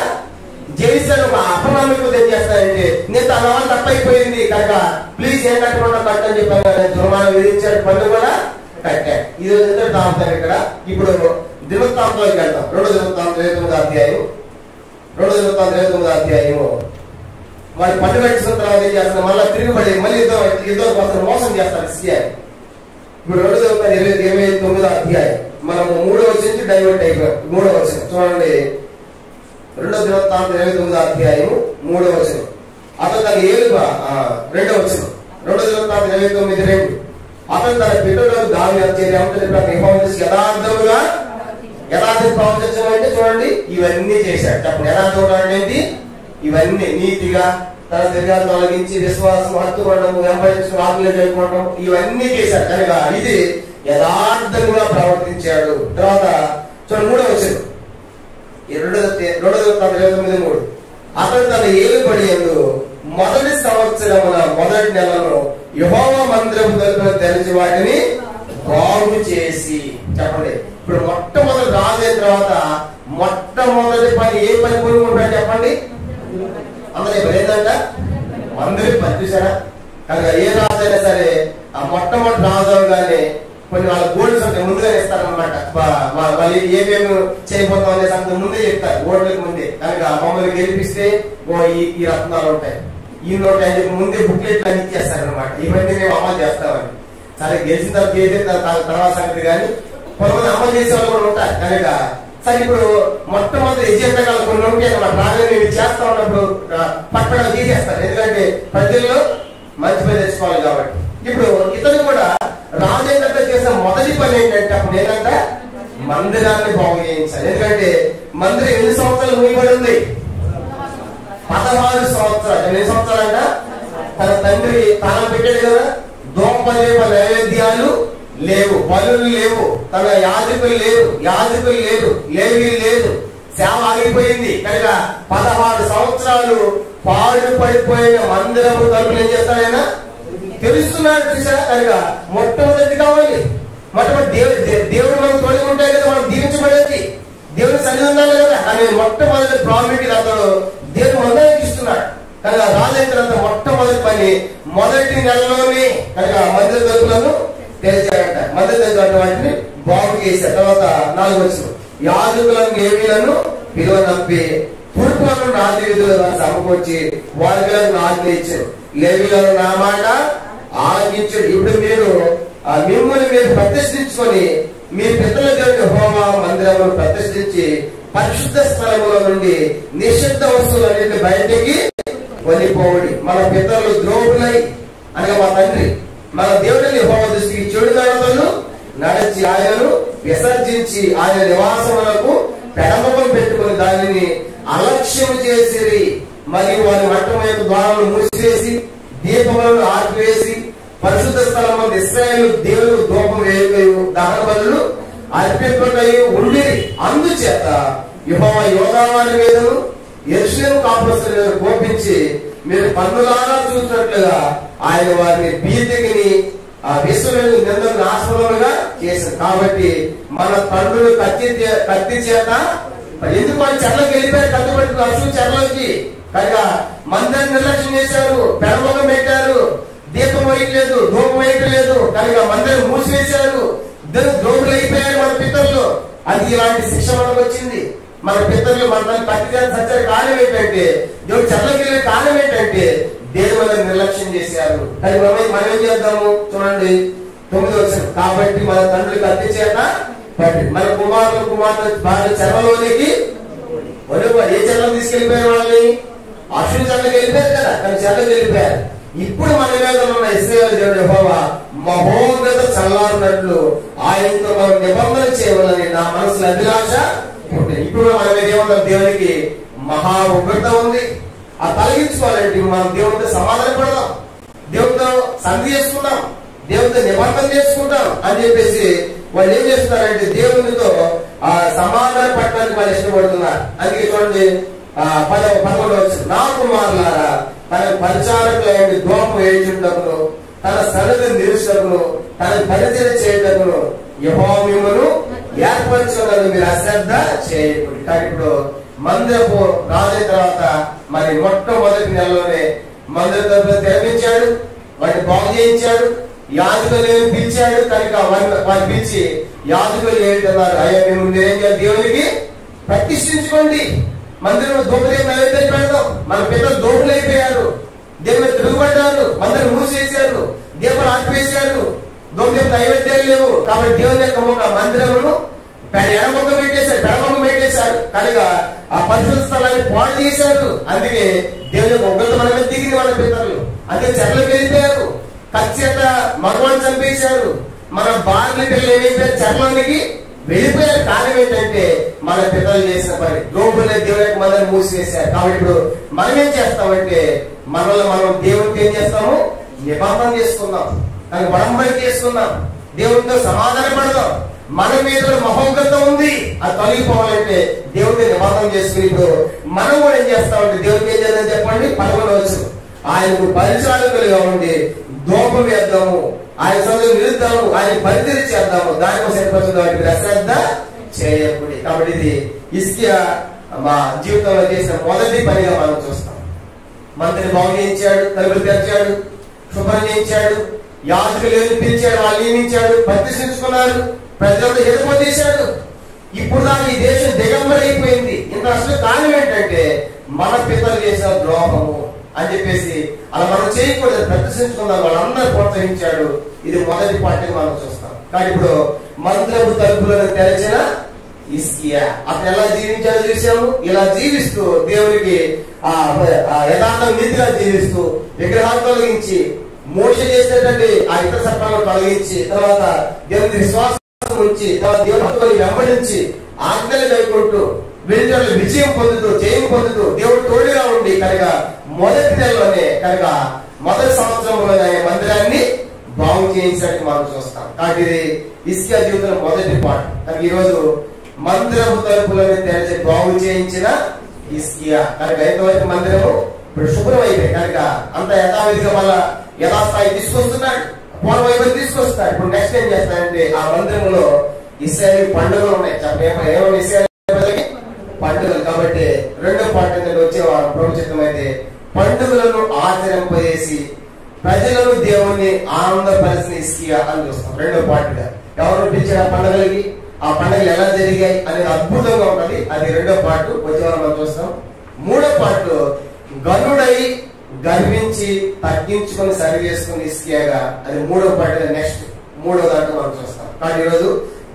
Speaker 3: జయిస్తాను. ఒక అపనమ్మకం ఏం చేస్తానంటే, నేను తన వల్ల తప్పైపోయింది కనుక ప్లీజ్ ఏం కట్టకుండా కట్టని చెప్పాను, జుర్మానం విధించాడు, పన్ను కూడా కట్టాడు. ఇది తాగుతాను ఇక్కడ. ఇప్పుడు దినవృత్తాంతంలోకి వెళ్తాం. 2 దినవృత్తాంతం 29వ అధ్యాయము. వాడు పన్ను కట్టిన తర్వాత ఏం చేస్తారు, మళ్ళీ తిరుగుబడి మళ్ళీ యుద్ధం కోసం మోసం చేస్తారు హిజ్కియా. ఇప్పుడు 2 దినవృత్తాంతం 29వ అధ్యాయం మనము 3వ వచనం నుంచి డైవర్ట్ అయిపోయాం. 3వ వచనం చూడండి. 2 దినవృత్తాంతం 29వ అధ్యాయము 3వ వచనం. అతను తన 2వ వచనం. 2 దినవృత్తాంతం 29:2. అతను తన పిల్లలకు దావి యథార్థ ప్రవర్తించడం అంటే చూడండి ఇవన్నీ చేశాడు. చెప్పండి, యథార్థం అంటే ఇవన్నీ నీతిగా తన దివ్యాలు తొలగించి విశ్వాసం హత్తుకోవడం, వెంబడించడం, ఆజ్ఞలు చేయకపోవడం, ఇవన్నీ చేశాడు. కనుక ఇది యథార్థంగా ప్రవర్తించాడు. తర్వాత చూడండి 3వ వచనం. 2:29:3. అతను తన ఏలుబడి యందు మొదటి సంవత్సరమున మొదటి నెలలో యెహోవా మందిరపు తలుపులను తెరిచి వాటిని బాగు చేసి. చెప్పండి, ఇప్పుడు మొట్టమొదటి రాజు అయిన తర్వాత మొట్టమొదటి పని ఏ పని కోరుకుంటాడు చెప్పండి, అందరూ ఏంటంట, మందిరం పని. చూసారా? కనుక ఏ రాజు అయినా సరే ఆ మొట్టమొదటి రాజు అవగానే కొన్ని వాళ్ళ గోల్డ్స్ ఉంటాయి, ముందుగానే ఇస్తారనమాట. వాళ్ళు ఏమేమి చేయబోతాం అనే సంగతి ముందే చెప్తారు, గోల్డ్లకు ముందే. కనుక మమ్మల్ని గెలిపిస్తే ఈ రత్నాలు ఉంటాయి, ఈ నోట్ అని చెప్పి ముందే బుక్లెట్లు అన్ని ఇచ్చేస్తారనమాట. ఇవన్నీ మేము అమలు చేస్తామని. సరే గెలిచిన తర్వాత ఏదైతే తర్వాత సంగతి కానీ కొంతమంది అమలు చేసే వాళ్ళు కూడా ఉంటారు. కనుక సరే ఇప్పుడు మొట్టమొదటి ఎజెండాలు కొన్ని ఉంటాయి అన్నమాట. రాజు నేను చేస్తా ఉన్నప్పుడు పట్టణాలు తీసేస్తారు, ఎందుకంటే ప్రజల్లో మంచి పేరు తెచ్చుకోవాలి కాబట్టి. ఇప్పుడు ఇతను కూడా రాజు ఏంటంటే చేసిన మొదటి పని ఏంటంటే అప్పుడు ఏంటంటే మందిరాన్ని బాగు చేయించాలి. ఎందుకంటే మందిరం ఎన్ని సంవత్సరాలు ముగిపడి ఉంది, 16 సంవత్సరాలు. ఎన్ని సంవత్సరాలంట, తన తండ్రి తాను పెట్టాడు కదా, దోపదేవ నైవేద్యాలు లేవు, బలులు లేవు, తన యాజకులు లేరు, లేవీలు లేదు, సేవ ఆగిపోయింది. కనుక 16 సంవత్సరాలు పాడు పడిపోయిన మందిరము తలుపులు ఏం చేస్తాడైనా తెలుస్తున్నాడు చూసారా. కనుక మొట్టమొదటి కావాలి, మొట్టమొదటి దేవుడు మనం తోడుగా ఉంటాయి కదా, మనం దీవించబడేది దేవుని సన్నిధి ఉండాలి కదా. అని మొట్టమొదటి ప్రాముఖ్యత అతడు దేవుడు మందిరానికి ఇస్తున్నాడు. కనుక రాజైన తర్వాత మొట్టమొదటి పని మొదటి నెలలోనే కనుక మందిర తలుపులను తెరిచాడట. మందిర తలుపు వాటిని బాగు చేశారు. తర్వాత 4వ వచనం, యాజకులను లేవీలను పిలువనంపి తూర్పులను రాత్రి విధులను సమకూర్చి వారికి ఆజ్ఞ ఇచ్చారు. లేవీలను నా మాట ఆలకించాడు. ఇప్పుడు మీరు మిమ్మల్ని మీరు ప్రతిష్ఠించుకొని మీ పితరుల దేవుని యెహోవా మందిరమును ప్రతిష్ఠించి పరిశుద్ధ స్థలముల నుండి నిషిద్ధ వస్తువులన్నింటినీ బయటికి వెళ్ళిపోవడి. మన పితరులు ద్రోహులై అనగా మా తండ్రి మన దేవుడిని యెహోవా దృష్టికి చెడు నడతలు నడిచి ఆయనను విసర్జించి ఆయన నివాసములకు పెడమకం పెట్టుకుని దానిని అలక్ష్యం చేసిరి. మరియు వారి మట్టం యొక్క ద్వారాలను మూసివేసి దీపములను ఆర్పివేసి పరిశుద్ధ స్థలం ఇశ్రాయేలు దేవుడు ధూపం వేయకయు దహన బలులు అర్పింపకయు ఉండిరి. అందుచేత యెహోవా యోధా వారి మీదను యెరూషలేము కాపురస్తుల మీద కోపించి మీరు కన్నులారా చూసినట్లుగా ఆయన వారిని భీతికిని ఆ విశ్వమైన నిందలు నాశనములుగా చేశారు. కాబట్టి మన తండ్రులు కత్తి చేత ఎందుకు వాళ్ళు చెర్లకు వెళ్ళిపోయారు, కట్టుబడి అసలు చెర్లకి. కనుక మందిరాన్ని నిర్లక్ష్యం చేశారు, పెడమకం పెట్టారు, దీపం వేయట్లేదు, ధూపం వేయట్లేదు. కనుక మందిరం మూసివేశారు, ద్రోహులు అయిపోయారు మన పితరులు. అది ఇలాంటి శిక్ష మనకు వచ్చింది. మన పితరులు మన కత్తి చేత సచ్చారు. కారణం ఏంటంటే దేవుడు చెర్లకు వెళ్ళే కారణం ఏంటంటే దేవుని నిర్లక్ష్యం చేశారు. కానీ మనం ఏం చేద్దాము చూడండి 9వ వచనం, కాబట్టి మన తండ్రులు కత్తి చేత పట్టి మన కుమారులు భార్య చెరలోనికి ఏ చెరలో తీసుకెళ్లిపోయారు వాళ్ళని? అశ్విని చెరలోకి వెళ్ళిపోయారు కదా, కానీ చెరలోకి వెళ్ళిపోయారు. ఇప్పుడు మన మీద ఉన్న ఇశ్రాయేలు దేవుడు యెహోవా మహోన్నత చల్లారినట్లు ఆయనతో మనం నిబంధన చేయవాలని నా మనసులో అభిలాష. ఇప్పుడు మన మీద ఏమన్నా దేవునికి మహా ఉగ్రత ఉంది. ఆ తొలగించుకోవాలంటే మనం దేవుడితో సమాధాన పడదాం, దేవుడితో సంధి చేసుకుందాం, దేవుడితో నిబంధన చేసుకుంటాం అని చెప్పేసి వాళ్ళు ఏం చేస్తున్నారంటే దేవునితో సమాధాన పడటానికి వాళ్ళు ఇష్టపడుతున్నారు. అందుకే చూడండి 11వ వచనం, నా కుమారులారా తన పరిచారకులైన ధూపం వేయుటకును తన సన్నిధిని నిలుచుటకును తన పరిచయం చేయటకును యెహోవా మిమ్మును ఏర్పరచుకున్నది మీరు అశ్రద్ధ చేయకూడదు. కానీ ఇప్పుడు మందిరపు రాజైన తర్వాత మరి మొట్టమొదటి నెలలోనే మందిర తలుపులు తెరపించాడు, వాటిని బాగు చేయించాడు, యాజకులు పిలిచాడు. కనుక వారిని పిలిచి యాజకులు ఏంటన్నారు, అయ్యా మేము మీరేం చేయాలి, దేవునికి ప్రతిష్ఠించుకోండి, మందిరం దోపుదేవి నైవేద్యం పెడతాం. మన పిల్లలు దోపులు అయిపోయారు, దేవుని తిరుగుబడ్డారు, మందిరం మూసేశారు, దేవుడు ఆపివేశారు, దోపుదేవి నైవేద్యాలు లేవు. కాబట్టి దేవుని యొక్క మందిరమును ఎడమొక్క పెట్టేశారు. కనుక ఆ పరిశుద్ధ స్థలాన్ని పాడు చేశారు. అందుకే దేవుని యొక్క ఉగ్రత మన మీద దిగింది మన పితరులు. అందుకే చెరలోకి వెళ్ళిపోయారు, కత్తి చేత మగవాళ్ళు చంపేశారు. మన భార్య పిల్లలు ఏమైపోయారు, చెరలోనికి వెళ్ళిపోయారు. కారణం ఏంటంటే మన పితరులు చేసిన పని. ద్రోహులే దేవుని యొక్క మందిరాన్ని మూసివేశారు. కాబట్టి ఇప్పుడు మనం ఏం చేస్తామంటే మనల్ని మనం దేవుడికి ఏం చేస్తాము, నిబంధన చేసుకుందాం, దాన్ని వడంబడి చేసుకుందాం, దేవుడితో సమాధాన పడదాం. మన మీద మహోగ్రత ఉంది, అది తొలగిపోవాలంటే దేవుడిని నిబంధన చేసుకుని ఇప్పుడు మనం కూడా ఏం చేస్తామంటే దేవుడికి ఏం చేద్దాం చెప్పండి. 11వ వచనం, ఆయనకు పరిచారకులుగా ఉండి ధూపం వేద్దాము, ఆయన సొంతం నిలుద్దాము, ఆయన పరిచయం చేద్దాము, దానికోసం ఏర్పడుతుంది వాటికి అశ్రద్ధ చేయకూడదు. కాబట్టి ఇది హిజ్కియా మా జీవితంలో చేసిన మొదటి పనిగా మనం చూస్తాం. మంత్రిని బాగు చేయించాడు, తలుపులు తెరిచాడు, శుభ్రం చేయించాడు, యాజకులు పిలిచాడు, వాళ్ళు నియమించాడు, ప్రతిష్ఠించుకున్నారు, ప్రజలను ఎదుర్కొనేశాడు. ఇప్పుడు దాకా ఈ దేశం దిగంబరైపోయింది. ఇంత అసలు కారణం ఏంటంటే మన పితరులు చేసిన ద్రోహము అని చెప్పేసి అలా మనం చేయకూడదు, ప్రదర్శించుకుందాం. వాళ్ళందరూ ప్రోత్సహించాడు. ఇది మొదటి పార్టీ మనం చూస్తాం. కానీ ఇప్పుడు మందిరపు తలుపులను తెరిచిన హిజ్కియా అతను ఎలా జీవించాలో చూసాము. ఇలా జీవిస్తూ దేవునికి యథార్థ నీతిగా జీవిస్తూ విగ్రహాలు తొలగించి మోసే చేసేటటువంటి ఆ ఇతర సర్పాలను తొలగించి తర్వాత దేవుని విశ్వాసం ఉంచి తర్వాత దేవుని వెంబడించి ఆజ్ఞలు కైకొంటూ వీళ్ళ విజయం పొందుతూ జయం పొందుతూ దేవుడు తోడుగా ఉండి కనుక మొదటి నెలలోనే కనుక మొదటి సంవత్సరంలోనే మందిరాన్ని బాగు చేయించినట్టు మనం చూస్తాం. కాబట్టి ఇది హిజ్కియా జీవితంలో మొదటి పార్ట్. కనుక ఈరోజు మందిరము తలుపులను తెరిచి బాగు చేయించిన హిజ్కియా. కనుక ఎంతవరకు మందిరము ఇప్పుడు శుభ్రం అయిపోయి కనుక అంత యథావిధిగా మళ్ళా యథాస్థాయి తీసుకొస్తున్నాడు, పూర్వవైపు తీసుకొస్తాడు. ఇప్పుడు నెక్స్ట్ ఏం చేస్తాడంటే ఆ మందిరంలో ఇశ్రాయేలు పండుగలు ఉన్నాయి. ఏమైనా ఇశ్రాయేలు పండుగలు. కాబట్టి రెండో పార్ట్ ఏంటంటే వచ్చే వారం ప్రభు చిత్తమైతే పండుగలను ఆచరింపజేసి ప్రజలను దేవుణ్ణి ఆనందపరిచిన హిజ్కియా అని చూస్తాం. రెండో పార్ట్గా ఎవరు పిలిచిన పండుగలకి, ఆ పండుగలు ఎలా జరిగాయి అనేది అద్భుతంగా ఉంటది. అది రెండో పార్ట్ వచ్చే వారం మనం చూస్తాం. మూడో పార్ట్ గనుడై గర్వించి తగ్గించుకొని సరి చేసుకుని హిజ్కియాగా, అది మూడో పార్ట్. నెక్స్ట్ మూడో దాంట్లో మనం చూస్తాం. కానీ ఈరోజు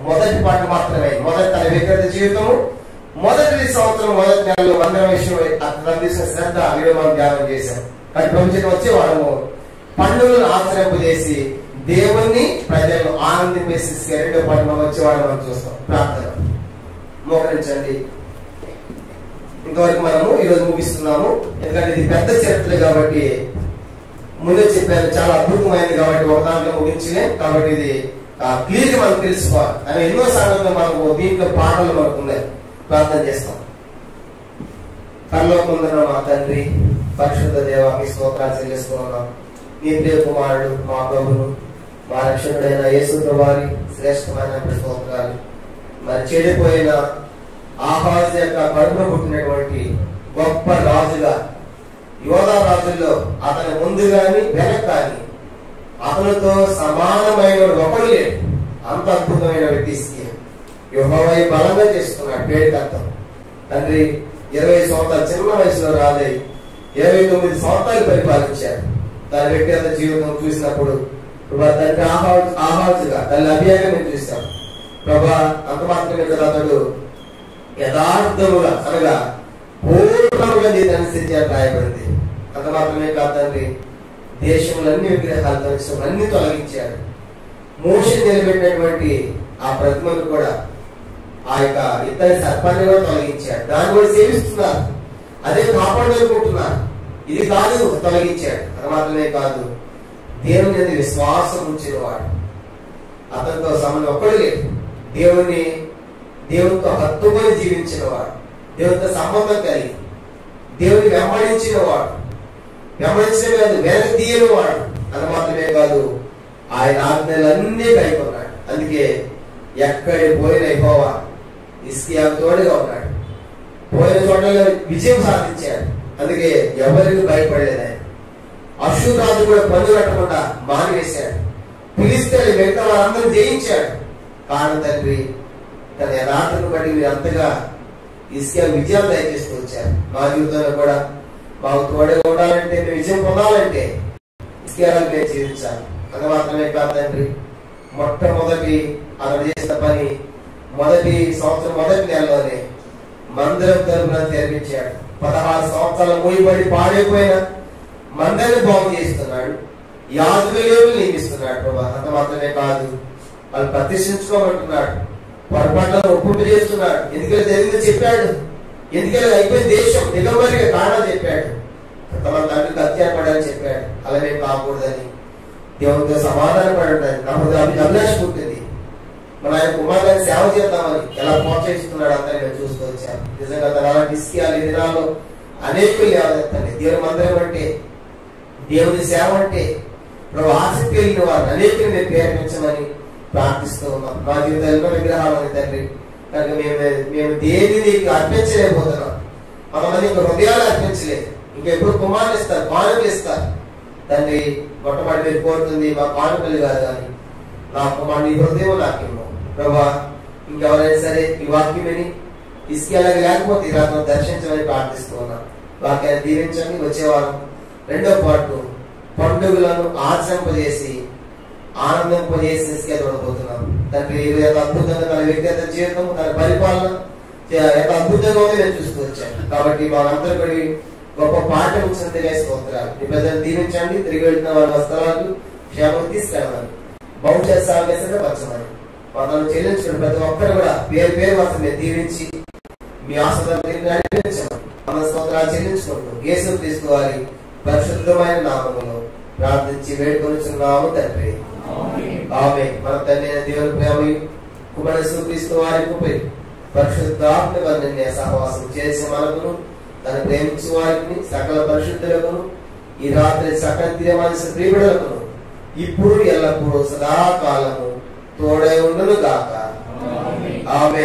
Speaker 3: మొదటి పార్ట్ మాత్రమే. మొదటి తన వ్యక్తిగత జీవితము, మొదటి సంవత్సరం మొదటి నెలలో మందిరం విషయం అతను తీసిన శ్రద్ధ ఈరోజు మనం ధ్యానం చేశాం. కానీ ప్రభుత్వం వచ్చే వారము పండుగలను ఆచరింపజేసి దేవుణ్ణి ప్రజలను ఆనందింపేసి రెండో పార్ట్ మనం వచ్చే వారం మనం చూస్తాం. ప్రార్థన మోకరించండి. ఇంతవరకు మనము ఈరోజు ముగిస్తున్నాము. ఎందుకంటే ఇది పెద్ద చరిత్ర కాబట్టి ముందే చెప్పాను, చాలా అద్భుతమైనది కాబట్టి ఒక దాంట్లో ముగించలే. కాబట్టి ఇది క్లియర్ గా మనం తెలుసుకోవాలి. అని ఎన్నో సంగతులు మనకు దీంట్లో పాటలు మనకు ఉన్నాయి. ప్రార్థన చేస్తాం. పరలోకమందున్న మా తండ్రి, పరిశుద్ధ దేవ, మీ స్తోత్రాలు చెల్లిస్తున్నాం. నీ ప్రియ కుమారుడు మా ప్రభును మా రక్షకుడైన యేసు ప్రభువారి శ్రేష్టమైన స్తోత్రాలు. మరి చెడిపోయిన ఆహాజు యొక్క కడుపులో పుట్టినటువంటి గొప్ప రాజుగా, యోధా రాజుల్లో అతని ముందు గాని వెనక కానీ అతనితో సమానమైన ఒకడు లేడు. అంత అద్భుతమైన వ్యక్తి హిజ్కియా. యెహోవా బలంగా చేసుకున్నాడు పేరుకర్థం. తండ్రి 20 సంవత్సరాలు చిన్న వయసులో రాజై 29 సంవత్సరాలు పరిపాలించాడు. తన వ్యక్తిగత జీవితం చూసినప్పుడు తండ్రి ఆహాజుగా తల్లి అభియాగా మేము చూసాం. ప్రభా అంత మాత్రమే కదా అతడు యథార్థముగా అనగా పూర్ణముగా నీతి అనుసరించాలని రాయబడింది. అంత మాత్రమే కాదు తండ్రి, దేశములన్నీ విగ్రహాలు అన్ని తొలగించాడు. మోషే నిలబెట్టినటువంటి ఆ ప్రతిమను కూడా, ఆ యొక్క ఇతని సర్పాన్ని కూడా తొలగించాడు. దాన్ని కూడా సేవిస్తున్నారు, అదే కాపాడాలనుకుంటున్నారు. ఇది కాదు తొలగించాడు. అది మాత్రమే కాదు, దేవుని మీద విశ్వాసం ఉంచిన వాడు, అతనితో సమన్వయం ఒక్కడు లేదు. దేవునితో హత్తుకొని జీవించిన వాడు, దేవునితో సంబంధం కలిగి దేవుని వెంబడించిన వాడు, వెంబడించడం కాదు వెనక తీయని వాడు. అది మాత్రమే కాదు, ఆయన ఆజ్ఞలన్నీ కైకొన్నాడు. అందుకే ఎక్కడికి పోయిన యెహోవా హిజ్కియాకు తోడుగా ఉన్నాడు. పోయిన చోట్ల విజయం సాధించాడు. అందుకే ఎవరికి భయపడలేదు ఆయన. అశ్షూరు రాజు కూడా పన్ను కట్టకుండా మానివేశాడు. ఫిలిష్తీయులు మిగతా వారందరూ జయించాడు. కారణం తండ్రి తన యథార్థను బట్టి మీరు అంతగా హిజ్కియా విజయం దయచేస్తూ వచ్చారు. మా జీవితంలో కూడా మాకు తోడుగా ఉండాలంటే, మేము విజయం పొందాలంటే హిజ్కియాను మేము జీవించాలి. అది మాత్రమే కాదు తండ్రి, మొట్టమొదటి అతను చేసిన పని మొదటి సంవత్సరం మొదటి నెలలోనే మందిరం తరపున తెరిపించాడు. 16 సంవత్సరాలు మూయబడి పాడైపోయిన మందిరాన్ని బాగు చేస్తున్నాడు. యాజకులను నియమిస్తున్నాడు. ప్రభా అంత మాత్రమే కాదు, వాళ్ళు ప్రతిష్ఠించుకోమంటున్నాడు. పొరపాట్లను ఒప్పింపు చేస్తున్నాడు. ఎందుకంటే జరిగింది చెప్పాడు. ఎందుకంటే అయిపోయిన దేశం దిగంబరిగా కారణం చెప్పాడు. తమ తండ్రికి అత్యాపడాలని చెప్పాడు. అలాగే కాకూడదని, దేవునితో సమాధాన పడడానికి నాకు అభిలాష పుట్టింది. మన ఆయన కుమారులను సేవ చేద్దామని ఎలా ప్రోత్సహిస్తున్నాడు అందరినీ మేము చూస్తూ వచ్చాను. నిజంగా తన అలాంటి హిజ్కియాలు ఈ దినాల్లో అనేకులు లేవనెత్తండి. దేవుని మందిరం అంటే, దేవుని సేవ అంటే ప్రభు ఆసక్తి కలిగిన వారు అనేకులు మేము ప్రేరేపించమని ప్రార్థిస్తూ ఉన్నాం. మా జీవితాల్లో విగ్రహాలు అని తండ్రి, కనుక మేము దేనిని అర్పించలేకపోతున్నాం. కొంతమంది ఇంకా హృదయాలు అర్పించలేదు. ఇంకెప్పుడు కుమారులు ఇస్తారు, కానుకలు ఇస్తారు. తండ్రి మొట్టమొదటి మీరు కోరుతుంది మా కానుకలు కాదు కానీ నా కుమారుని హృదయం నాకు ఇవ్వం. ప్రభా ఇంకెవరైనా సరే ఈ వాక్యం విని హిజ్కియాలాగా లేకపోతే ఈ రాత్రి దర్శించమని ప్రార్థిస్తూ ఉన్నాం. వాక్యాన్ని దీవించండి. వచ్చేవారం రెండో పాటు పండుగలను ఆచరింపజేసి ఆనందింపజేసి హిజ్కియా చూడబోతున్నాం. తండ్రి ఎంత అద్భుతంగా తన వ్యక్తిగత జీవితం, తన పరిపాలన ఎంత అద్భుతంగా ఉంది నేను చూస్తూ వచ్చాను. కాబట్టి వాళ్ళందరూ కూడా గొప్ప పాఠం ఇచ్చినందుకే స్తోత్రాలు. ఈ ప్రజలు దీవించండి. తిరిగి వెళ్తున్న వాళ్ళ వస్త్రాలు క్షేమం తీసుకెళ్ళమని, భవిష్యత్ సాగేసంగా పరచమని, వాళ్ళను చెల్లించుకుని ప్రతి ఒక్కరు కూడా పేరు పేరు వస్తుంది దీవించి మీ ఆశీర్వాదాలు నడిపించమని మన స్తోత్రాలు చెల్లించుకుంటూ యేసు తీసుకోవాలి పరిశుద్ధమైన నామములో ప్రార్థించి వేడుకొనిచున్నాము తండ్రి. ఆమె మన తండ్రి దేవుని ప్రేమ కుమారుడు యేసుక్రీస్తు వారి కృప పరిశుద్ధాత్మ వర్ణన్య సహవాసం చేసి మనకును తన ప్రేమించు వారికి సకల పరిశుద్ధులకును ఈ రాత్రి సకల తీరమాల్సిన ప్రియబిడలకును ఇప్పుడు ఎల్లప్పుడూ సదాకాలము తోడై ఉండును గాక. ఆమేన్.